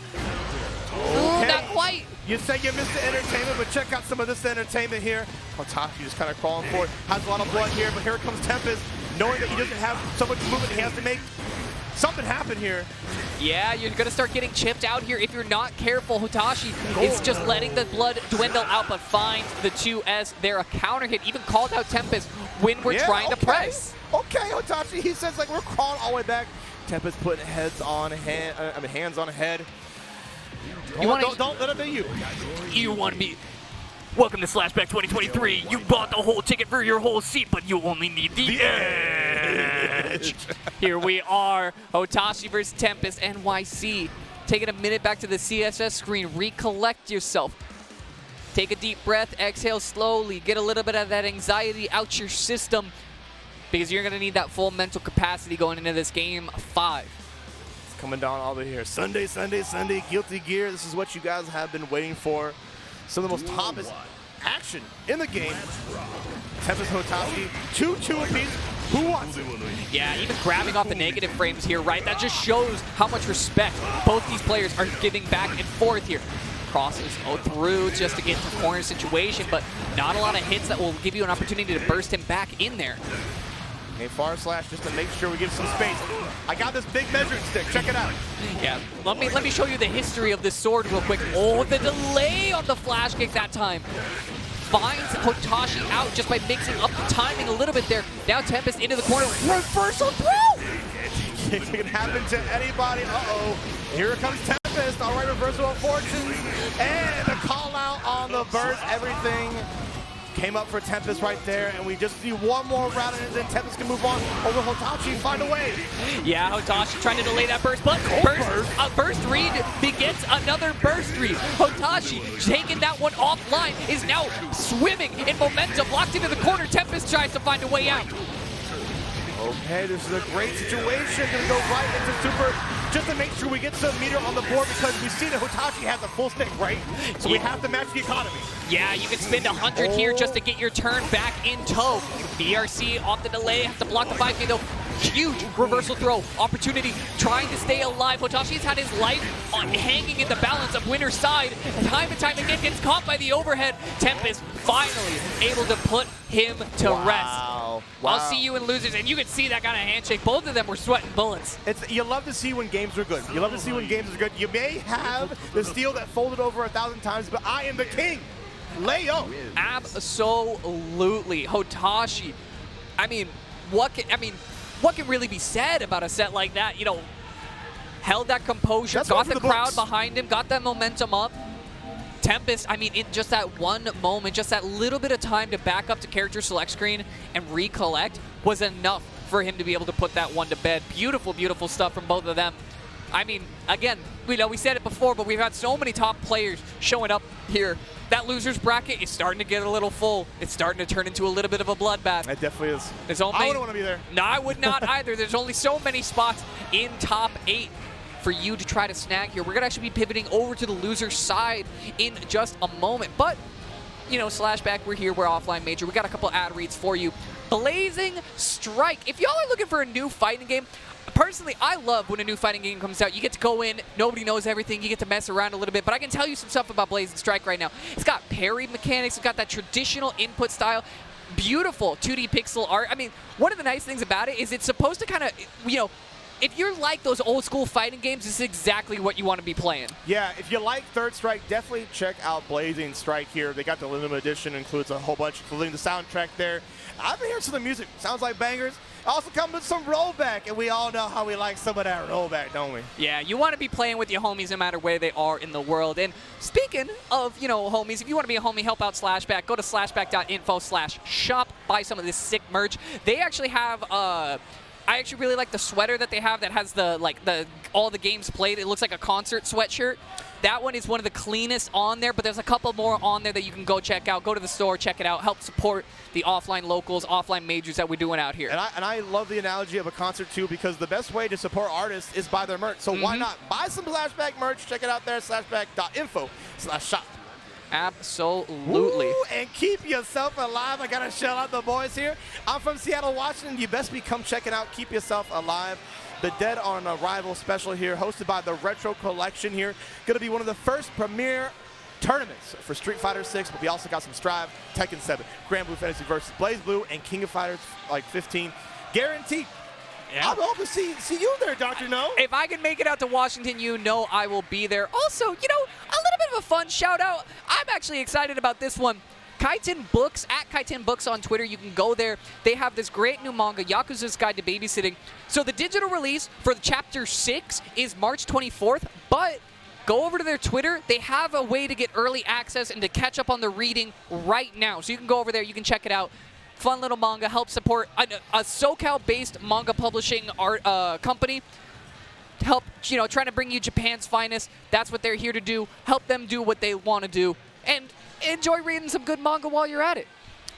Ooh, not quite. You say you missed the entertainment, but check out some of this entertainment here. Hotashi just kind of crawling for it. Has a lot of blood here, but here comes Tempest, knowing that he doesn't have so much movement. He has to make something happen here. Yeah, you're going to start getting chipped out here if you're not careful. Hotashi is just letting the blood dwindle out, but finds the 2S there. A counter hit, even called out Tempest when we're trying to press. Okay, Hotashi, he says like we're crawling all the way back. Tempest putting hands on head. Don't let it be you. You want to be... Welcome to Slashback 2023. You bought the whole ticket for your whole seat, but you only need the edge. Here we are, Hotashi versus Tempest NYC. Taking a minute back to the CSS screen. Recollect yourself. Take a deep breath. Exhale slowly. Get a little bit of that anxiety out your system, because you're going to need that full mental capacity going into this game 5. Coming down all the way here. Sunday, Guilty Gear. This is what you guys have been waiting for. Some of the most toppest action in the game. Tempest Hotashi, 2-2 apiece. Who wants it? Yeah, even grabbing off the negative frames here, right? That just shows how much respect both these players are giving back and forth here. Crosses through just to get to corner situation, but not a lot of hits that will give you an opportunity to burst him back in there. A far slash just to make sure we give some space. I got this big measuring stick. Check it out. Yeah, let me show you the history of this sword real quick. Oh, the delay on the flash kick that time. Finds Hotashi out just by mixing up the timing a little bit there. Now Tempest into the corner. Reversal throw! It can happen to anybody. Uh-oh. Here comes Tempest. All right, reversal of fortunes. And a call out on the burst. Everything came up for Tempest right there, and we just see one more round, and then Tempest can move on over Hotashi, find a way. Yeah, Hotashi trying to delay that burst, but burst read begets another burst read. Hotashi taking that one offline, is now swimming in momentum, locked into the corner. Tempest tries to find a way out. Okay, this is a great situation. Gonna go right into Super just to make sure we get some meter on the board, because we see that Hotashi has a full stick, right? So we have to match the economy. Yeah, you can spend 100 here just to get your turn back in tow. BRC off the delay, have to block the 5K though. Huge reversal throw opportunity, trying to stay alive. Hotashi's had his life hanging in the balance of winner's side. Time and time again gets caught by the overhead. Tempest finally able to put him to rest. Wow. I'll see you in losers, and you can see that kind of handshake. Both of them were sweating bullets. You love to see when games are good. You love to see when games are good. You may have the steel that folded over 1,000 times, but I am the king. Leo. Absolutely. Hotashi. I mean, what can really be said about a set like that? You know, held that composure, got the crowd behind him, got that momentum up. Tempest, I mean, in just that one moment, just that little bit of time to back up to character select screen and recollect was enough for him to be able to put that one to bed. Beautiful, beautiful stuff from both of them. I mean, again, we said it before, but we've had so many top players showing up here. That loser's bracket is starting to get a little full. It's starting to turn into a little bit of a bloodbath. It definitely is. I wouldn't want to be there. No, I would not either. There's only so many spots in top 8 for you to try to snag here. We're going to actually be pivoting over to the loser's side in just a moment. But, you know, Slashback, we're here. We're offline major. We got a couple ad reads for you. Blazing Strike. If y'all are looking for a new fighting game, personally, I love when a new fighting game comes out. You get to go in, nobody knows everything, you get to mess around a little bit, but I can tell you some stuff about Blazing Strike right now. It's got parry mechanics, it's got that traditional input style, beautiful 2D pixel art. I mean, one of the nice things about it is it's supposed to kind of, you know, if you're like those old school fighting games, this is exactly what you want to be playing. Yeah, if you like Third Strike, definitely check out Blazing Strike here. They got the limited edition, includes a whole bunch, including the soundtrack there. I've been hearing some of the music. Sounds like bangers. Also comes with some rollback, and we all know how we like some of that rollback, don't we? Yeah, you want to be playing with your homies no matter where they are in the world. And speaking of, homies, if you want to be a homie, help out Slashback. Go to slashback.info/shop. Buy some of this sick merch. They actually have I actually really like the sweater that they have that has all the games played. It looks like a concert sweatshirt. That one is one of the cleanest on there, but there's a couple more on there that you can go check out. Go to the store, check it out. Help support the offline locals, offline majors that we're doing out here. And I love the analogy of a concert, too, because the best way to support artists is buy their merch. So why not buy some Slashback merch? Check it out there, slashback.info/shop. Absolutely. Woo, and keep yourself alive. I got to shout out the boys here. I'm from Seattle, Washington. You best come check it out. Keep yourself alive. The Dead on Arrival special here, hosted by the Retro Collection here. Going to be one of the first premier tournaments for Street Fighter 6, but we also got some Strive, Tekken 7, Grand Blue Fantasy versus Blaze Blue, and King of Fighters 15. Guaranteed. Yeah. I hope to see you there, Dr. No. If I can make it out to Washington, I will be there. Also, a little bit of a fun shout out. I'm actually excited about this one. Kaiten Books, at Kaiten Books on Twitter. You can go there. They have this great new manga, Yakuza's Guide to Babysitting. So the digital release for the Chapter 6 is March 24th, but go over to their Twitter. They have a way to get early access and to catch up on the reading right now. So you can go over there. You can check it out. Fun little manga. Help support a SoCal-based manga publishing art company. Help, trying to bring you Japan's finest. That's what they're here to do. Help them do what they want to do. And enjoy reading some good manga while you're at it.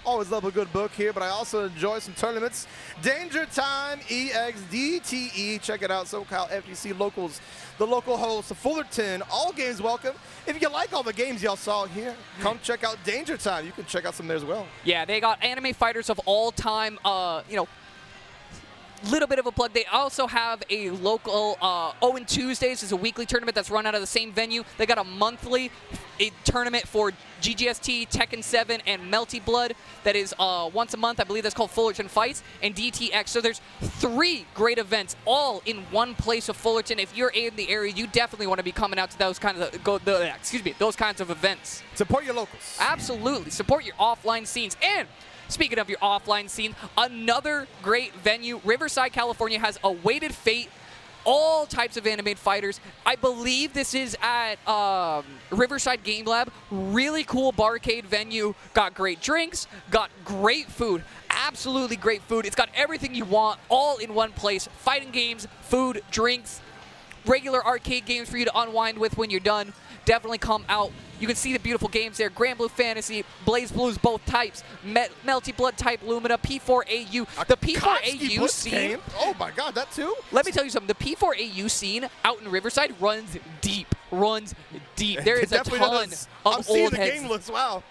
Always love a good book here, but I also enjoy some tournaments. Danger Time EXDTE. Check it out. SoCal FGC Locals, the local host of Fullerton. All games welcome. If you like all the games y'all saw here, come check out Danger Time. You can check out some there as well. Yeah, they got anime fighters of all time, little bit of a plug. They also have a local Owen Tuesdays is a weekly tournament that's run out of the same venue. They got a monthly tournament for GGST, Tekken 7, and Melty Blood that is once a month. I believe that's called Fullerton Fights and DTX. So there's 3 great events all in one place of Fullerton. If you're in the area, you definitely want to be coming out to those kinds of events. Support your locals. Absolutely. Support your offline scenes. And speaking of your offline scene, another great venue, Riverside, California, has Awaited Fate. All types of animated fighters. I believe this is at Riverside Game Lab. Really cool barcade venue. Got great drinks. Got great food. Absolutely great food. It's got everything you want all in one place. Fighting games, food, drinks, regular arcade games for you to unwind with when you're done. Definitely come out. You can see the beautiful games there. Grand Blue Fantasy, Blaze Blues, both types. Melty Blood type Lumina, P4AU. The P4AU scene. Oh my God, that too? Let me tell you something. The P4AU scene out in Riverside runs deep. There is a ton of I'm seeing old the heads. game list. Wow.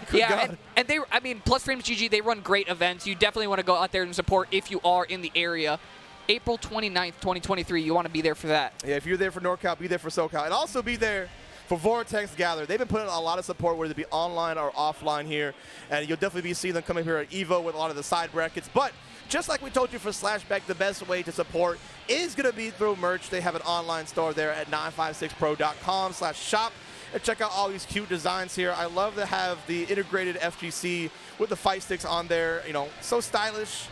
Good Yeah, God. and they, Plus Frames GG, they run great events. You definitely want to go out there and support if you are in the area. April 29th, 2023, you want to be there for that. Yeah, if you're there for NorCal, be there for SoCal. And also be there for Vortex Gather. They've been putting a lot of support, whether it be online or offline here. And you'll definitely be seeing them coming here at EVO with a lot of the side brackets. But just like we told you for Slashback, the best way to support is going to be through merch. They have an online store there at 956pro.com/shop. And check out all these cute designs here. I love to have the integrated FGC with the fight sticks on there. So stylish.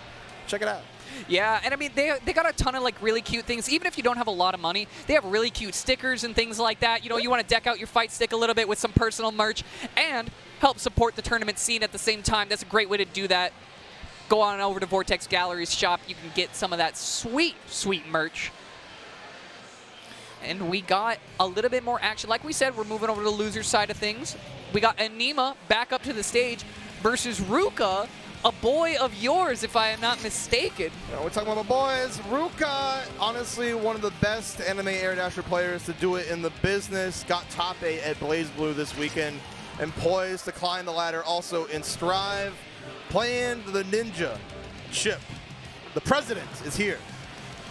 Check it out. Yeah, and they got a ton of really cute things. Even if you don't have a lot of money, they have really cute stickers and things like that. You want to deck out your fight stick a little bit with some personal merch and help support the tournament scene at the same time. That's a great way to do that. Go on over to Vortex Gallery's shop. You can get some of that sweet, sweet merch. And we got a little bit more action. Like we said, we're moving over to the loser side of things. We got Anema back up to the stage versus Ruka, a boy of yours, if I am not mistaken. We're talking about my boys. Ruka, honestly, one of the best anime air dasher players to do it in the business. Got top 8 at Blaze Blue this weekend and poised to climb the ladder also in Strive. Playing the ninja, Chip. The president is here.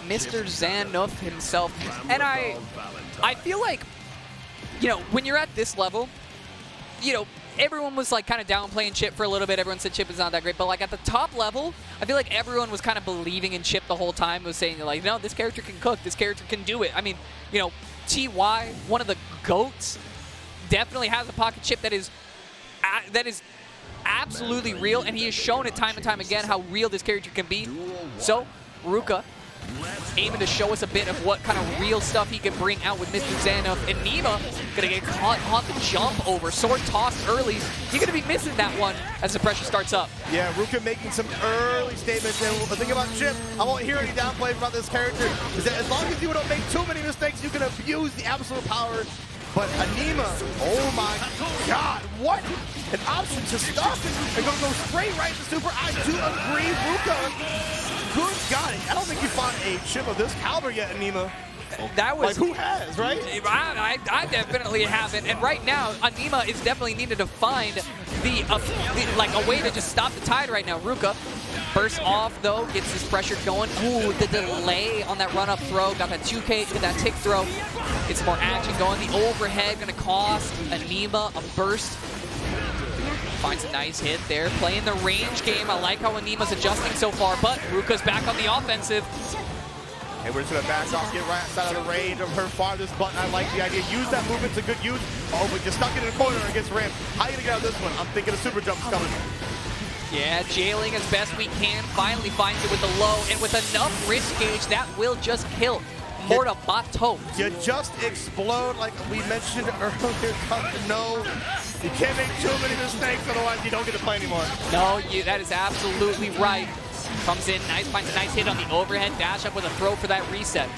Mr. Zanuff himself. And I feel like, when you're at this level, everyone was kind of downplaying Chip for a little bit. Everyone said Chip is not that great. But at the top level, I feel like everyone was kind of believing in Chip the whole time. Was saying no, this character can cook. This character can do it. TY, one of the GOATs, definitely has a pocket chip that is absolutely real, and he has shown it time and time again how real this character can be. So, Ruka aiming to show us a bit of what kind of real stuff he can bring out with Mr. Xanuf. Anema gonna get caught on the jump over. Sword tossed early. You're gonna be missing that one as the pressure starts up. Yeah, Ruka making some early statements. And the thing about Chip, I won't hear any downplay about this character, is that as long as you don't make too many mistakes, you can abuse the absolute power. But Anema, oh my God, what an option to stop and gonna go straight right to super. I do agree, Ruka. Good God, I don't think you fought a chip of this caliber yet, Anema. That was like, who has, right? I definitely haven't. And right now, Anema is definitely needed to find like a way to just stop the tide right now. Ruka bursts off though, gets his pressure going. Ooh, the delay on that run-up throw. Got that 2K, did that tick throw. Gets more action going. The overhead gonna cost Anema a burst. Finds a nice hit there. Playing the range game. I like how Anema's adjusting so far, but Ruka's back on the offensive. And we're just gonna back off, get right outside of the range of her farthest button. I like the idea. Use that movement to good use. Oh, but you're stuck in the corner against Ram. How are you gonna get out of this one? I'm thinking a super jump's coming. Yeah, jailing as best we can. Finally finds it with the low, and with enough risk gauge, that will just kill Morta Bato. You just explode like we mentioned earlier. No, you can't make too many mistakes, otherwise you don't get to play anymore. No, that is absolutely right. Comes in, nice, finds a nice hit on the overhead, dash up with a throw for that reset.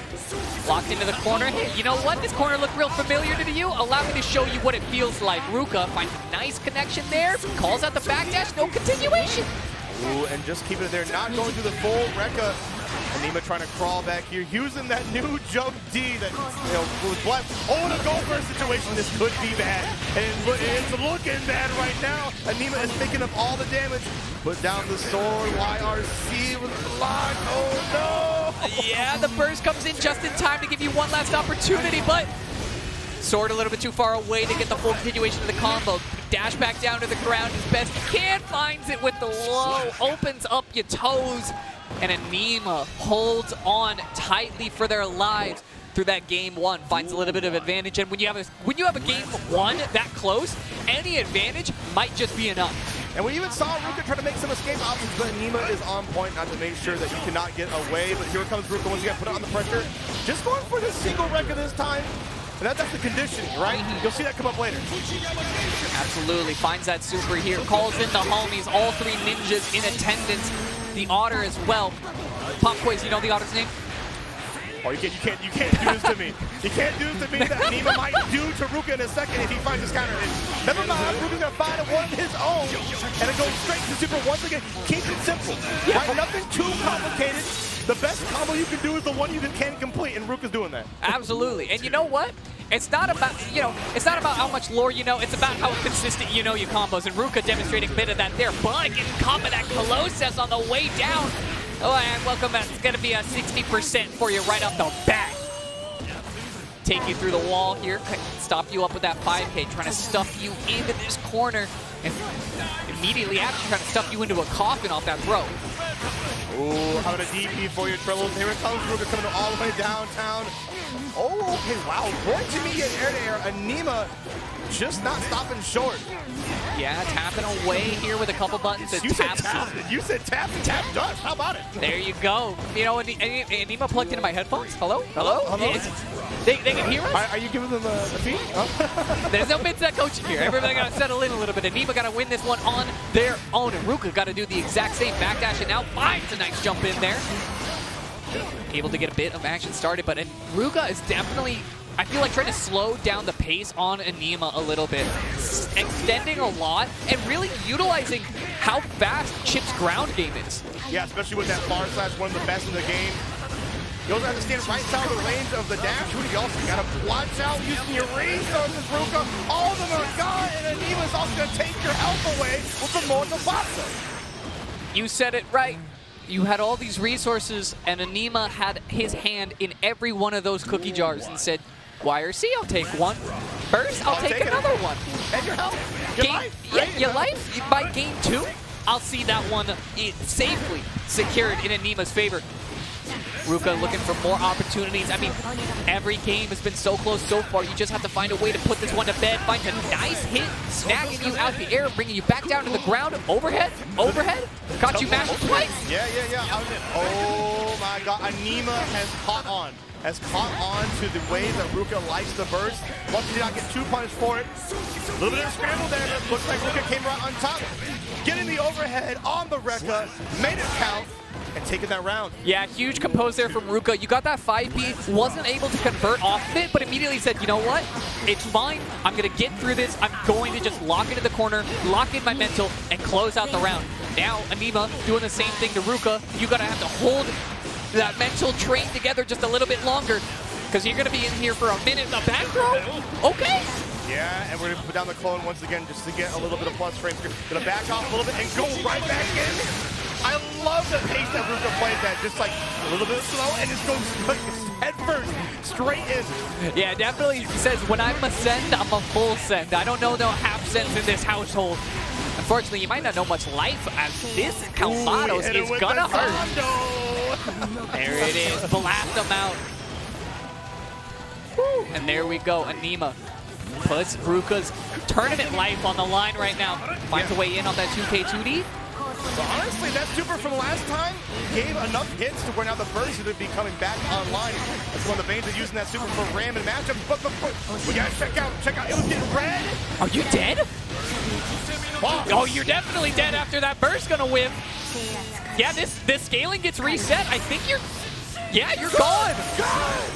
Locked into the corner. Hey, you know what? This corner looked real familiar to you. Allow me to show you what it feels like. Ruka finds a nice connection there, calls out the backdash, no continuation. Ooh, and just keeping it there, not going through the full Rekka. Anema trying to crawl back here, using that new jump D that, you know, was black. Oh, the go first situation, this could be bad. And it's looking bad right now. Anema is picking up all the damage. Put down the sword, YRC with the block. Oh no! Yeah, the burst comes in just in time to give you one last opportunity, but sword a little bit too far away to get the full continuation of the combo. Dash back down to the ground as best he can, finds it with the low, opens up your toes. And Anema holds on tightly for their lives through that game one. Finds a little bit of advantage, and when you have a game one that close, any advantage might just be enough. And we even saw Ruka try to make some escape options, but Anema is on point not to make sure that you cannot get away. But here comes Ruka once again, put on the pressure. Just going for the single Rekka this time. And that's the conditioning, right? You'll see that come up later. Absolutely. Finds that super here. Calls in the homies. All three ninjas in attendance. The Otter as well. Pop quiz, you know the Otter's name? Oh, you can't do this to me. You can't do this to me that Anema might do to Ruka in a second if he finds his counter. And never mind, Ruka's gonna find one of his own, and it goes straight to super once again. Keep it simple, right? Nothing too complicated. The best combo you can do is the one you can complete, and Ruka's doing that. Absolutely. And you know what? It's not about, it's not about how much lore you know, it's about how consistent you know your combos. And Ruka demonstrating a bit of that there, but getting caught by that Colossus on the way down. Oh, and welcome back. It's going to be a 60% for you right off the bat. Take you through the wall here, stop you up with that 5K, trying to stuff you into this corner. And immediately after, trying to stuff you into a coffin off that throw. Ooh, how about a DP for your Trillos? Here it comes, Ruka coming all the way downtown. Oh, okay, wow. Going to me in air-to-air. Anema just not stopping short. Yeah, tapping away here with a couple buttons. You said tap. You said tap. Tap does. How about it? There you go. You know, Anema plugged into my headphones. Hello? Hello? Hello? They can hear us? Are you giving them the feed? Oh. There's no mid-set coaching here. Everybody got to settle in a little bit. Anema got to win this one on their own. And Ruka got to do the exact same backdash, and now finds a nice jump in there. Able to get a bit of action started, but Ruka is definitely, I feel like, trying to slow down the pace on Anema a little bit. Extending a lot and really utilizing how fast Chip's ground game is. Yeah, especially with that far slash, one of the best in the game. You also have to stand right side of the range of the dash. You also got to watch out using your resources, Ruka. All of them are gone, and Anema's also going to take your health away with the Mortal Bato. You said it right. You had all these resources, and Anema had his hand in every one of those cookie jars and said, YRC, I'll take one. Burst, I'll take another one. And your health, your life. Right? Yeah, your life. By game 2, I'll see that one safely secured in Anema's favor. Ruka looking for more opportunities. I mean, every game has been so close so far. You just have to find a way to put this one to bed. Find a nice hit, snagging you out the air, bringing you back down to the ground. Overhead, overhead. Got you mashed twice. Yeah. Oh my god, Anema has caught on. To the way that Ruka likes the burst. Lucky did not get too punished for it. A little bit of a scramble there, but looks like Ruka came right on top. Getting the overhead on the Rekka, made it count, and taking that round. Yeah, huge compose there from Ruka. You got that 5P, wasn't able to convert off of it, but immediately said, you know what? It's fine. I'm going to get through this. I'm going to just lock into the corner, lock in my mental, and close out the round. Now, Anema doing the same thing to Ruka. You're going to have to hold that mental train together just a little bit longer, because you're going to be in here for a minute. The back throw? Okay. Yeah, and we're going to put down the clone once again just to get a little bit of plus frames. Going to back off a little bit and go right back in. I love the pace that Ruka plays that, just like a little bit slow and just goes head first, straight in. Yeah, definitely says when I'm a send, I'm a full send. I don't know no half sends in this household. Unfortunately, you might not know much life as this Calvados is gonna hurt. There it is, blast them out. And there we go, Anema puts Ruka's tournament life on the line right now. Finds a way in on that 2K2D. But honestly, that super from last time gave enough hits to where now the burst is going to be coming back online. That's one of the Banes are using that super for random matchups. But we gotta check out. It was getting red. Are you dead? Wow. Oh, you're definitely dead after that burst gonna whiff. Yeah, this scaling gets reset. I think you're gone.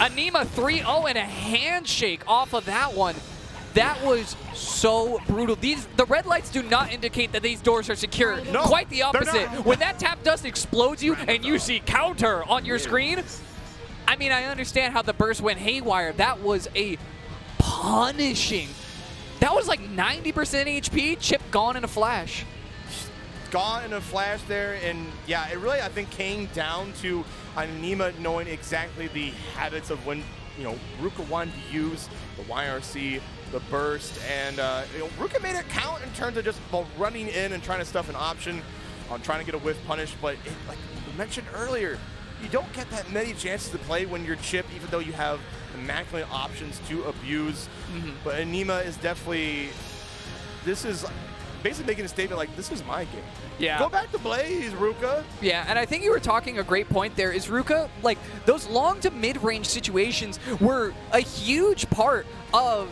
Anema 3-0 and a handshake off of that one. That was so brutal. The red lights do not indicate that these doors are secure. No, quite the opposite. When that tap dust explodes you and you see counter on your screen, I mean, I understand how the burst went haywire. That was a punishing. That was like 90% HP, chip gone in a flash. Gone in a flash there, and yeah, it really, I think, came down to Anema knowing exactly the habits of when, Ruka wanted to use the YRC, the burst, and Ruka made it count in terms of just running in and trying to stuff an option on trying to get a whiff punish, but like we mentioned earlier, you don't get that many chances to play when you're chip, even though you have immaculate options to abuse. But Anema is definitely, this is basically making a statement like, this is my game. Yeah. Go back to Blaze, Ruka. Yeah, and I think you were talking a great point there. Is Ruka, like, those long to mid-range situations were a huge part of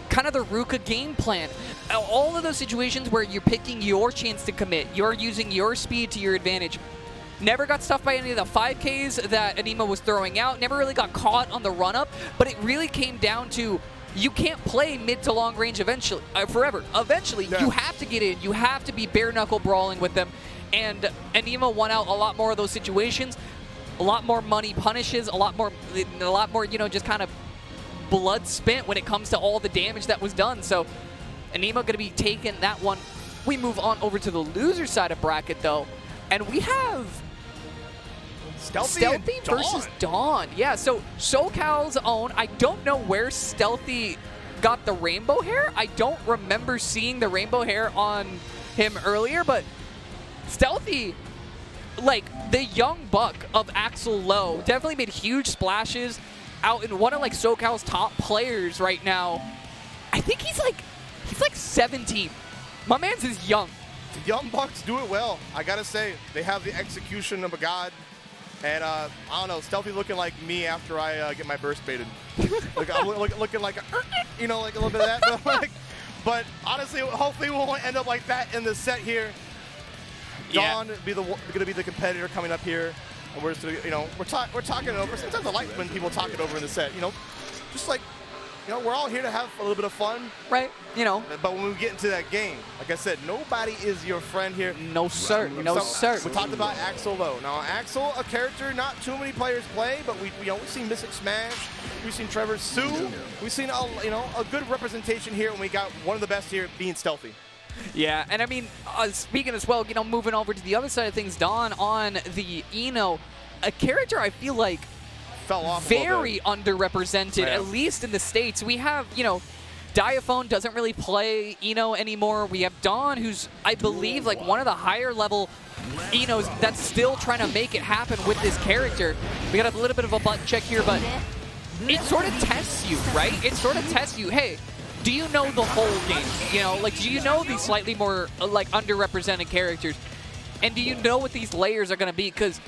kind of the Ruka game plan. All of those situations where you're picking your chance to commit, you're using your speed to your advantage. Never got stuffed by any of the 5Ks that Anema was throwing out, never really got caught on the run-up, but it really came down to you can't play mid to long range eventually, forever. Eventually, you have to get in. You have to be bare-knuckle brawling with them. And Anema won out a lot more of those situations, a lot more money punishes, a lot more, just kind of blood spent when it comes to all the damage that was done. So Anema going to be taking that one. We move on over to the loser side of bracket, though, and we have Stealthy versus Dawn. Yeah, so SoCal's own. I don't know where Stealthy got the rainbow hair. I don't remember seeing the rainbow hair on him earlier, but Stealthy, like the young buck of Axel Low, definitely made huge splashes out in one of like SoCal's top players right now. I think he's like 17. My man's is young. The young bucks do it well. I gotta say, they have the execution of a god. And I don't know, Stealthy looking like me after I get my burst baited. I'm looking like a little bit of that. But honestly, hopefully we won't end up like that in the set here. Dawn gonna be the competitor coming up here. And we're just gonna, we're talking it over. Sometimes I like when people talk it over in the set. Just like, we're all here to have a little bit of fun. Right, But when we get into that game, like I said, nobody is your friend here. No, sir. No, sir. We talked about Axel, though. Now, Axel, a character not too many players play, but we've seen Mystic Smash, we've seen Trevor Sue, we've seen a good representation here, and we got one of the best here being Stealthy. Yeah, and I mean, speaking as well, moving over to the other side of things, Dawn on the a character I feel like fell off very underrepresented, at least in the States. We have, Diaphone doesn't really play Eno anymore. We have Dawn, who's, I believe, like one of the higher level that's still trying to make it happen with this character. We got a little bit of a button check here, but it sort of tests you, right? It sort of tests you. Hey, do you know the whole game? You know, like, do you know these slightly more like underrepresented characters? And do you know what these layers are going to be? Because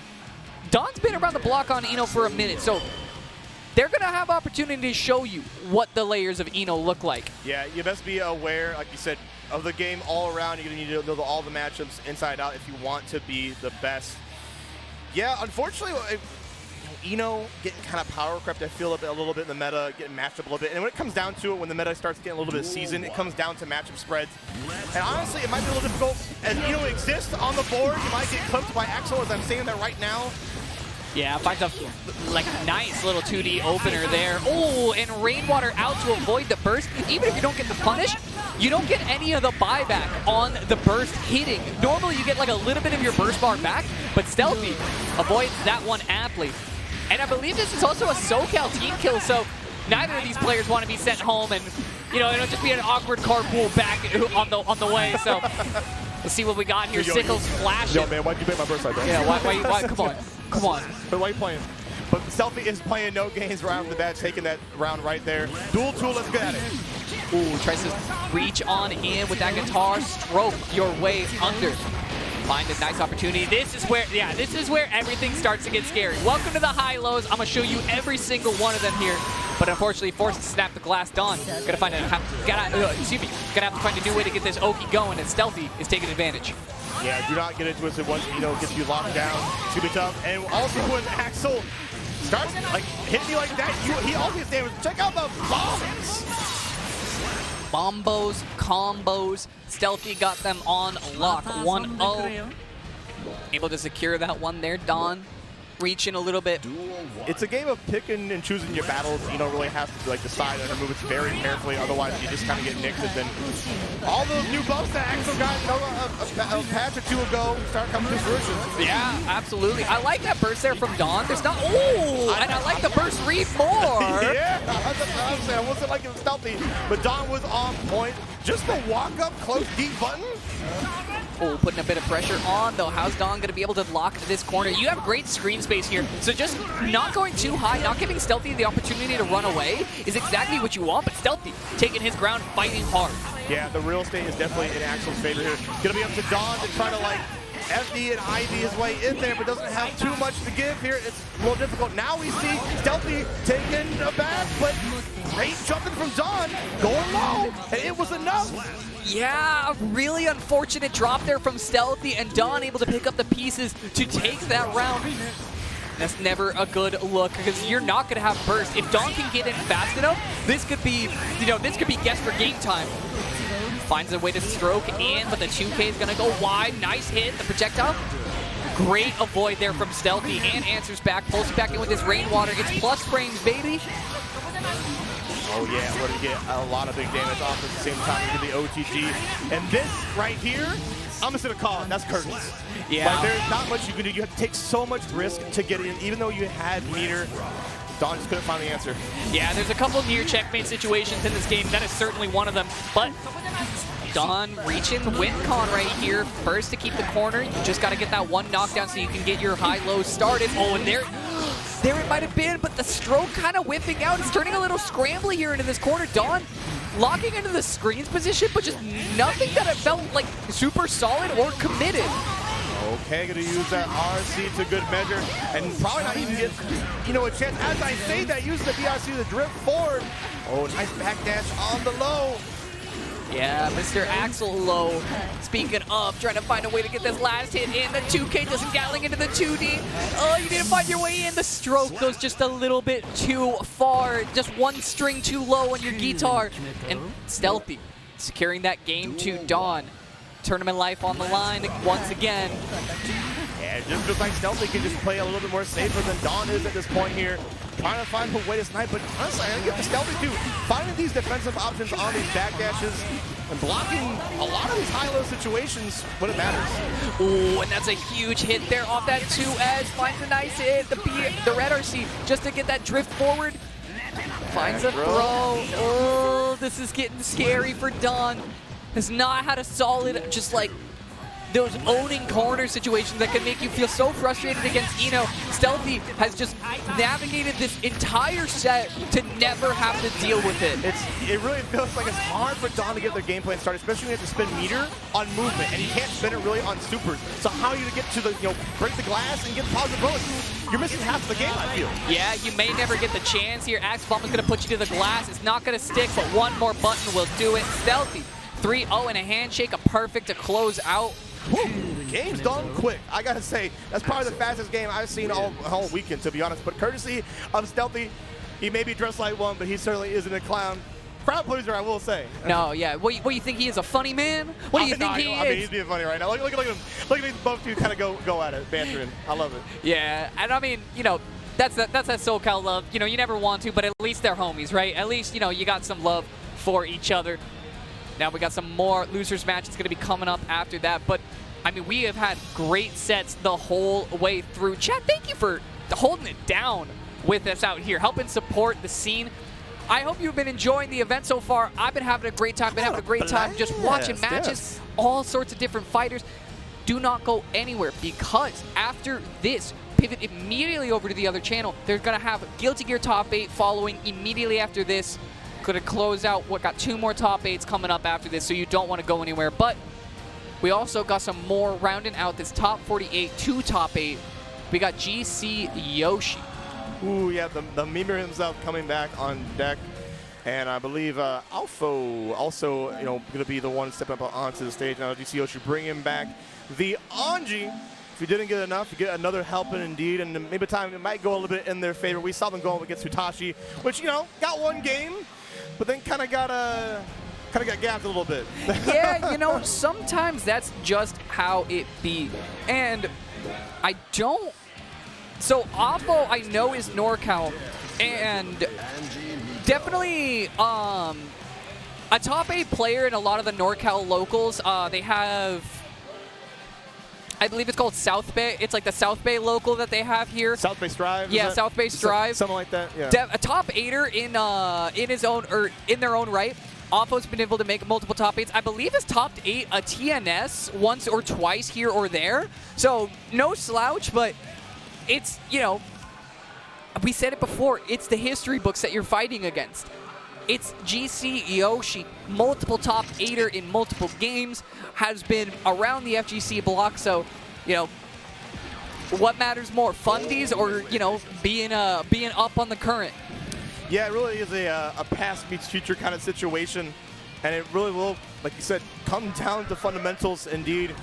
Don's been around the block on Eno for a minute, so they're going to have opportunity to show you what the layers of Eno look like. Yeah, you best be aware, like you said, of the game all around. You're going to need to know all the matchups inside out if you want to be the best. Yeah, unfortunately, Eno getting kind of power crept, I feel, a little bit in the meta, getting matched up a little bit. And when it comes down to it, when the meta starts getting a little bit seasoned, it comes down to matchup spreads. And honestly, it might be a little difficult. As Eno exists on the board, you might get clipped by Axel, as I'm saying that right now. Yeah, finds a nice little 2D opener there. Oh, and Rainwater out to avoid the burst. Even if you don't get the punish, you don't get any of the buyback on the burst hitting. Normally, you get like a little bit of your burst bar back, but Stealthy avoids that one aptly. And I believe this is also a SoCal team kill, so neither of these players want to be sent home, and it'll just be an awkward carpool back on the way. So let's see what we got here. Sickles flashing. Yo, man, why'd you make my burst like that? Yeah, why? Come on. But why are you playing? But Stealthy is playing no games right off the bat, taking that round right there. Dual tool, let's get at it. Ooh, tries to reach on in with that guitar, stroke your way under. Find a nice opportunity. This is where everything starts to get scary. Welcome to the high-lows. I'm gonna show you every single one of them here. But unfortunately, forced to snap the glass Dawn. Gonna have to find a new way to get this Oki going, and Stealthy is taking advantage. Yeah, do not get into it. So once gets you locked down, it's gonna be tough. And also when Axel starts like hitting you like that, he also gets damage. Check out the bombs. Bombos, combos. Stealthy got them on lock. 1-0. Able to secure that one there. Dawn reaching a little bit. It's a game of picking and choosing your battles. You don't really have to decide on her movements very carefully. Otherwise, you just kind of get nicked. And then all those new buffs that Axel got a patch or two ago start coming to fruition. Yeah, absolutely. I like that burst there from Dawn. There's not. Oh, and I like the burst read more. Yeah, that's what I was saying. I wasn't like it was Stealthy, but Dawn was on point. Just the walk up close deep button. Oh, putting a bit of pressure on, though. How's Dawn going to be able to lock this corner? You have great screen space here, so just not going too high, not giving Stealthy the opportunity to run away is exactly what you want, but Stealthy taking his ground, fighting hard. Yeah, the real estate is definitely in Axel's favor here. Going to be up to Dawn to try to, FD and Ivy his way in there, but doesn't have too much to give here. It's a little difficult. Now we see Stealthy taking a back, but great jumping from Dawn, going low, and it was enough. Yeah, a really unfortunate drop there from Stealthy, and Dawn able to pick up the pieces to take that round. That's never a good look, because you're not going to have burst. If Dawn can get in fast enough, this could be, this could be guess for game time. Finds a way to stroke in, but the 2K is going to go wide. Nice hit, the projectile. Great avoid there from Stealthy, and answers back, pulls it back in with his Rainwater. It's plus frames, baby. Oh yeah, we're gonna get a lot of big damage off at the same time into the OTG. And this right here, I'm just gonna call it, that's curtains. Yeah. There's not much you can do. You have to take so much risk to get in, even though you had meter. Dawn just couldn't find the answer. Yeah, there's a couple near checkmate situations in this game. That is certainly one of them. But Dawn reaching the win con right here. First to keep the corner. You just got to get that one knockdown so you can get your high-low started. Oh, and there it might have been, but the stroke kind of whiffing out. It's turning a little scrambly here into this corner. Dawn locking into the screens position, but just nothing that it felt like super solid or committed. Okay, gonna use that RC to good measure, and probably not even get, a chance. As I say that, using the BRC to drift forward. Oh, nice backdash on the low. Yeah, Mr. Axel low. Speaking of, trying to find a way to get this last hit in. The 2K just galling into the 2D. Oh, you didn't find your way in. The stroke goes just a little bit too far. Just one string too low on your guitar. And Stealthy securing that game to Dawn. Tournament life on the line once again. Yeah, it just feels like Stealthy can just play a little bit more safer than Dawn is at this point here. Trying to find a way to snipe, but honestly, I give the Stealthy too. Finding these defensive options on these backdashes and blocking a lot of these high-low situations when it matters. Ooh, and that's a huge hit there off that 2S. Finds a nice hit, the red RC, just to get that drift forward. Finds a throw. Oh, this is getting scary for Dawn. Has not had a solid, those owning corner situations that can make you feel so frustrated against Eno. Stealthy has just navigated this entire set to never have to deal with it. It really feels like it's hard for Don to get their game plan started, especially when you have to spend meter on movement, and you can't spend it really on supers. So how are you to get to the, break the glass and get positive bonus? You're missing half of the game, I feel. Yeah, you may never get the chance here. Axe Bomb is going to put you to the glass. It's not going to stick, but one more button will do it. Stealthy, 3-0 and a handshake, a perfect to close out. Woo, the game's done quick. I gotta say, that's probably the fastest game I've seen all weekend, to be honest. But courtesy of Stealthy, he may be dressed like one, but he certainly isn't a clown. Crowd pleaser, I will say. No, yeah. What you think he is, a funny man? What do you think he is? I mean, he's being funny right now. Look at him. Look at these both two kind of go at it, bantering. I love it. Yeah, and I mean, that's that SoCal love. You never want to, but at least they're homies, right? At least, you got some love for each other. Now we got some more losers matches going to be coming up after that. But, I mean, we have had great sets the whole way through. Chat, thank you for holding it down with us out here, helping support the scene. I hope you've been enjoying the event so far. I've been having a great time. Been having a great time just watching matches, all sorts of different fighters. Do not go anywhere, because after this, pivot immediately over to the other channel. They're going to have Guilty Gear Top 8 following immediately after this. Going to close out got 2 more Top 8s coming up after this, so you don't want to go anywhere. But we also got some more rounding out this top 48 to top 8. We got GC Yoshi. Ooh, yeah, the memer himself coming back on deck. And I believe Alpho also, going to be the one stepping up onto the stage now. GC Yoshi bringing back the Anji. If you didn't get enough, you get another helping indeed. And maybe time it might go a little bit in their favor. We saw them going against Hotashi, which, got one game, but then kind of got gapped a little bit. Yeah, sometimes that's just how it be. And I don't... So, Oppo, I know, is NorCal, and definitely a top 8 player in a lot of the NorCal locals. They have, I believe it's called South Bay. It's like the South Bay local that they have here. South Bay Strive? Yeah, South Bay Strive. Something like that, yeah. A top 8er in his own, or in their own right. Oppo's been able to make multiple top 8s. I believe has topped 8 a TNS once or twice here or there. So, no slouch, but it's, we said it before, it's the history books that you're fighting against. It's GC Yoshi, multiple top 8er in multiple games, has been around the FGC block, so, what matters more, fundies or, being up on the current? Yeah, it really is a past meets future kind of situation, and it really will, like you said, come down to fundamentals indeed.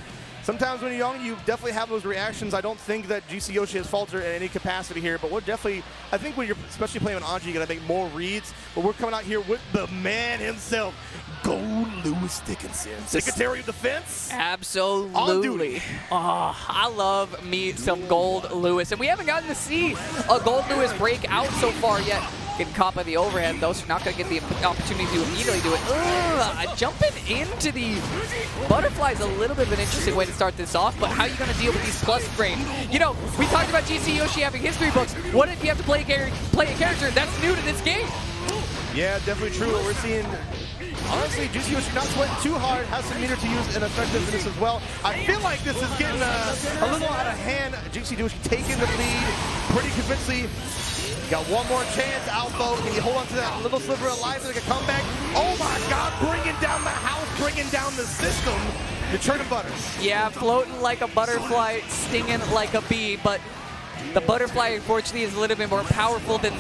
Sometimes when you're young, you definitely have those reactions. I don't think that GC Yoshi has faltered in any capacity here, but we're definitely, I think when you're especially playing with Anji, you're going to make more reads. But we're coming out here with the man himself, Gold Lewis Dickinson, Secretary of Defense. Absolutely. Oh, I love me some Gold Lewis. And we haven't gotten to see a Gold Lewis break out so far yet. Getting caught by the overhead. Those are not going to get the opportunity to immediately do it. Jumping into the butterfly is a little bit of an interesting way to start this off, but how are you going to deal with these plus frames? We talked about GC Yoshi having history books. What if you have to play a character that's new to this game? Yeah, definitely true. We're seeing, honestly, GC Yoshi not sweating too hard, has some meter to use and effectiveness as well. I feel like this is getting a little out of hand. GC Yoshi taking the lead pretty convincingly. Got one more chance, Alpho. Can you hold on to that little sliver of life so they can come back? Oh my God, bringing down the house, bringing down the system. The churn and butter. Yeah, floating like a butterfly, stinging like a bee, but the butterfly, unfortunately, is a little bit more powerful than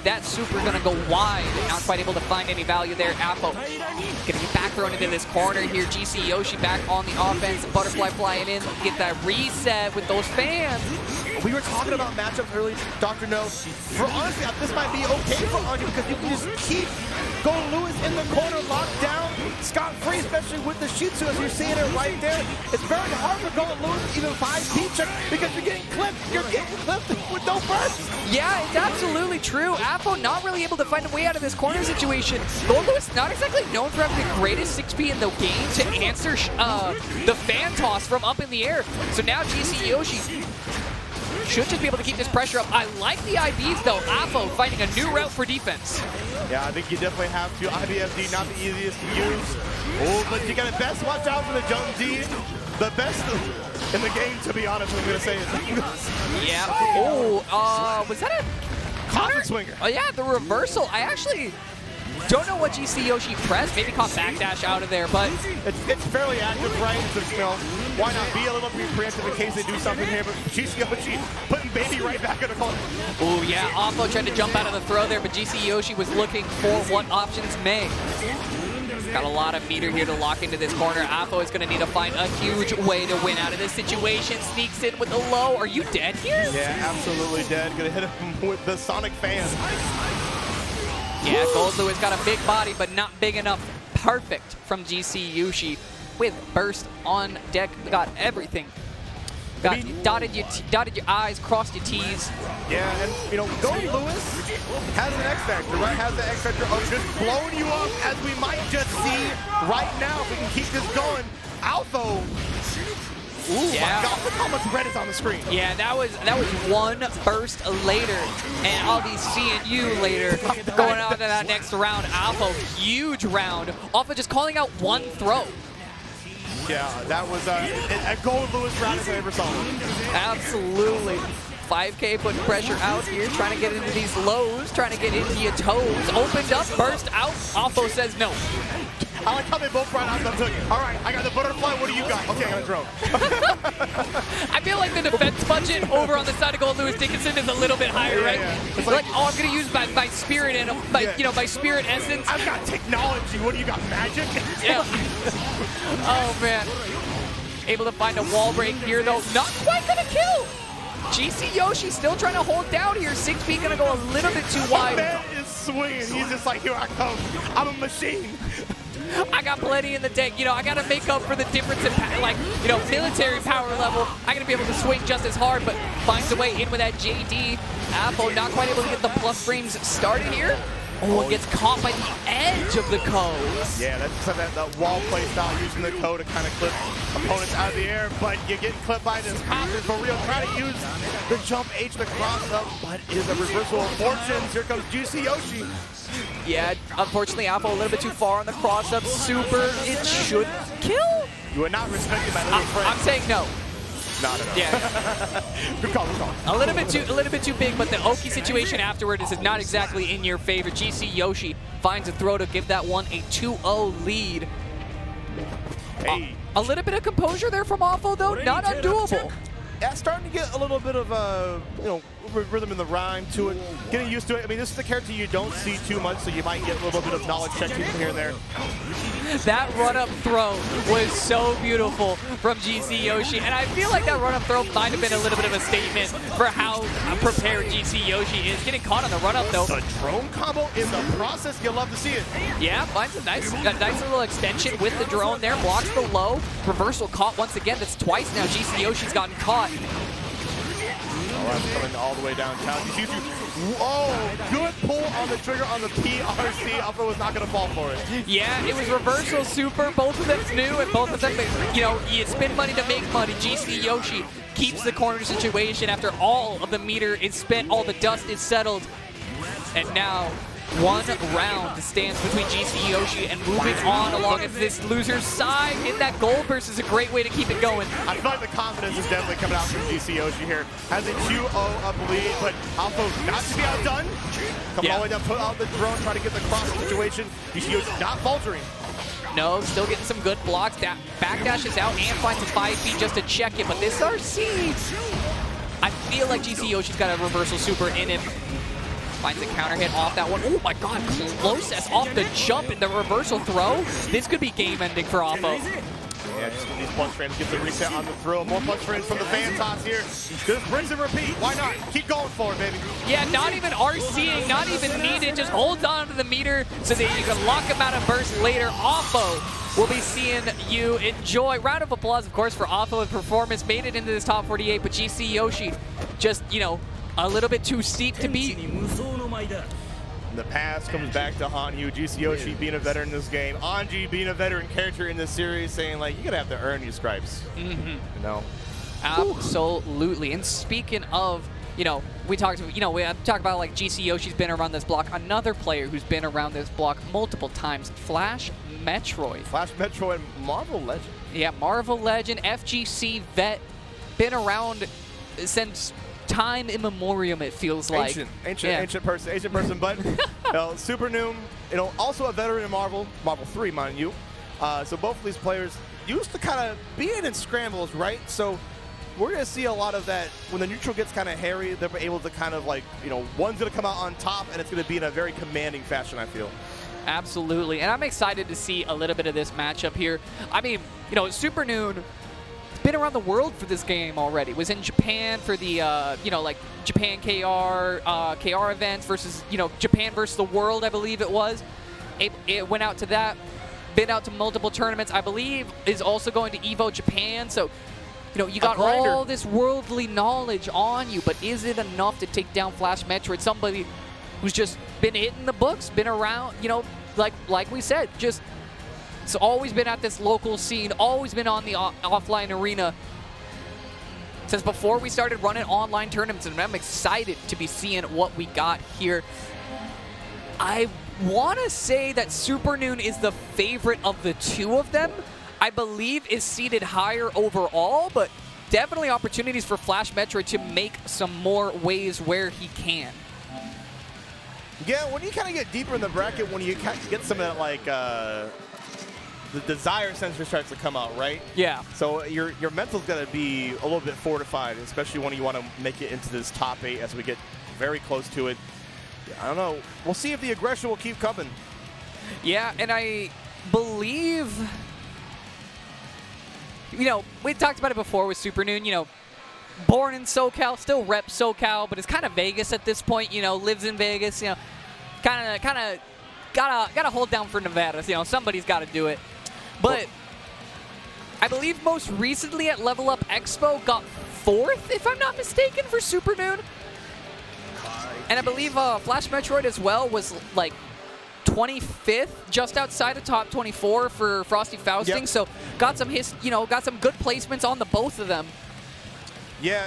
that super going to go wide. Not quite able to find any value there. Alpho going to get back thrown into this corner here. GC Yoshi back on the offense. Butterfly flying in. Get that reset with those fans. We were talking about matchups earlier, Dr. No. For honestly, this might be okay for Anji because you can just keep Gold Lewis in the corner, locked down, scot-free, especially with the Shitsu, as you're seeing it right there. It's very hard for Gold Lewis to even 5P check because you're getting clipped. You're getting clipped with no burst. Yeah, it's absolutely true. Appo not really able to find a way out of this corner situation. Gold Lewis not exactly known for having the greatest 6P in the game to answer the fan toss from up in the air. So now GC Yoshi should just be able to keep this pressure up. I like the IVs though. Appo finding a new route for defense. Yeah, I think you definitely have to. IVFD not the easiest to use. Oh, but you got to best watch out for the jump D. the best in the game, to be honest, I'm going to say it. Yeah. Oh, was that a Coffin swinger. Oh, yeah, the reversal. I actually don't know what GC Yoshi pressed. Maybe caught backdash out of there, but it's fairly active, right? So, you know, why not be a little bit preemptive in case they do something here? But GC Yoshi putting baby right back in the corner. Oh, yeah. Offo tried to jump out of the throw there, but GC Yoshi was looking for what options may. Got a lot of meter here to lock into this corner. Afo is going to need to find a huge way to win out of this situation. Sneaks in with the low. Are you dead here? Yeah, absolutely dead. Going to hit him with the Sonic fan. Yeah, Guidlhouse got a big body, but not big enough. Perfect from GC Yoshi with burst on deck. We got everything. Got dotted your I's, crossed your T's. Yeah, and you know, Guidlhouse has an X Factor, right? Has the X Factor of just blowing you up, as we might just see right now if we can keep this going. Alpha. Ooh, yeah. My God, look how much red is on the screen. Yeah, that was one burst later, and I'll be seeing you later going on to that next round. Alpha, huge round. Alpha just calling out one throw. Yeah, that was a Guidlhouse round if I ever saw one. Absolutely. 5K putting pressure out here, trying to get into these lows, trying to get into your toes. Opened up, burst out. Alpha says no. I like how they both brought out the hook. All right, I got the butterfly. What do you got? Okay, I got a drone. I feel like the defense budget over on the side of Guidlhouse Dickinson is a little bit higher, right? Yeah. It's like, oh, I'm gonna use my spirit and my spirit essence. I've got technology. What do you got? Magic? Yeah. Oh man. Able to find a wall break here though. Not quite gonna kill. GC Yoshi still trying to hold down here. 6B gonna go a little bit too wide. That is swinging. He's just like, here I come. I'm a machine. I got plenty in the tank. You know, I got to make up for the difference in, military power level. I'm going to be able to swing just as hard, but finds a way in with that JD. Apo not quite able to get the plus frames started here. Oh, gets caught by the edge of the Ko. Yeah, that's that wall play style, using the Ko to kind of clip opponents out of the air, but you're getting clipped by this Coffin for real. Trying to use the jump H to cross up, but is a reversal of fortunes. Here comes GC Yoshi. Yeah, unfortunately, Alpha a little bit too far on the cross-up. Super, it should kill. You are not respected by little friend. I'm saying no. No. Yeah. Good call. A little bit too big, but the Oki situation afterward is not exactly in your favor. GC Yoshi finds a throw to give that one a 2-0 lead. Hey. A little bit of composure there from Offo, though. Not undoable. Yeah, starting to get a little bit of rhythm in the rhyme to it. Getting used to it. I mean, this is the character you don't see too much, so you might get a little bit of knowledge check here and there. That run-up throw was so beautiful from GC Yoshi, and I feel like that run-up throw might have been a little bit of a statement for how prepared GC Yoshi is. Getting caught on the run-up, though. The drone combo in the process. You'll love to see it. Yeah, finds a nice little extension with the drone there. Blocks the low. Reversal caught once again. That's twice now GC Yoshi's gotten caught. All right, coming all the way downtown. Oh, good pull on the trigger on the PRC. Alpha was not going to fall for it. Yeah, it was reversal super. Both of them knew, and both of them, you spend money to make money. GC Yoshi keeps the corner situation after all of the meter is spent, all the dust is settled. And now, one round stands between GC Yoshi and moving on along this loser's side. Getting that gold burst is a great way to keep it going. I feel like the confidence is definitely coming out from GC Yoshi here. Has a 2-0 up lead, but Alpha not to be outdone. Coming all the way down, put out the drone, try to get the cross situation. GC Yoshi not faltering. No, still getting some good blocks. Backdash is out and finds a 5 feet just to check it, but this RC, I feel like GC Yoshi's got a reversal super in him. Finds a counter hit off that one. Oh my God, closest off the jump in the reversal throw. This could be game ending for Offo. Yeah, just these punch frames, get the reset on the throw. More punch frames from the fan toss here. Just rinse and repeat. Why not? Keep going for it, baby. Yeah, not even RCing, not even needed. Just holds on to the meter so that you can lock him out of burst later. Offo will be seeing you enjoy. Round of applause, of course, for Offo and performance. Made it into this top 48, but GC Yoshi just, a little bit too steep to beat. The past comes back to haunt you. GC Yoshi being a veteran in this game. Anji being a veteran character in this series, saying, like, you're going to have to earn your stripes. Mm-hmm. You know? Absolutely. And speaking of you know, we talked about like GC Yoshi's been around this block. Another player who's been around this block multiple times, Flash Metroid. Flash Metroid, Marvel Legend. Yeah, Marvel Legend, FGC vet, been around since time immemorial, it feels like. Ancient person, but you know, Supernoon, you know, also a veteran in Marvel 3, mind you. So both of these players used to kind of being in scrambles, right? So we're going to see a lot of that when the neutral gets kind of hairy. They're able to kind of like, you know, one's going to come out on top, and it's going to be in a very commanding fashion, I feel. Absolutely, and I'm excited to see a little bit of this matchup here. I mean, you know, Supernoon been around the world for this game already. Was in Japan for the, you know, like Japan KR events versus, you know, Japan versus the world, I believe it was. It went out to that, been out to multiple tournaments, I believe, is also going to EVO Japan. So, you know, you got all this worldly knowledge on you, but is it enough to take down Flash Metroid? Somebody who's just been hitting the books, been around, you know, like we said, just it's always been at this local scene, always been on the offline arena since before we started running online tournaments, and I'm excited to be seeing what we got here. I want to say that Supernoon is the favorite of the two of them. I believe is seated higher overall, but definitely opportunities for Flash Metroid to make some more ways where he can. Yeah, when you kind of get deeper in the bracket, when you get some of that, like, the desire sensor starts to come out, right? Yeah. So your mental's got to be a little bit fortified, especially when you want to make it into this top 8 as we get very close to it. I don't know. We'll see if the aggression will keep coming. Yeah, and I believe, you know, we talked about it before with Supernoon, you know, born in SoCal, still rep SoCal, but it's kind of Vegas at this point, you know, lives in Vegas, you know, kind of gotta hold down for Nevada, you know, somebody's got to do it. But I believe most recently at Level Up Expo got 4th, if I'm not mistaken, for Supernoon. And I believe Flash Metroid as well was like 25th, just outside of top 24 for Frosty Fausting. Yep. So got some got some good placements on the both of them. Yeah,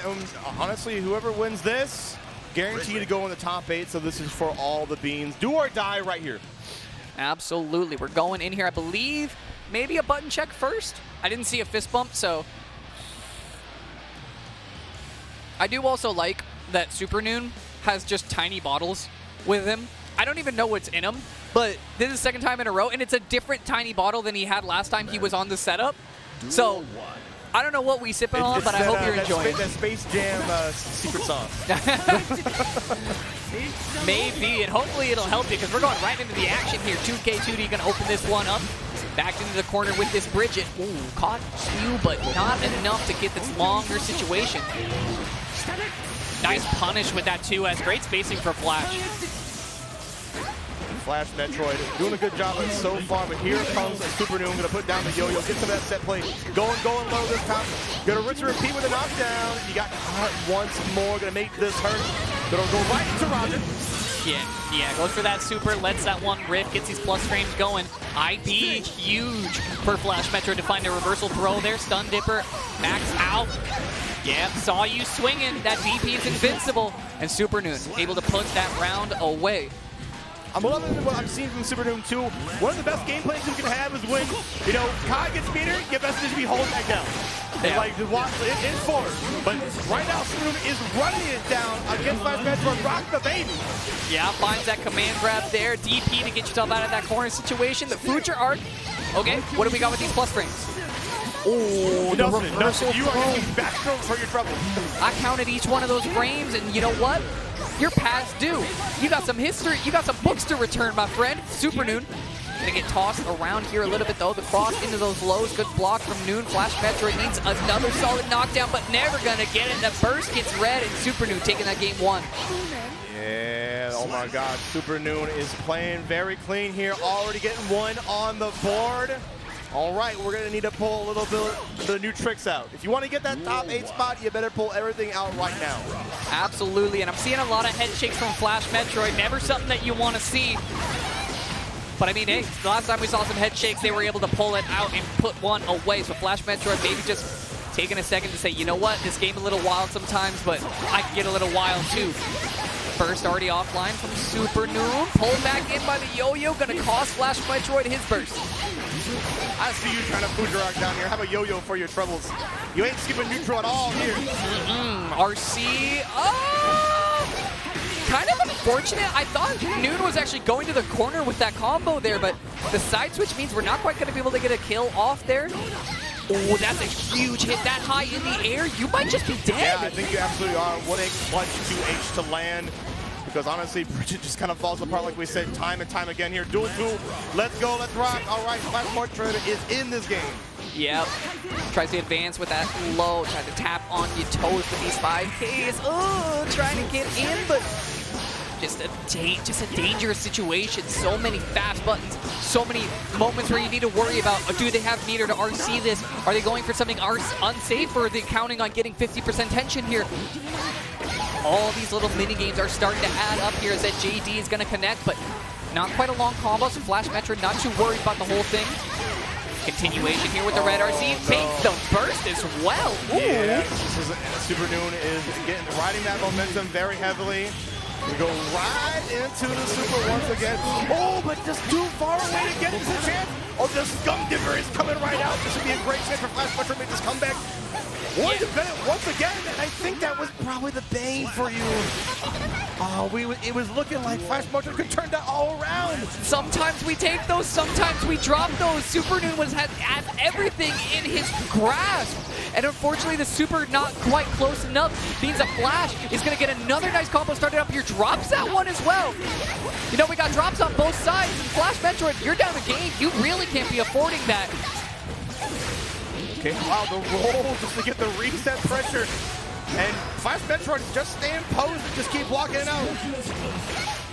honestly, whoever wins this, guaranteed to go in the top 8. So this is for all the beans. Do or die right here. Absolutely, we're going in here. I believe maybe a button check first. I didn't see a fist bump, so I do also like that Supernoon has just tiny bottles with him. I don't even know what's in them, but this is the second time in a row, and it's a different tiny bottle than he had last time he was on the setup. So I don't know what we sipping on, but I hope you're enjoying. That Space Jam secret sauce. Maybe, and hopefully it'll help you because we're going right into the action here. 2K2D going to open this one up. Back into the corner with this Bridget. Ooh, caught you, but not enough to get this longer situation. Nice punish with that 2S. Great spacing for Flash. Flash Metroid doing a good job of it so far, but here comes Supernoon, going to put down the yo-yo, get some of that set play, going low this time. Going to rinse and repeat with a knockdown. You got caught once more, going to make this hurt. Going to go right into Roger. Yeah, goes for that super, lets that one rip, gets these plus frames going. IB huge for Flash Metroid to find a reversal throw there. Stun Dipper, max out. Yeah, saw you swinging. That VP is invincible. And Supernoon able to put that round away. I'm loving what I'm seeing from Supernoon 2. One of the best gameplays you can have is when, you know, Kai gets meter, your best is to be holding that down. And like, it's forward. But right now, Supernoon is running it down against Flash Metroid, rock the baby. Yeah, finds that command grab there. DP to get yourself out of that corner situation. The future arc. Okay, what do we got with these plus frames? Oh, the reversal you are getting backstrokes for your trouble. I counted each one of those frames, and you know what? You're past due. You got some history. You got some books to return, my friend. Supernoon gonna get tossed around here a little bit, though. The cross into those lows. Good block from Noon. Flash Metroid needs another solid knockdown, but never gonna get it. The burst gets red, and Supernoon taking that game 1. Yeah, oh my God. Supernoon is playing very clean here. Already getting 1 on the board. All right, we're going to need to pull a little bit of the new tricks out. If you want to get that top 8 spot, you better pull everything out right now. Absolutely, and I'm seeing a lot of head shakes from Flash Metroid. Never something that you want to see. But I mean, hey, the last time we saw some head shakes, they were able to pull it out and put one away. So Flash Metroid maybe just taking a second to say, you know what, this game a little wild sometimes, but I can get a little wild too. Burst already offline from Supernoon. Pulled back in by the Yo-Yo. Gonna cost Flash Metroid his burst. I see you trying to food rock down here. Have a Yo-Yo for your troubles. You ain't skipping neutral at all here. RC. Oh! Kind of unfortunate. I thought Noon was actually going to the corner with that combo there, but the side switch means we're not quite going to be able to get a kill off there. Oh, that's a huge hit that high in the air. You might just be dead. Yeah, I think you absolutely are. 1H clutch, 2H to land. Because honestly, Bridget just kind of falls apart like we said time and time again here. Duel 2, let's go, let's rock. All right, Flash Metroid is in this game. Yep. Tries to advance with that low, trying to tap on your toes with these 5Ks. Oh, trying to get in, but just a dangerous situation. So many fast buttons, so many moments where you need to worry about, do they have meter to RC this? Are they going for something unsafe, or are they counting on getting 50% tension here? All these little mini games are starting to add up here as that JD is going to connect, but not quite a long combo, so Flash Metroid not too worried about the whole thing. Continuation here with the red RC. Takes the burst as well. Ooh. Yeah, Supernoon is riding that momentum very heavily. We go right into the super once again. Oh, but just too far away to get into the chance. Oh, the Scum Dipper is coming right out. This would be a great chance for Flash Metroid to make this comeback. Once again, and I think that was probably the bane for you. Oh, it was looking like Flash Metroid could turn that all around. Sometimes we take those, sometimes we drop those. Supernoon had everything in his grasp. And unfortunately, the super not quite close enough means that Flash is going to get another nice combo started up here. Drops that one as well. You know, we got drops on both sides. And Flash Metroid, you're down the game. You really can't be affording that. Okay, wow, the roll just to get the reset pressure. And Flash Metroid is just staying posed and just keep blocking it out.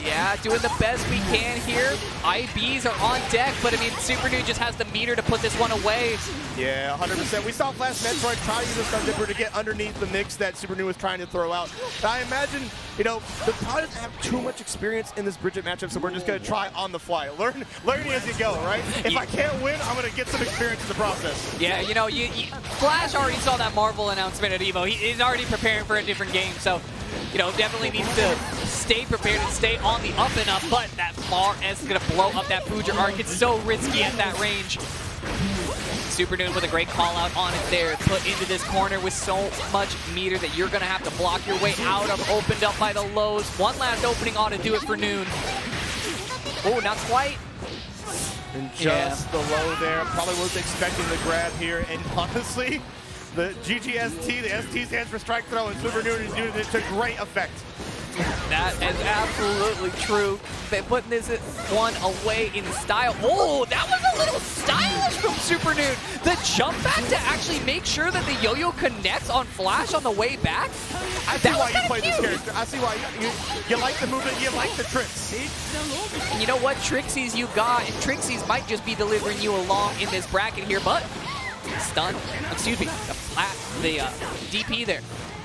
Yeah, doing the best we can here. IBs are on deck, but I mean, Supernoon just has the meter to put this one away. Yeah, 100%. We saw Flash Metroid try to use the Stun Dipper to get underneath the mix that Supernoon was trying to throw out. And I imagine, you know, the probably doesn't have too much experience in this Bridget matchup, so we're just going to try on the fly. Learning as you go, right? If I can't win, I'm going to get some experience in the process. Yeah, you know, Flash already saw that Marvel announcement at EVO. He's already preparing for a different game, so, you know, definitely needs to stay prepared and stay on the up and up, but that Far S is going to blow up that Future arc. It's so risky at that range. Supernoon with a great call out on it there. Put into this corner with so much meter that you're going to have to block your way out of. Opened up by the lows. One last opening on to do it for Noon. Oh, not quite. And just the low there. Probably was expecting the grab here. And honestly, the GGST, the ST stands for strike throw, and Supernoon is doing it to great effect. That is absolutely true. They're putting this one away in style. Oh, that was a little stylish from Supernoon. The jump back to actually make sure that the yo-yo connects on Flash on the way back. I see why you play this character. I see why you like the movement, you like the tricks. And you know what Trixies you got, and Trixies might just be delivering you along in this bracket here, but stun, excuse me, the DP there.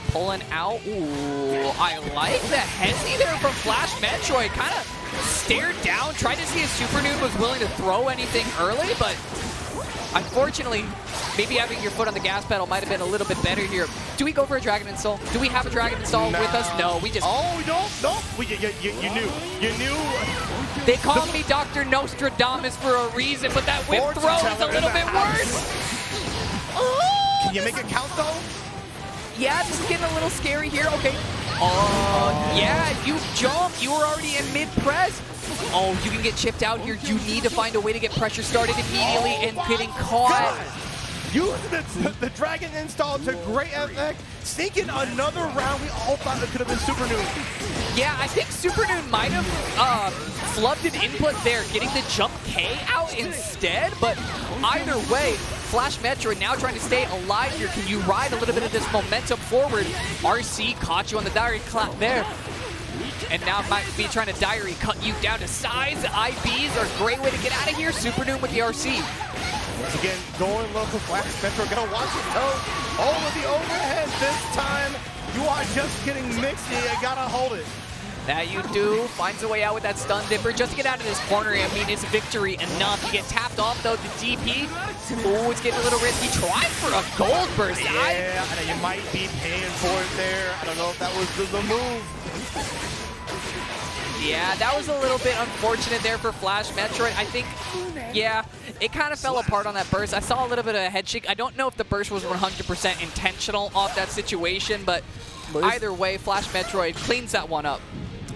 Pulling out. Ooh, I like the hezzy there from Flash Metroid. Kind of stared down, tried to see if Supernoon was willing to throw anything early, but unfortunately, maybe having your foot on the gas pedal might have been a little bit better here. Do we go for a Dragon Install? Do we have a Dragon Install with us? No, we just... Oh, no. You knew. They call me Dr. Nostradamus for a reason, but that whip throw is a little bit worse. Can you make it count, though? Yeah, this is getting a little scary here. Okay. Oh, yeah, you jumped. You were already in mid-press. Oh, you can get chipped out here. You need to find a way to get pressure started immediately and getting caught. Use the Dragon Install to great effect. Sneaking another round. We all thought it could have been Supernoon. Yeah, I think Supernoon might have flubbed an input there, getting the jump K out instead. But either way, Flash Metroid now trying to stay alive here. Can you ride a little bit of this momentum forward? RC caught you on the diary clap there. And now might be trying to diary cut you down to size. The IBs are a great way to get out of here. Supernoon with the RC. Once again, going low for Flash Metroid. Gonna watch his toe over the overhead this time. You are just getting mixed. You gotta hold it. That you do. Finds a way out with that stun dipper just to get out of this corner. I mean, it's victory enough. You get tapped off, though, the DP. Ooh, it's getting a little risky. Try for a gold burst. Yeah, I know you might be paying for it there. I don't know if that was the move. Yeah, that was a little bit unfortunate there for Flash Metroid. I think, yeah, it kind of fell apart on that burst. I saw a little bit of a head shake. I don't know if the burst was 100% intentional off that situation, but either way, Flash Metroid cleans that one up.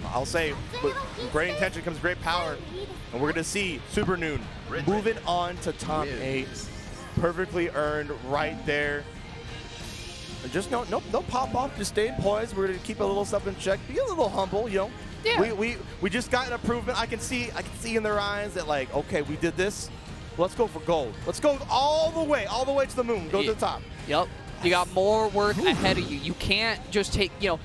I'll say, with great intention comes great power, and we're going to see Supernoon moving on to top 8. Perfectly earned right there. And just no pop off, just stay poised. We're going to keep a little stuff in check. Be a little humble, you know. Yeah. We just got an improvement. I can see in their eyes that, like, okay, we did this. Let's go for gold. Let's go all the way to the moon. Go to the top. Yep. You got more work ahead of you. You can't just take, you know,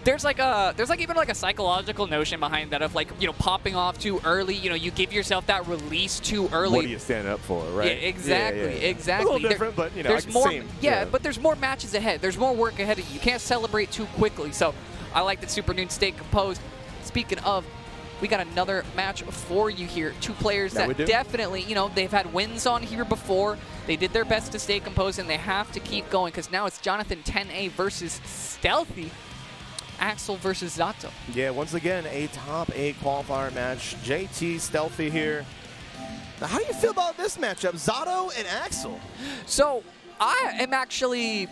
there's even like a psychological notion behind that of, like, you know, popping off too early. You know, you give yourself that release too early. What are you standing up for, right? Yeah, exactly, exactly. A little different, but, you know, there's more. same. Yeah, but there's more matches ahead. There's more work ahead of you. You can't celebrate too quickly. So I like that Supernoon stayed composed. Speaking of, we got another match for you here. Two players that definitely, you know, they've had wins on here before. They did their best to stay composed, and they have to keep going because now it's Jonathan Tenney versus Stealthy. Axel versus Zato. Yeah, once again, a top 8 qualifier match. JT, Stealthy here. Now, how do you feel about this matchup, Zato and Axel? So, I am actually,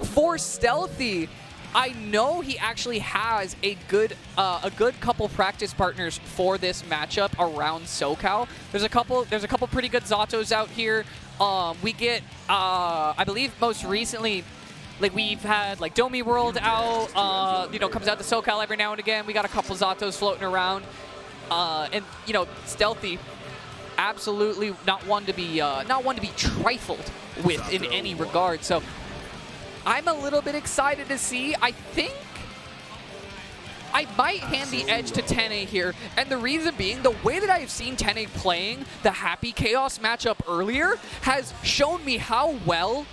for Stealthy, I know he actually has a good couple practice partners for this matchup around SoCal. There's a couple pretty good Zatos out here. We get, I believe most recently, like, we've had, like, Domi World out, you know, comes out to SoCal every now and again. We got a couple Zatos floating around. And, you know, Stealthy, absolutely not one to be trifled with in any regard. So I'm a little bit excited to see. I think I might hand the edge to Tenney here, and the reason being, the way that I've seen Tenney playing the Happy Chaos matchup earlier has shown me how well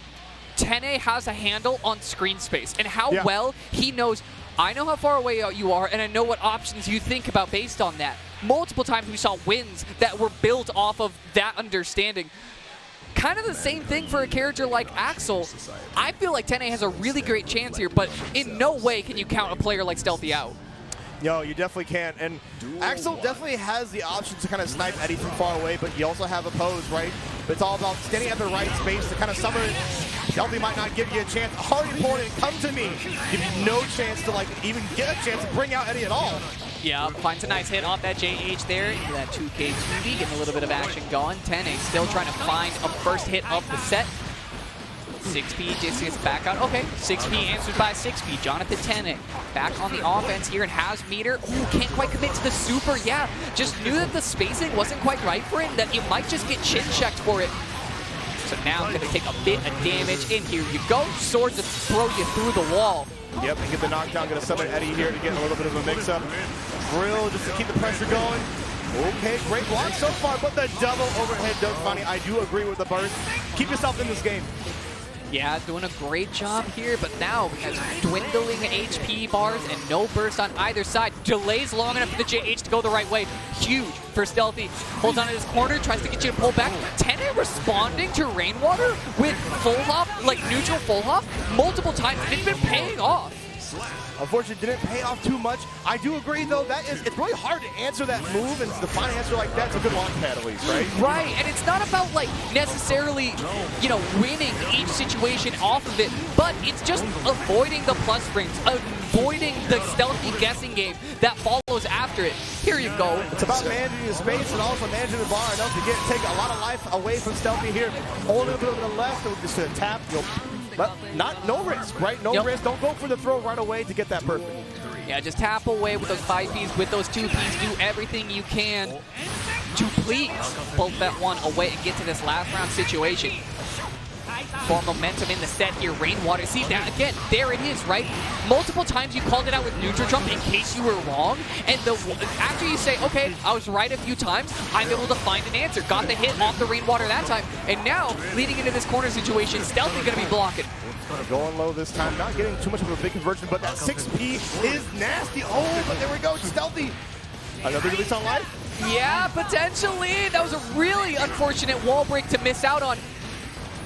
Tenney has a handle on screen space and how well he knows, I know how far away you are and I know what options you think about based on that. Multiple times we saw wins that were built off of that understanding. Kind of the same thing for a character like Axel. I feel like Tenney has a really great chance here, but in no way can you count a player like Stealthy out. No, you definitely can't. And Axel definitely has the option to kind of snipe Eddie from far away, but you also have a pose, right? But it's all about standing at the right space to kind of summon it. Stealthy might not give you a chance. Hard opponent, come to me. Give you no chance to, like, even get a chance to bring out Eddie at all. Yeah, finds a nice hit off that JH there into that 2K 2D, getting a little bit of action going. Tenney still trying to find a first hit of the set. 6P just gets back out. Okay, 6P answered by 6P. Jonathan Tenney back on the offense here and has meter. Ooh, can't quite commit to the super. Yeah, just knew that the spacing wasn't quite right for him, that you might just get chin checked for it. So now going to take a bit of damage. In here you go. Sword to throw you through the wall. Yep, and get the knockdown. Going to summon Eddie here to get a little bit of a mix-up. Drill just to keep the pressure going. Okay, great block so far, but the double overhead does funny. I do agree with the burst. Keep yourself in this game. Yeah, doing a great job here, but now has dwindling HP bars and no burst on either side. Delays long enough for the JH to go the right way. Huge for Stealthy. Holds on to his corner, tries to get you to pull back. Tenney responding to Rainwater with full hop, like neutral full hop, multiple times. It's been paying off. Unfortunately, didn't pay off too much. I do agree, though, it's really hard to answer that move, and to find an answer like that's a good launch pad at least, right? Right, and it's not about, like, necessarily, you know, winning each situation off of it, but it's just avoiding the plus frames, avoiding the Stealthy guessing game that follows after it. Here you go. It's about managing the space and also managing the bar enough to take a lot of life away from Stealthy here. Hold a little bit to the left, and just a tap, you know. But no risk, right? No risk. Don't go for the throw right away to get that perfect. Yeah, just tap away with those 5Ps, with those 2Ps. Do everything you can to please pull that one away and get to this last round situation. For momentum in the set here, Rainwater. See that again, there it is, right? Multiple times you called it out with neutral jump in case you were wrong, and after you say, okay, I was right a few times, I'm able to find an answer. Got the hit off the Rainwater that time, and now, leading into this corner situation, Stealthy gonna be blocking. Going low this time, not getting too much of a big conversion, but that 6P is nasty. Oh, but there we go, Stealthy. Another release on life? Yeah, potentially. That was a really unfortunate wall break to miss out on,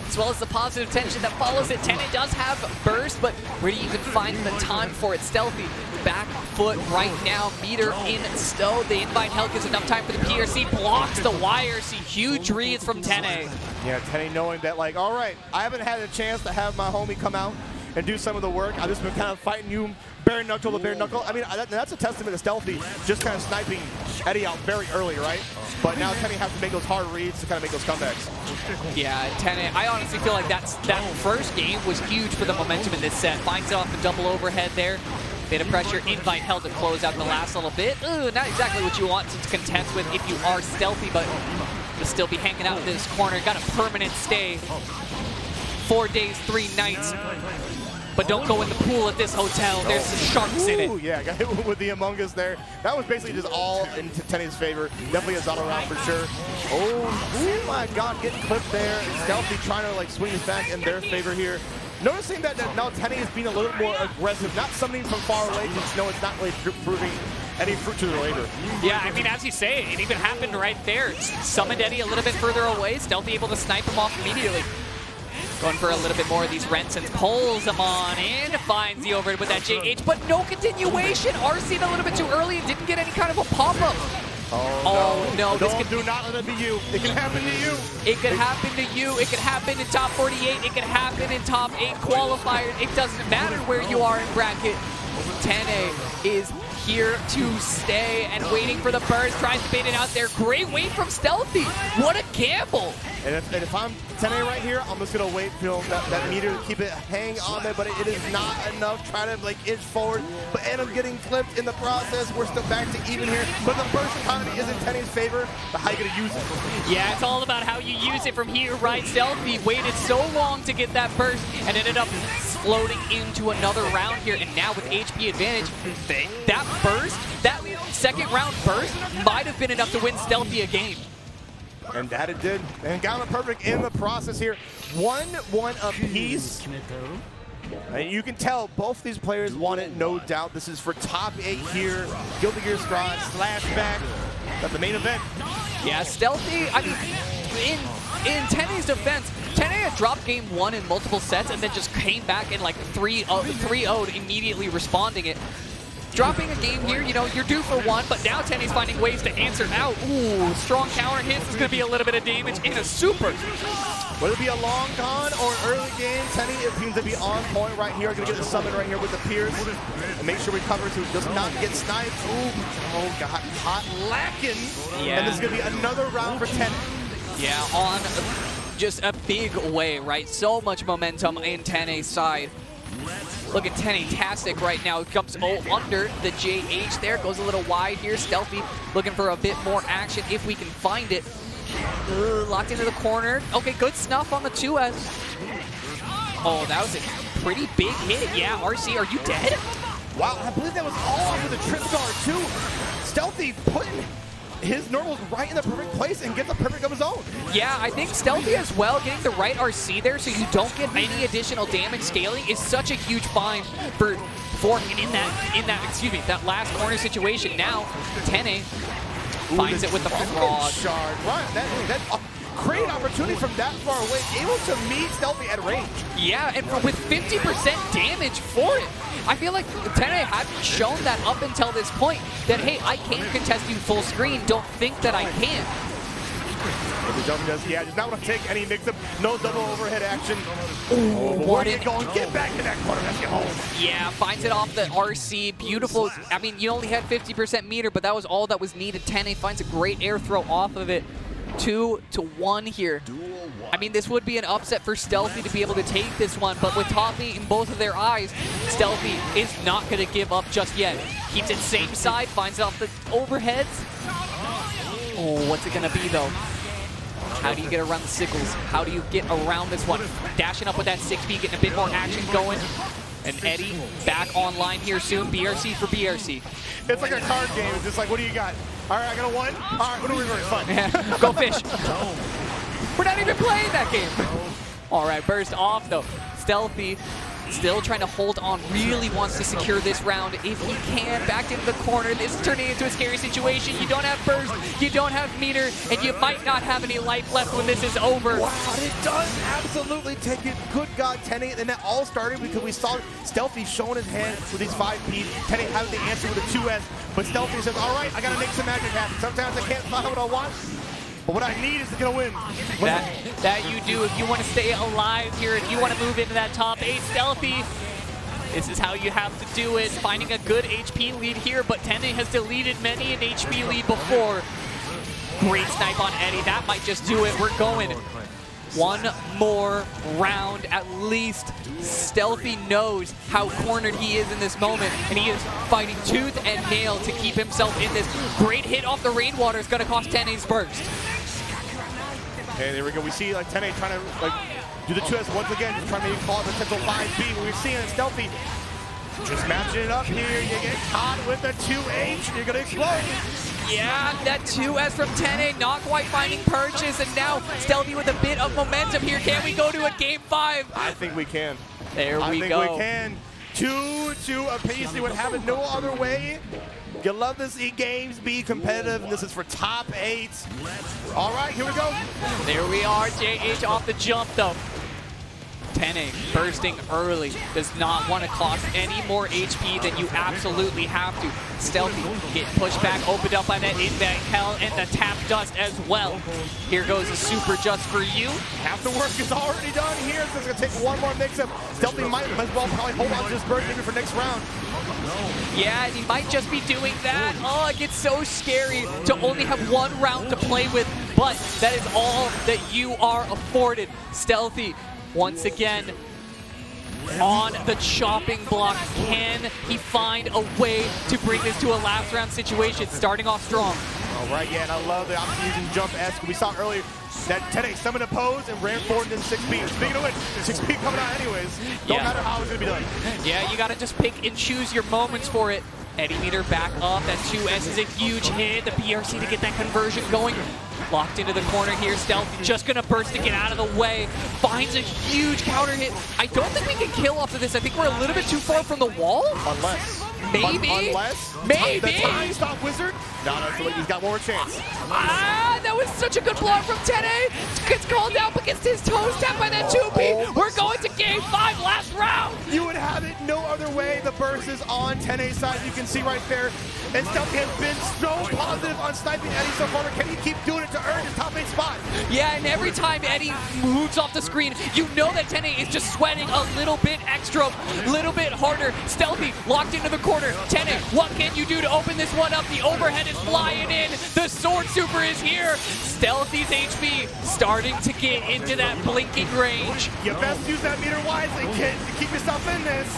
as well as the positive tension that follows it. Tenney does have burst, but where do you even find the time for it? Stealthy, back foot right now, meter in stow. The invite hell gives enough time for the PRC, blocks the wire. See huge reads from Tenney. Yeah, Tenney knowing that, like, all right, I haven't had a chance to have my homie come out and do some of the work. I've just been kind of fighting you bare knuckle to bare knuckle. I mean, that's a testament to Stealthy, just kind of sniping Eddie out very early, right? But now Tenney has to make those hard reads to kind of make those comebacks. Yeah, Tenney, I honestly feel like that first game was huge for the momentum in this set. Finds it off the double overhead there. Bit of pressure, invite hell to close out the last little bit. Ooh, not exactly what you want to contest with if you are Stealthy, but to still be hanging out in this corner. Got a permanent stay. 4 days, 3 nights. But don't go in the pool at this hotel. There's some sharks in it. Ooh, yeah, got hit with the Among Us there. That was basically just all into Tenney's favor. Definitely a Zotto round for sure. Oh my God, getting clipped there. Stealthy trying to like swing his back in their favor here. Noticing that now Tenney is being a little more aggressive, not summoning from far away, because no, it's not really proving any fruit to their labor. Yeah, I mean, as you say, it even happened right there. Summoned Eddie a little bit further away. Stealthy able to snipe him off immediately. Going for a little bit more of these rents and pulls him on in, finds the overhead with that JH, but no continuation. RC'd a little bit too early and didn't get any kind of a pop-up. Oh no, this do not let it be you. It can happen to you. It could happen to you. It could happen in top 48. It could happen in top 8 qualifiers. It doesn't matter where you are in bracket. Tenney is here to stay and waiting for the burst. Tries to bait it out there. Great wait from Stealthy. What a gamble. And if I'm Tenney right here, I'm just going to wait for that meter to keep it hang on there, but it is not enough. Try to like inch forward, but end up getting clipped in the process. We're still back to even here, but the burst economy is in Tenney's favor, but how are you going to use it? Yeah, it's all about how you use it from here, right? Stealthy waited so long to get that burst and ended up floating into another round here, and now with HP advantage, that burst, that second round burst might have been enough to win Stealthy a game. And that it did. And got him perfect in the process here. 1-1 apiece. And you can tell both these players want it, no doubt. This is for top 8 here. Guilty Gear Squad, Slashback. That's the main event. Yeah, Stealthy, I mean, in Tenney's defense, Tenney had dropped game 1 in multiple sets and then just came back and like 3-0'd, immediately responding it. Dropping a game here, you know, you're due for one, but now Tenney's finding ways to answer out. Ooh, strong counter hits is going to be a little bit of damage in a super. Whether it be a long con or an early game, Tenney seems to be on point right here. Going to get the summon right here with the Pierce. And make sure we cover so he does not get sniped. Ooh, oh God, hot lacking. Yeah. And this is going to be another round for Tenney. Yeah, on just a big way, right? So much momentum in Tenney's side. Look at Tenney-tastic right now. Comes under the JH there. Goes a little wide here. Stealthy looking for a bit more action if we can find it. Locked into the corner. Okay, good snuff on the 2S. Oh, that was a pretty big hit. Yeah, RC, are you dead? Wow, I believe that was all off of the trip guard too. Stealthy putting his normals right in the perfect place and gets a perfect of his own. Yeah, I think Stealthy as well, getting the right RC there so you don't get any additional damage scaling is such a huge find for him in that last corner situation. Now, Tenney finds it with the frog. Shard. Right, that great opportunity from that far away, able to meet Stealthy at range. Yeah, and with 50% damage for it. I feel like Tenney hadn't shown that up until this point, that, hey, I can contest you full screen, don't think that I can. Yeah, does not want to take any mix-up, no double overhead action. Oh, where are you going? Get back to that corner, let's get home. Yeah, finds it off the RC, beautiful. I mean, you only had 50% meter, but that was all that was needed. Tenney finds a great air throw off of it. 2-1 here. I mean, this would be an upset for Stealthy to be able to take this one, but with top 8 in both of their eyes, Stealthy is not going to give up just yet. Keeps it same side, finds it off the overheads. Oh, what's it going to be, though? How do you get around the sickles? How do you get around this one? Dashing up with that 6B, getting a bit more action going. And Eddie back online here soon. BRC for BRC. It's like a card game. It's just like, what do you got? All right, I got a 1. All right, what are we going? Fun. Go fish. We're not even playing that game. All right, burst off though. Stealthy still trying to hold on, really wants to secure this round if he can. Back into the corner, this is turning into a scary situation. You don't have burst, you don't have meter, and you might not have any life left when this is over. Wow, it does absolutely take it. Good God, Tenney. And that all started because we saw Stealthy showing his hand with these 5Ps. Tenney having the answer with a 2S, but Stealthy says, all right, I gotta make some magic happen. Sometimes I can't find what I want, but what I need is to get a win. That you do if you want to stay alive here, if you want to move into that top 8. Stealthy, this is how you have to do it. Finding a good HP lead here, but Tenney has deleted many an HP lead before. Great snipe on Eddie. That might just do it. We're going one more round at least. Stealthy knows how cornered he is in this moment, and he is fighting tooth and nail to keep himself in this. Great hit off the rainwater is going to cost Tenney's burst. Okay, there we go. We see like Tenney trying to do the 2S once again, just trying to maybe call it the potential 5B. We're seeing it, Stealthy just matching it up here. You get caught with the 2H, you're gonna explode. Yeah, that 2S from Tenney, not quite finding purchase, and now Stealthy with a bit of momentum here. Can we go to a game 5? I think we can. There we go. I think we can. 2-2 apiece. It would have it no other way. You love to see games be competitive, and this is for top 8. All right, here we go. There we are, JH off the jump though. Tenney bursting early, does not want to cost any more HP than you absolutely have to. Stealthy get pushed back, opened up by that inback hell, and the tap dust as well. Here goes a super just for you. Half the work is already done here, so it's going to take one more mix-up. Stealthy might as well probably hold on to his burst maybe for next round. Yeah, he might just be doing that. Oh, it gets so scary to only have one round to play with, but that is all that you are afforded. Stealthy, once again, on the chopping block. Can he find a way to bring this to a last round situation, starting off strong? All right, yeah, and I love the option using jump S. We saw earlier that Tenney summoned a pose and ran forward into 6B. Speaking of which, 6B coming out anyways. Don't matter how it's going to be done. Yeah, you got to just pick and choose your moments for it. Eddie meter back up. That 2S is a huge hit. The BRC to get that conversion going. Locked into the corner here. Stealthy just going to burst to get out of the way. Finds a huge counter hit. I don't think we can kill off of this. I think we're a little bit too far from the wall. Unless. Maybe. Maybe. The time stop wizard. No, so he's got one more chance. Ah, that was such a good block from Tenney. Gets called out, but gets his toes tapped by that 2B. We're going to game 5, last round. You would have it no other way. The burst is on Tenney's side. You can see right there. And Stealthy has been so positive on sniping Eddie so far. Can he keep doing it to earn his top 8 spot? Yeah, and every time Eddie moves off the screen, you know that Tenney is just sweating a little bit extra, little bit harder. Stealthy locked into the corner. Tenney, what can you do to open this one up? The overhead is flying in. The sword super is here. Stealthy's HP starting to get into that blinking range. You best use that meter wisely, kid, to keep yourself in this.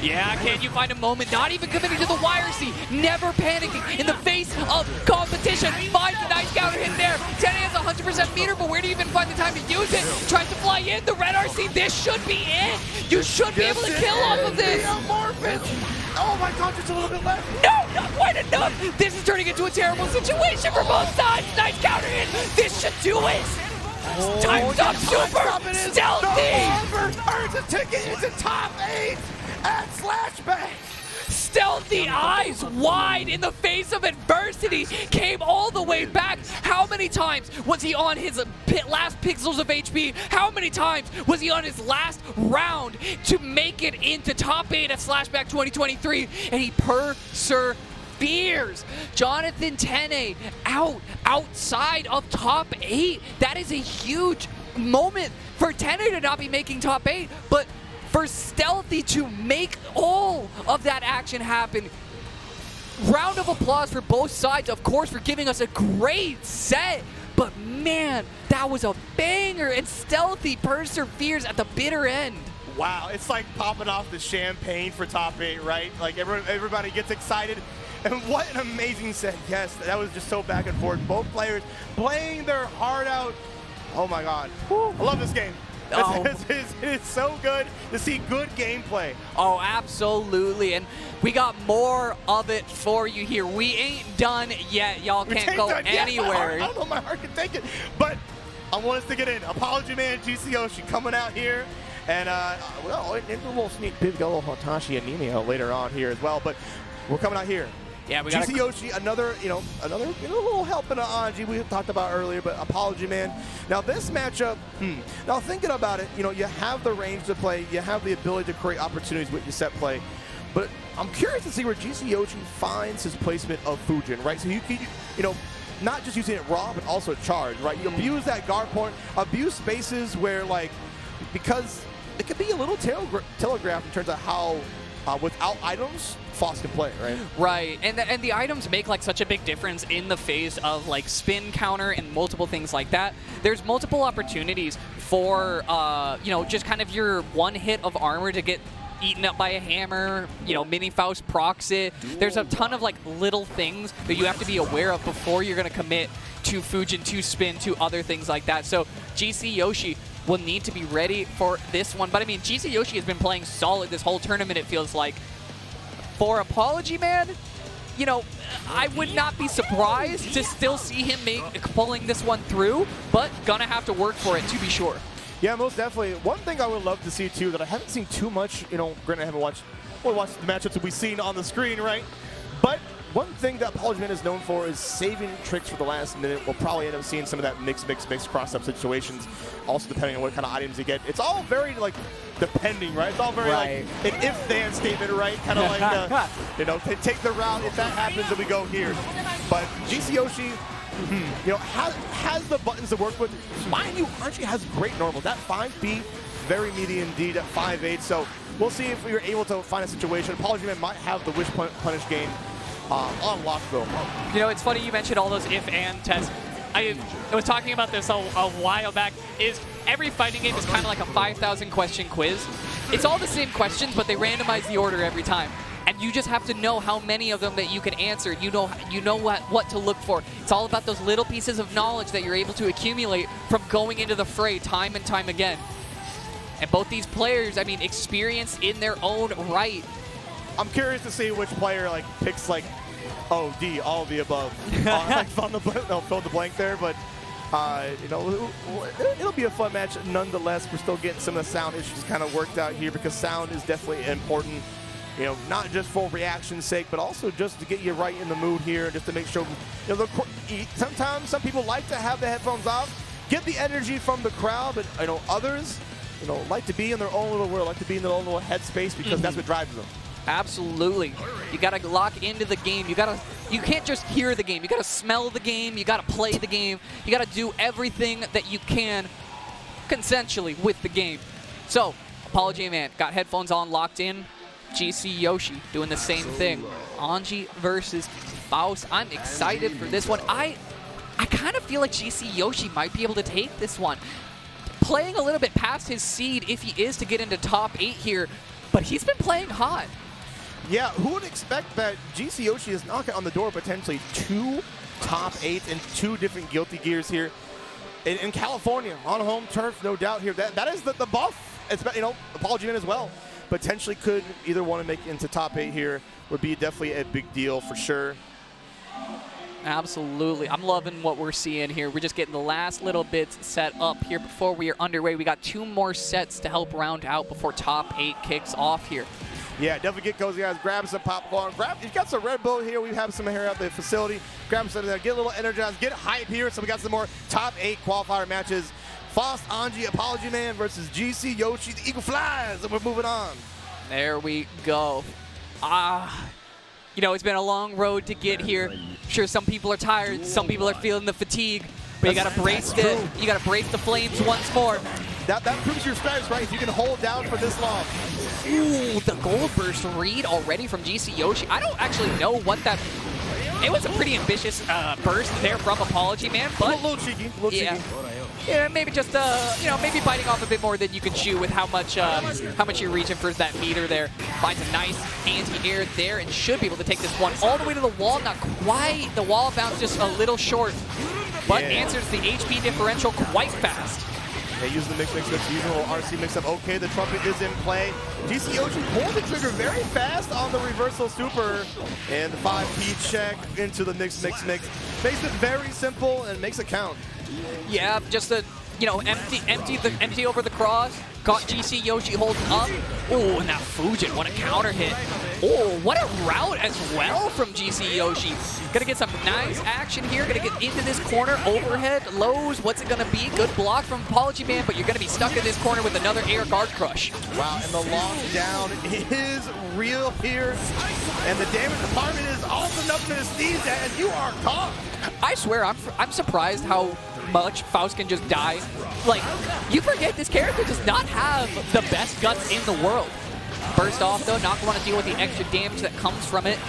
Yeah, can you find a moment? Not even committing to the wire seat. Never panicking in the face of competition. Finds a nice counter hit there. Tenney has 100% meter, but where do you even find the time to use it? Tries to fly in the red RC. This should be it. You should be able to kill off of this. Oh my God, just a little bit left. No, not quite enough. This is turning into a terrible situation for both sides. Nice counter hit. This should do it. Time's up, super. Stealthy. Earns a ticket into top 8 at Slashback. Stealthy, eyes wide in the face of adversity, came all the way back. How many times was he on his last pixels of HP? How many times was he on his last round to make it into top 8 at Slashback 2023? And he perseveres. Jonathan Tenney outside of top 8. That is a huge moment for Tenney to not be making top 8, but for Stealthy to make all of that action happen. Round of applause for both sides, of course, for giving us a great set. But man, that was a banger, and Stealthy perseveres at the bitter end. Wow, it's like popping off the champagne for top 8, right? Like everybody gets excited. And what an amazing set. Yes, that was just so back and forth. Both players playing their heart out. Oh my God. Woo. I love this game. It's so good to see good gameplay. Oh, absolutely. And we got more of it for you here. We ain't done yet. Y'all can't go anywhere. I don't know, my heart can take it. But I want us to get in. Apology Man, GC Yoshi coming out here. And, well, in a little sneak peek, we got a little Hotashi Anemia later on here as well. But we're coming out here. Yeah, we got GC Yoshi, another little help in the Anji we talked about earlier, but Apology Man. Now this matchup, now thinking about it, you have the range to play, you have the ability to create opportunities with your set play, but I'm curious to see where GC Yoshi finds his placement of Fujin, right? So you can, not just using it raw, but also charge, right? You abuse that guard point, abuse spaces where, like, because it could be a little telegraph in terms of how, without items, Foss can play, right? Right, and the items make like such a big difference in the phase of like spin counter and multiple things like that. There's multiple opportunities for, just kind of your one hit of armor to get eaten up by a hammer, Mini Faust procs it. There's a ton of like little things that you have to be aware of before you're going to commit to Fujin, to spin, to other things like that. So GC Yoshi will need to be ready for this one. But I mean, GC Yoshi has been playing solid this whole tournament, it feels like. For Apology Man, I would not be surprised to still see him pulling this one through, but gonna have to work for it to be sure. Yeah, most definitely. One thing I would love to see too that I haven't seen too much, granted I haven't watched the matchups that we've seen on the screen, right? But one thing that Apology Man is known for is saving tricks for the last minute. We'll probably end up seeing some of that mix cross-up situations, also depending on what kind of items you get. It's all very, like, depending, right? It's all very, like, an if-then statement, right? Kind of like, take the route. If that happens, then we go here. But GC Yoshi, has the buttons to work with. Mind you, Archie has great normal. That 5B, very meaty indeed at 5'8". So we'll see if we were able to find a situation. Apology Man might have the wish punish game on lock, though. It's funny you mentioned all those if-and tests. I was talking about this a while back. Every fighting game is kind of like a 5,000 question quiz. It's all the same questions, but they randomize the order every time. And you just have to know how many of them that you can answer. You know what to look for. It's all about those little pieces of knowledge that you're able to accumulate from going into the fray time and time again. And both these players, I mean, experienced in their own right. I'm curious to see which player picks O, D, all of the above. Fill the blank there, but it'll be a fun match nonetheless. We're still getting some of the sound issues kind of worked out here because sound is definitely important. Not just for reaction's sake, but also just to get you right in the mood here, just to make sure. Sometimes some people like to have the headphones off, get the energy from the crowd, but others, like to be in their own little world, like to be in their own little headspace because that's what drives them. Absolutely. You got to lock into the game. You can't just hear the game. You got to smell the game. You got to play the game. You got to do everything that you can consensually with the game. So, Apology Man got headphones on, locked in. GC Yoshi doing the same thing. Anji versus Faust. I'm excited for this one. I kind of feel like GC Yoshi might be able to take this one. Playing a little bit past his seed if he is to get into top 8 here, but he's been playing hot. Yeah, who would expect that GC Yoshi is knocking on the door potentially 2 top 8s and 2 different Guilty Gears here in California on home turf, no doubt here. That is the buff. It's Apology Man as well. Potentially could either want to make it into top 8 here. Would be definitely a big deal for sure. Absolutely. I'm loving what we're seeing here. We're just getting the last little bits set up here before we are underway. We got 2 more sets to help round out before top 8 kicks off here. Yeah, definitely get cozy, guys. Grab some popcorn. You've got some Red Bull here. We have some here at the facility. Grab some of that. Get a little energized. Get hype here. So we got some more top 8 qualifier matches. Faust, Anji, Apology Man versus GC Yoshi. The Eagle flies, and we're moving on. There we go. It's been a long road to get here. I'm sure some people are tired. Some people are feeling the fatigue. But you got to brace the flames once more. That proves your status, right? If you can hold down for this long. Ooh, the gold burst read already from GC Yoshi. I don't actually know what that. It was a pretty ambitious burst there from Apology Man, but a little cheeky. Yeah, maybe just maybe biting off a bit more than you can chew with how much you're reaching for that meter there. Finds a nice anti-air there and should be able to take this one all the way to the wall. Not quite. The wall bounce just a little short, but answers the HP differential quite fast. They use the mix, using a little RC mix-up. Okay, the trumpet is in play. GC Yoshi pulled the trigger very fast on the reversal super. And the 5P check into the mix. Makes it very simple and makes it count. Yeah, just a you know, empty over the cross. Got GC Yoshi holding up. Oh, and that Fujin, what a counter hit. Oh, what a route as well from GC Yoshi. Gonna get some nice action here. Gonna get into this corner. Overhead, lows. What's it gonna be? Good block from Apology Man, but you're gonna be stuck in this corner with another air guard crush. Wow, and the long down is real here. And the damage department is also nothing to sneeze at as you are caught. I swear, I'm surprised how much Faust can just die. Like, you forget this character does not have the best guts in the world. First off, though, not going to deal with the extra damage that comes from it.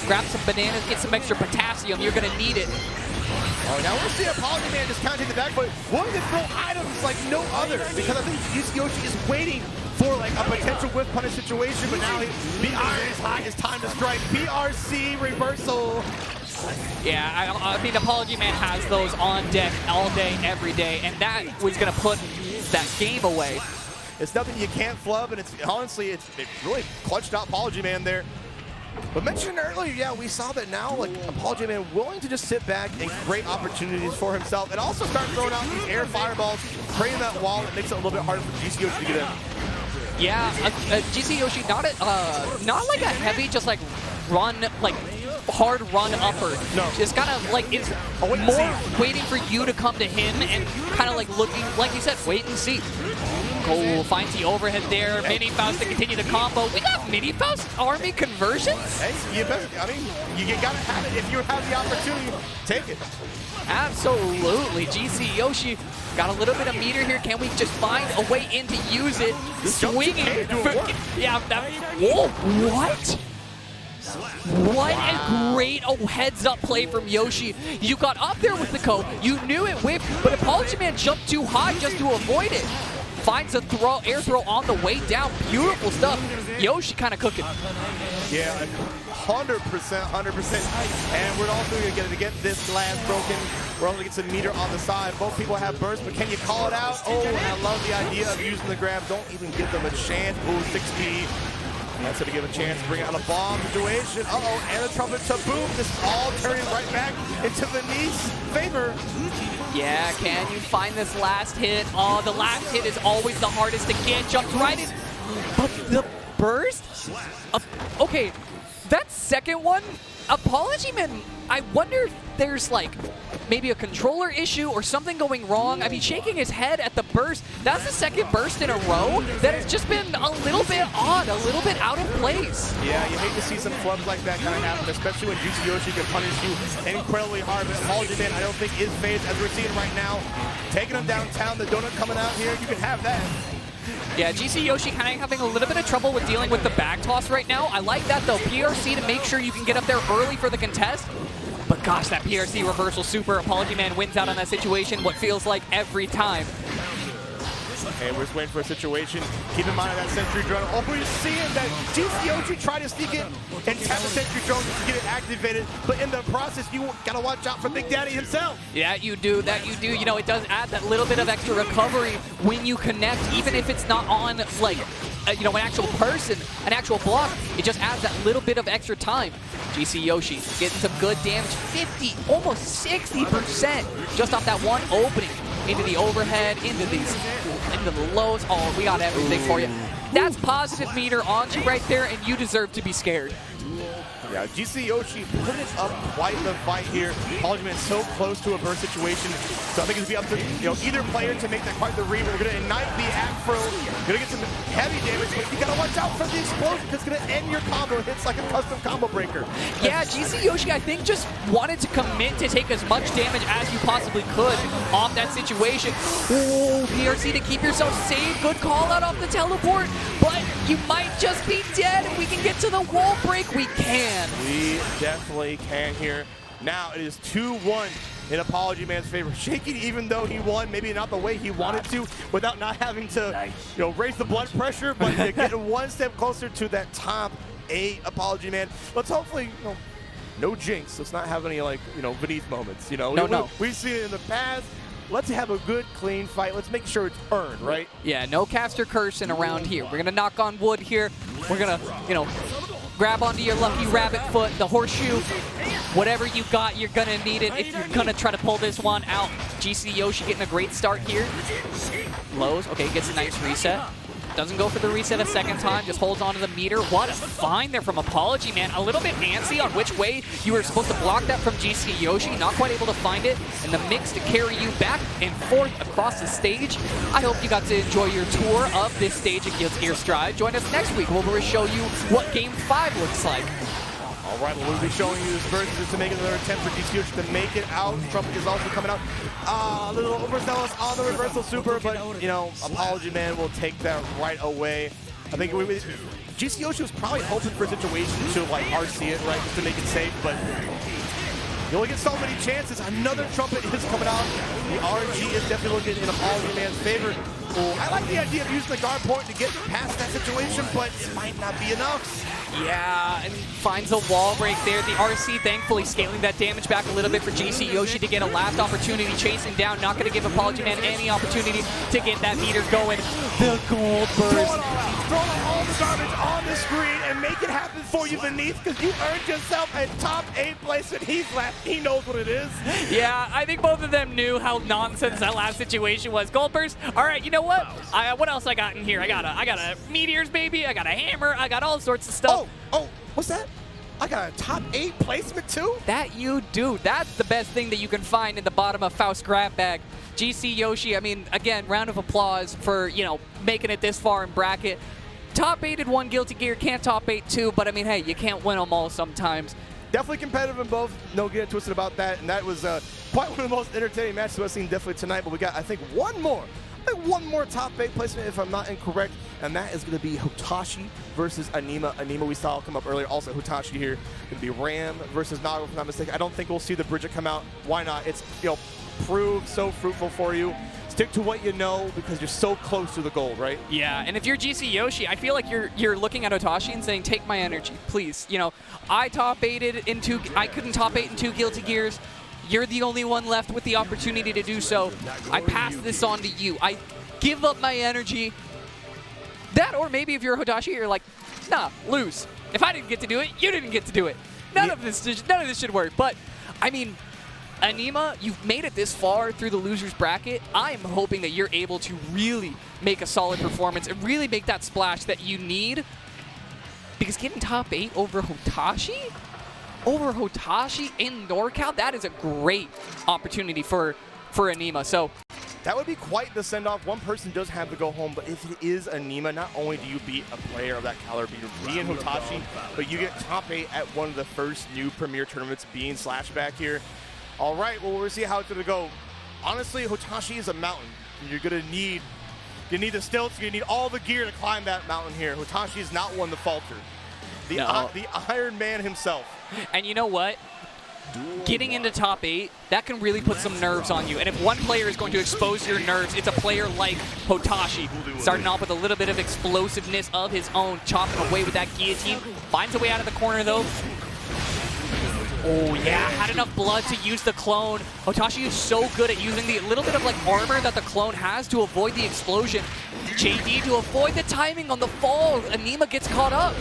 Grab some bananas, get some extra potassium. You're going to need it. Oh, now we'll see Apology Man just counting the back foot. Willing to throw items like no other, because I think GC Yoshi is waiting for like a potential whiff punish situation, but now the iron is hot. It's time to strike. PRC reversal. Yeah, I mean, Apology Man has those on deck all day, every day, and that was going to put that game away. It's nothing you can't flub, and it's honestly, it really clutched out Apology Man there. But mentioned earlier, yeah, we saw that now, like, Apology Man willing to just sit back and create opportunities for himself, and also start throwing out these air fireballs, creating that wall that makes it a little bit harder for GC Yoshi to get in. Yeah, GC Yoshi, not like a heavy, just like run, like hard run upper. No. Just kind of like, it's more waiting for you to come to him and kind of like looking, like you said, wait and see. Cole finds the overhead there. Mini Faust to continue the combo. We got Mini Faust army conversions? Hey, you best, I mean, you gotta have it if you have the opportunity. Take it. Absolutely. GC Yoshi got a little bit of meter here. Can we just find a way in to use it? Swinging. Yeah, whoa, what? What a great heads up play from Yoshi. You got up there with the co, you knew it whipped, but Apology Man jumped too high just to avoid it. Finds a throw, air throw on the way down. Beautiful stuff. Yoshi kind of cooking. Yeah, 100%, 100%. And we're also going to get this glass broken. We're also going to get some meter on the side. Both people have burst, but can you call it out? Oh, and I love the idea of using the grab. Don't even give them a chance. Ooh, 6-speed. That's going to give a chance to bring out a bomb situation. Uh-oh, and a trumpet to boom. This is all turning right back into the Nice favor. Yeah, can you find this last hit? Oh, the last hit is always the hardest to get. Jumps right in. But the burst? Okay, that second one, Apology Man, I wonder if there's like maybe a controller issue or something going wrong. I mean, shaking his head at the burst. That's the second burst in a row that has just been a little bit odd, a little bit out of place. Yeah, you hate to see some flubs like that kind of happen, especially when GC Yoshi can punish you incredibly hard. But Apology Man, I don't think is phased as we're seeing right now. Taking him downtown, the donut coming out here, you can have that. Yeah, GC Yoshi kind of having a little bit of trouble with dealing with the back toss right now. I like that though, PRC to make sure you can get up there early for the contest. But gosh, that PRC reversal super. Apology Man wins out on that situation, what feels like every time. And we're just waiting for a situation. Keep in mind that Sentry Drone. Oh, we're seeing that GC Yoshi try to sneak in and tap the Sentry Drone to get it activated. But in the process, you gotta watch out for Big Daddy himself. Yeah, you do. That you do. You know, it does add that little bit of extra recovery when you connect, even if it's not on, like, you know, an actual person, an actual block. It just adds that little bit of extra time. GC Yoshi getting some good damage, 50, almost 60% just off that one opening. Into the overhead, into the lows. Oh, we got everything for you. That's positive meter on you right there, and you deserve to be scared. Yeah, GC Yoshi putting up quite the fight here. Apology Man so close to a burst situation. So I think it's going to be up to either player to make that quite the read. We're going to ignite the Afro. Going to get some heavy damage, but you got to watch out for the explosion because it's going to end your combo. Hits like a custom combo breaker. Yeah, GC Yoshi, I think, just wanted to commit to take as much damage as you possibly could off that situation. Oh, PRC to keep yourself safe. Good call out off the teleport, but you might just be dead. If we can get to the wall break, we can. We definitely can here. Now it is 2-1 in Apology Man's favor. Shaking even though he won, maybe not the way he wanted to, without not having to raise the blood pressure, but getting one step closer to that top 8 Apology Man. Let's hopefully, no jinx. Let's not have any beneath moments. No. We've seen it in the past. Let's have a good, clean fight. Let's make sure it's earned, right? Yeah, no caster cursing around here. We're gonna knock on wood here. We're gonna, grab onto your lucky rabbit foot, the horseshoe. Whatever you got, you're going to need it if you're going to try to pull this one out. GC Yoshi getting a great start here. Lows, okay, gets a nice reset. Doesn't go for the reset a second time, just holds onto the meter. What a find there from Apology, man. A little bit antsy on which way you were supposed to block that from GC Yoshi. Not quite able to find it. And the mix to carry you back and forth across the stage. I hope you got to enjoy your tour of this stage at Guilty Gear Strive. Join us next week where we'll show you what Game 5 looks like. All right, well, we'll be showing you this versus to make another attempt for GC Yoshi to make it out. Trumpet is also coming out. A little overzealous on the reversal super, but, you know, Apology Man will take that right away. I think GC Yoshi was probably hoping for a situation to, like, RC it, right, just to make it safe, but you only get so many chances. Another Trumpet is coming out. The RNG is definitely looking in Apology Man's favor. I like the idea of using the guard point to get past that situation, but it might not be enough. Yeah, and finds a wall break there. The RC thankfully scaling that damage back a little bit for GC Yoshi to get a last opportunity chasing down. Not going to give Apology Man any opportunity to get that meter going. The gold burst. Throw all the garbage on the screen and make it happen for you beneath, because you earned yourself a top 8 placement. He's left. He knows what it is. Yeah, I think both of them knew how nonsense that last situation was. Gold burst. All right, you know what? What else I got in here? I got a meteors, baby. I got a hammer. I got all sorts of stuff. Oh, what's that? I got a top 8 placement too? That you do. That's the best thing that you can find in the bottom of Faust's grab bag. GC Yoshi, I mean, again, round of applause for, you know, making it this far in bracket. Top 8 in one Guilty Gear, can't top 8 too, but I mean, hey, you can't win them all sometimes. Definitely competitive in both. No getting twisted about that. And that was quite one of the most entertaining matches I've seen definitely tonight. But we got, I think, one more top 8 placement, if I'm not incorrect, and that is going to be Hotashi versus Anema. Anema we saw come up earlier. Also, Hotashi here going to be Ram versus Nago, if I'm not mistaken. I don't think we'll see the Bridget come out. Why not? It's, you know, proved so fruitful for you. Stick to what you know because you're so close to the gold, right? Yeah, and if you're GC Yoshi, I feel like you're looking at Hotashi and saying, take my energy, please. You know, I couldn't top 8 in 2 Guilty Gears. You're the only one left with the opportunity to do so. I pass this on to you. I give up my energy. That, or maybe if you're Hotashi, you're like, nah, lose. If I didn't get to do it, you didn't get to do it. None of this should work. But, I mean, Anema, you've made it this far through the loser's bracket. I am hoping that you're able to really make a solid performance and really make that splash that you need. Because getting top 8 over Hotashi? Over Hotashi in NorCal, that is a great opportunity for Anema. So that would be quite the send-off. One person does have to go home, but if it is Anema, not only do you beat a player of that caliber, being Hotashi, but you get top 8 at one of the first new premier tournaments, being Slashback here. All right, well, we'll see how it's going to go. Honestly, Hotashi is a mountain. You're going to need the stilts, you need all the gear to climb that mountain here. Hotashi is not one to falter. The Iron Man himself. And you know what? Getting into top 8, that can really put some nerves on you. And if one player is going to expose your nerves, it's a player like Hotashi. Starting off with a little bit of explosiveness of his own, chopping away with that guillotine. Finds a way out of the corner, though. Oh, yeah, had enough blood to use the clone. Hotashi is so good at using the little bit of, like, armor that the clone has to avoid the explosion. JD to avoid the timing on the fall. Anema gets caught up.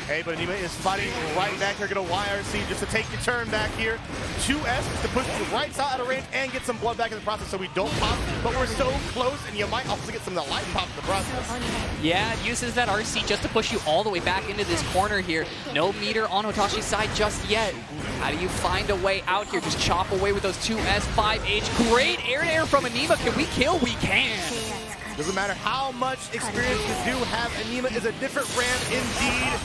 Hey, but Anema is fighting right back here, going to YRC just to take the turn back here. 2S to push the right side out of range and get some blood back in the process so we don't pop, but we're so close, and you might also get some of the life pop in the process. Yeah, uses that RC just to push you all the way back into this corner here. No meter on Hotashi's side just yet. How do you find a way out here? Just chop away with those 2S, 5H. Great air-to-air from Anema. Can we kill? We can. Doesn't matter how much experience you do have, Anema is a different Ram indeed.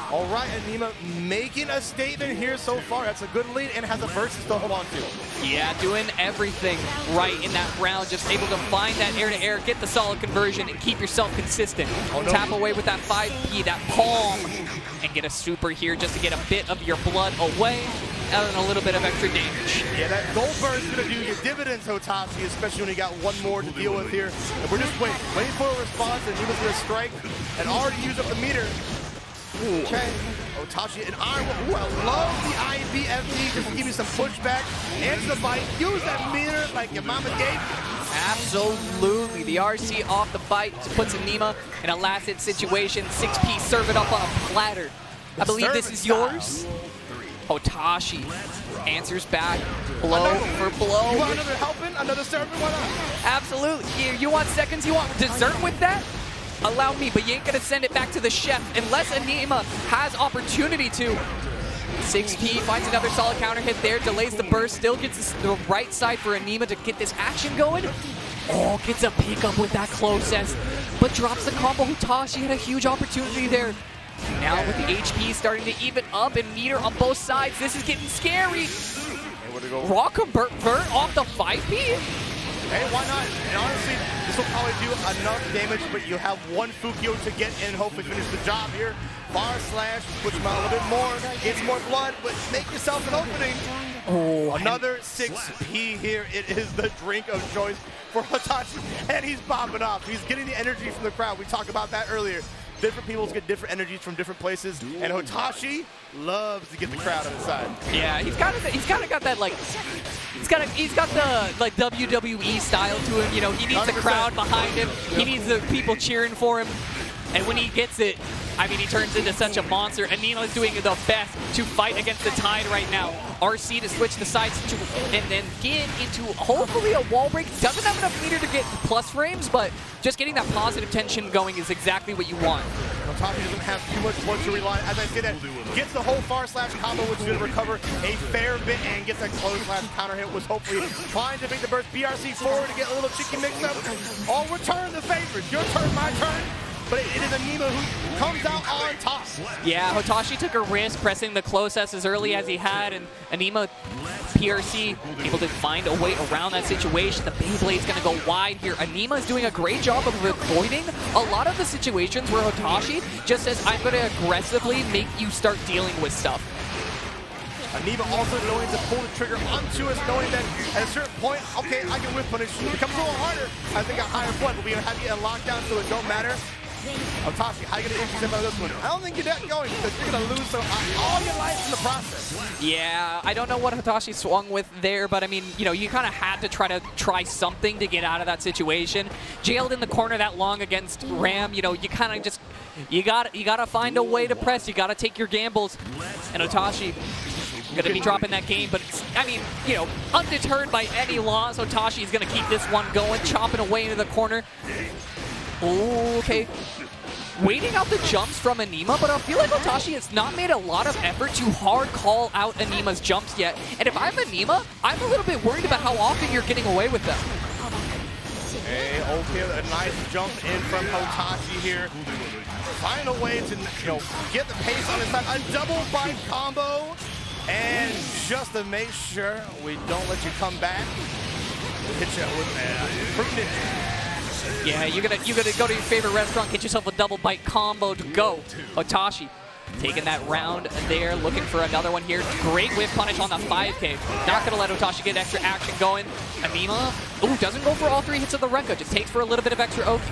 All right, Anema making a statement here so far. That's a good lead and has a versus to hold on to. Yeah, doing everything right in that round. Just able to find that air-to-air, get the solid conversion, and keep yourself consistent. Oh, no. Tap away with that 5P, that palm, and get a super here just to get a bit of your blood away and a little bit of extra damage. Yeah, that gold burst is going to do you dividends, Hotashi, especially when you got one more to deal with here. And we're just waiting for a response, and Anema's going to strike and already use up the meter. Ooh. Okay, Hotashi and Iron. Ooh, I love the IBFD just to give you some pushback. Answer the bite. Use that meter like your mama gave. Absolutely. The RC off the bite puts Anema in a last-hit situation. 6P serve it up on a platter. I believe this is yours. Hotashi answers back, blow for blow. You want another helping? Another serving? Why not? Absolutely. You want seconds? You want dessert with that? Allow me, but you ain't gonna send it back to the chef unless Anema has opportunity to. 6P finds another solid counter hit there, delays the burst, still gets the right side for Anema to get this action going. Oh, gets a pickup with that closest, but drops the combo. Hotashi had a huge opportunity there. Now with the HP starting to even up and meter on both sides, this is getting scary. Raw convert off the 5P? Hey, why not? And honestly, this will probably do enough damage, but you have one Fukio to get in and hopefully finish the job here. Far slash, push him out a little bit more, gets more blood, but make yourself an opening. Oh, another 6P here. It is the drink of choice for Hotashi, and he's popping off. He's getting the energy from the crowd. We talked about that earlier. Different people get different energies from different places, and Hotashi loves to get the crowd on his side. Yeah, he's kind of got that like, he's got the like WWE style to him. You know, he needs 100%. A crowd behind him. He needs the people cheering for him, and when he gets it, I mean, he turns into such a monster. Anema is doing the best to fight against the tide right now. RC to switch the sides and then get into hopefully a wall break. Doesn't have enough meter to get plus frames, but just getting that positive tension going is exactly what you want. Hotashi doesn't have too much blood to rely on. As I say that, gets the whole far slash combo, which is going to recover a fair bit, and gets that close slash counter hit, was hopefully trying to make the burst. BRC forward to get a little cheeky mix up. All return the favors. Your turn, my turn. But it is Anema who comes out on top. Yeah, Hotashi took a risk pressing the close S as early as he had, and Anema, PRC, able to find a way around that situation. The Beyblade's going to go wide here. Anema is doing a great job of avoiding a lot of the situations where Hotashi just says, I'm going to aggressively make you start dealing with stuff. Anema also knowing to pull the trigger onto us, knowing that at a certain point, okay, I can whip punish. It becomes a little harder as they got higher blood, but we have to get a lockdown so it don't matter. Hotashi, how are you going to intercept out of this one? I don't think you're that going because you're going to lose all your life in the process. Yeah, I don't know what Hotashi swung with there, but I mean, you know, you kind of had to try something to get out of that situation. Jailed in the corner that long against Ram, you know, you kind of just, you got to find a way to press. You got to take your gambles. And Hotashi going to be dropping that game, but it's, I mean, you know, undeterred by any loss, Hotashi is going to keep this one going, chopping away into the corner. Oh, okay. Waiting out the jumps from Anema, but I feel like Hotashi has not made a lot of effort to hard call out Anema's jumps yet. And if I'm Anema, I'm a little bit worried about how often you're getting away with them. Hey, okay, a nice jump in from Hotashi here. Find a way to, you know, get the pace on his side. A double bite combo. And just to make sure we don't let you come back, we'll hit you with Fruit Ninja. Yeah, you're gonna go to your favorite restaurant, get yourself a double bite combo to go. Hotashi taking that round there, looking for another one here. Great whip punish on the 5K. Not gonna let Hotashi get extra action going. Anema, ooh, doesn't go for all 3 hits of the Ruka, just takes for a little bit of extra Oki.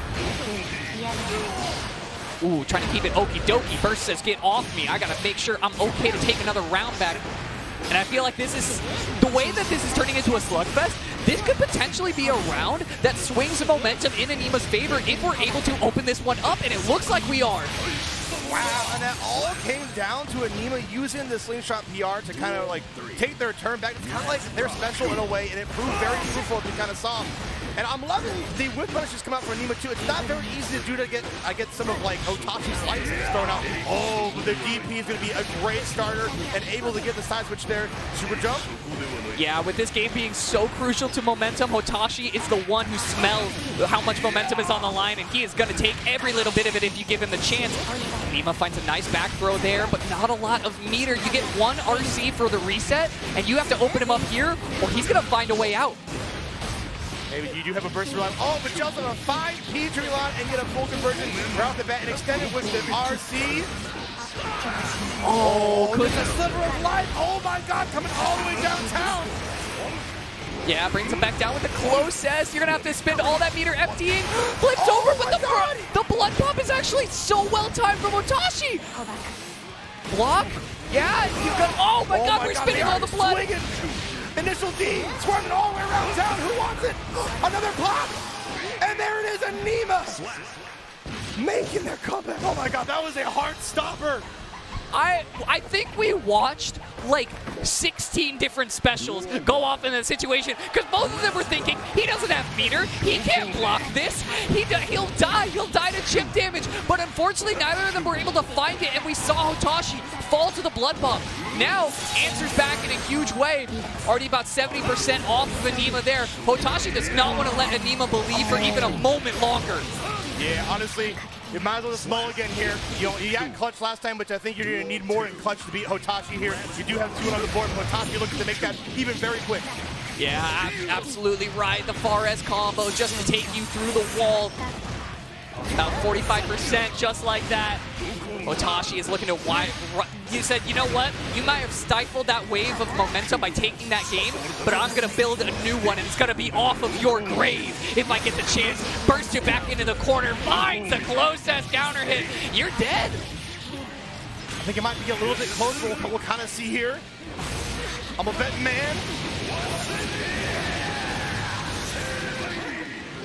Ooh, trying to keep it okie dokie. Burst says, get off me. I gotta make sure I'm okay to take another round back. And I feel like this is, the way that this is turning into a slugfest, this could potentially be a round that swings the momentum in Anema's favor if we're able to open this one up, and it looks like we are. Wow, and that all came down to Anema using the slingshot PR to kind of like take their turn back. It's kind of like they're special in a way, and it proved very fruitful as we kind of saw. And I'm loving the whip punishes come out for Anema too. It's not very easy to do to get some of like Hotashi's lights thrown out. Oh, but the DP is going to be a great starter and able to get the side switch there. Super jump. Yeah, with this game being so crucial to momentum, Hotashi is the one who smells how much momentum is on the line, and he is going to take every little bit of it if you give him the chance. Anema finds a nice back throw there, but not a lot of meter. You get 1 RC for the reset, and you have to open him up here, or he's going to find a way out. Maybe you do have a burst reline. Oh, but you also have a 5P to reline and get a full conversion right off the bat and extend it with the RC. Oh, there's a sliver of life. Oh my God, coming all the way downtown. Yeah, brings him back down with the close S. You're going to have to spend all that meter emptying. Flips over, but the blood pump is actually so well timed from Hotashi. Block. Yeah, you got, oh my God, we're spinning all the blood. Swinging. Initial D, swerving all the way around town. Who wants it? Another pop. And there it is, Anema. Making their comeback. Oh my God, that was a heart stopper. I think we watched like 16 different specials go off in that situation because both of them were thinking he doesn't have meter, he can't block this, he'll die to chip damage, but unfortunately neither of them were able to find it, and we saw Hotashi fall to the blood bomb. Now answers back in a huge way, already about 70% off of Anema there. Hotashi does not want to let Anema believe for even a moment longer. Yeah, honestly, you might as well just mull again here. You got clutch last time, which I think you're going to need more in clutch to beat Hotashi here. You do have 2 on the board, but Hotashi looking to make that even very quick. Yeah, absolutely right. The Fares combo just to take you through the wall. About 45% just like that. Hotashi is looking to wide. You said, you know what? You might have stifled that wave of momentum by taking that game, but I'm going to build a new one, and it's going to be off of your grave if I get the chance. Burst you back into the corner, finds the closest counter hit. You're dead. I think it might be a little bit closer. We'll kind of see here. I'm a betting man.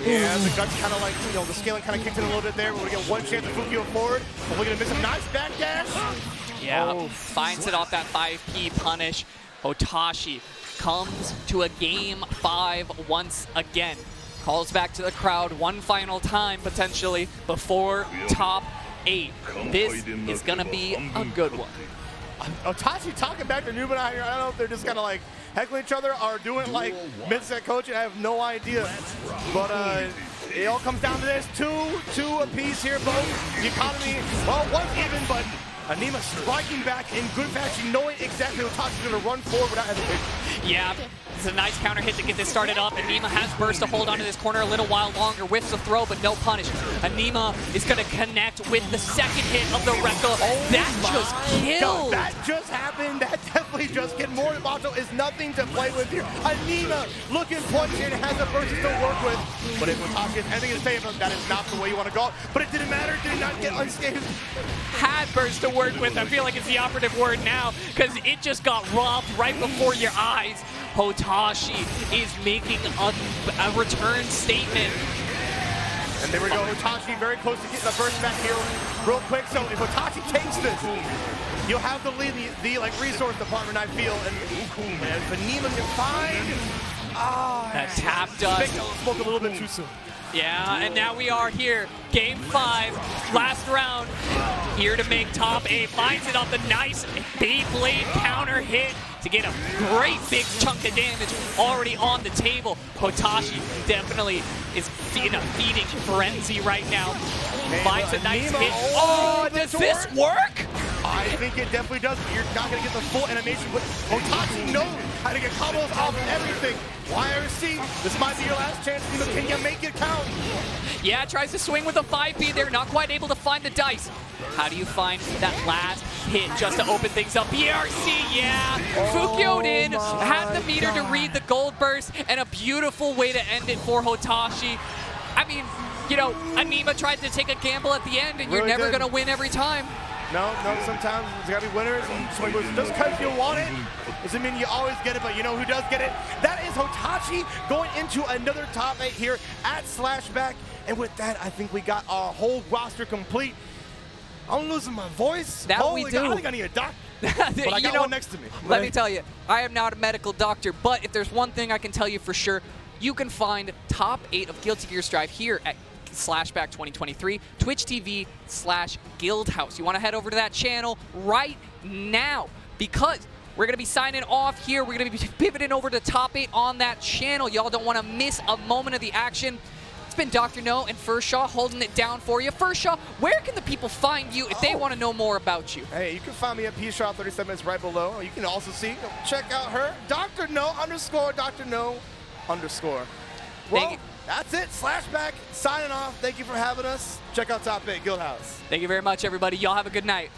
Yeah, the guts kind of like, the scaling kind of kicked in a little bit there. We're going to get one chance to Fuki forward. But we're going to miss a nice backdash. Yeah, finds it off that 5P punish. Hotashi comes to a game 5 once again. Calls back to the crowd one final time, potentially, before top 8. This is going to be a good one. Hotashi talking back to Nubenheimer. I don't know if they're just kind of like heckling each other or doing like mid-set coaching. I have no idea. But it all comes down to this. Two apiece here, both. The economy, well, one's even, but Anema striking back in good fashion, knowing exactly Hotashi's going to run forward without hesitation. Yeah. It's a nice counter hit to get this started up. Anema has burst to hold onto this corner a little while longer. Whiffs the throw, but no punish. Anema is going to connect with the second hit of the Rekka. That just killed. That just happened. That definitely just killed. More Macho is nothing to play with here. Anema looking punched and has a burst to still work with. But if Hotashi has anything to say about that, is not the way you want to go. But it didn't matter. Did not get unscathed. Had burst to work with. I feel like it's the operative word now because it just got robbed right before your eyes. Hotashi is making a return statement. And there we go, Hotashi very close to getting a burst back here real quick. So if Hotashi takes this, you'll have to leave the like resource department, I feel. And if Anema can find that tap dust. Spoke a little bit too soon. Yeah, and now we are here. Game 5, last round. Here to make top 8. Finds it off the nice Beyblade counter hit to get a great big chunk of damage already on the table. Hotashi definitely is in a feeding frenzy right now. Finds a nice hit. Oh, does this work? I think it definitely does, but you're not going to get the full animation. But Hotashi knows how to get combos off everything. YRC, this might be your last chance. Can you make it count? Yeah, tries to swing with a 5P. They're not quite able to find the dice. How do you find that last hit just to open things up? BRC, yeah. Fukyoden had the meter to read the gold burst, and a beautiful way to end it for Hotashi. I mean, Anema tried to take a gamble at the end, and you're never going to win every time. No, sometimes there's got to be winners, and just because you want it doesn't mean you always get it, but you know who does get it? That is Hotashi going into another top 8 here at Slashback, and with that, I think we got our whole roster complete. I'm losing my voice. Holy God, I think I need a doctor, but I got one next to me. Let me tell you, I am not a medical doctor, but if there's one thing I can tell you for sure, you can find top 8 of Guilty Gear Strive here at Slashback 2023, Twitch TV/Guildhouse. You want to head over to that channel right now because we're going to be signing off here. We're going to be pivoting over to top 8 on that channel. Y'all don't want to miss a moment of the action. It's been Dr. No and Furshaw holding it down for you. Furshaw, where can the people find you if they want to know more about you? Hey, you can find me at PShaw37 minutes right below. You can also check out her, Dr. No _ Dr. No _. Well, that's it. Slashback signing off. Thank you for having us. Check out Top 8 Guildhouse. Thank you very much, everybody. Y'all have a good night.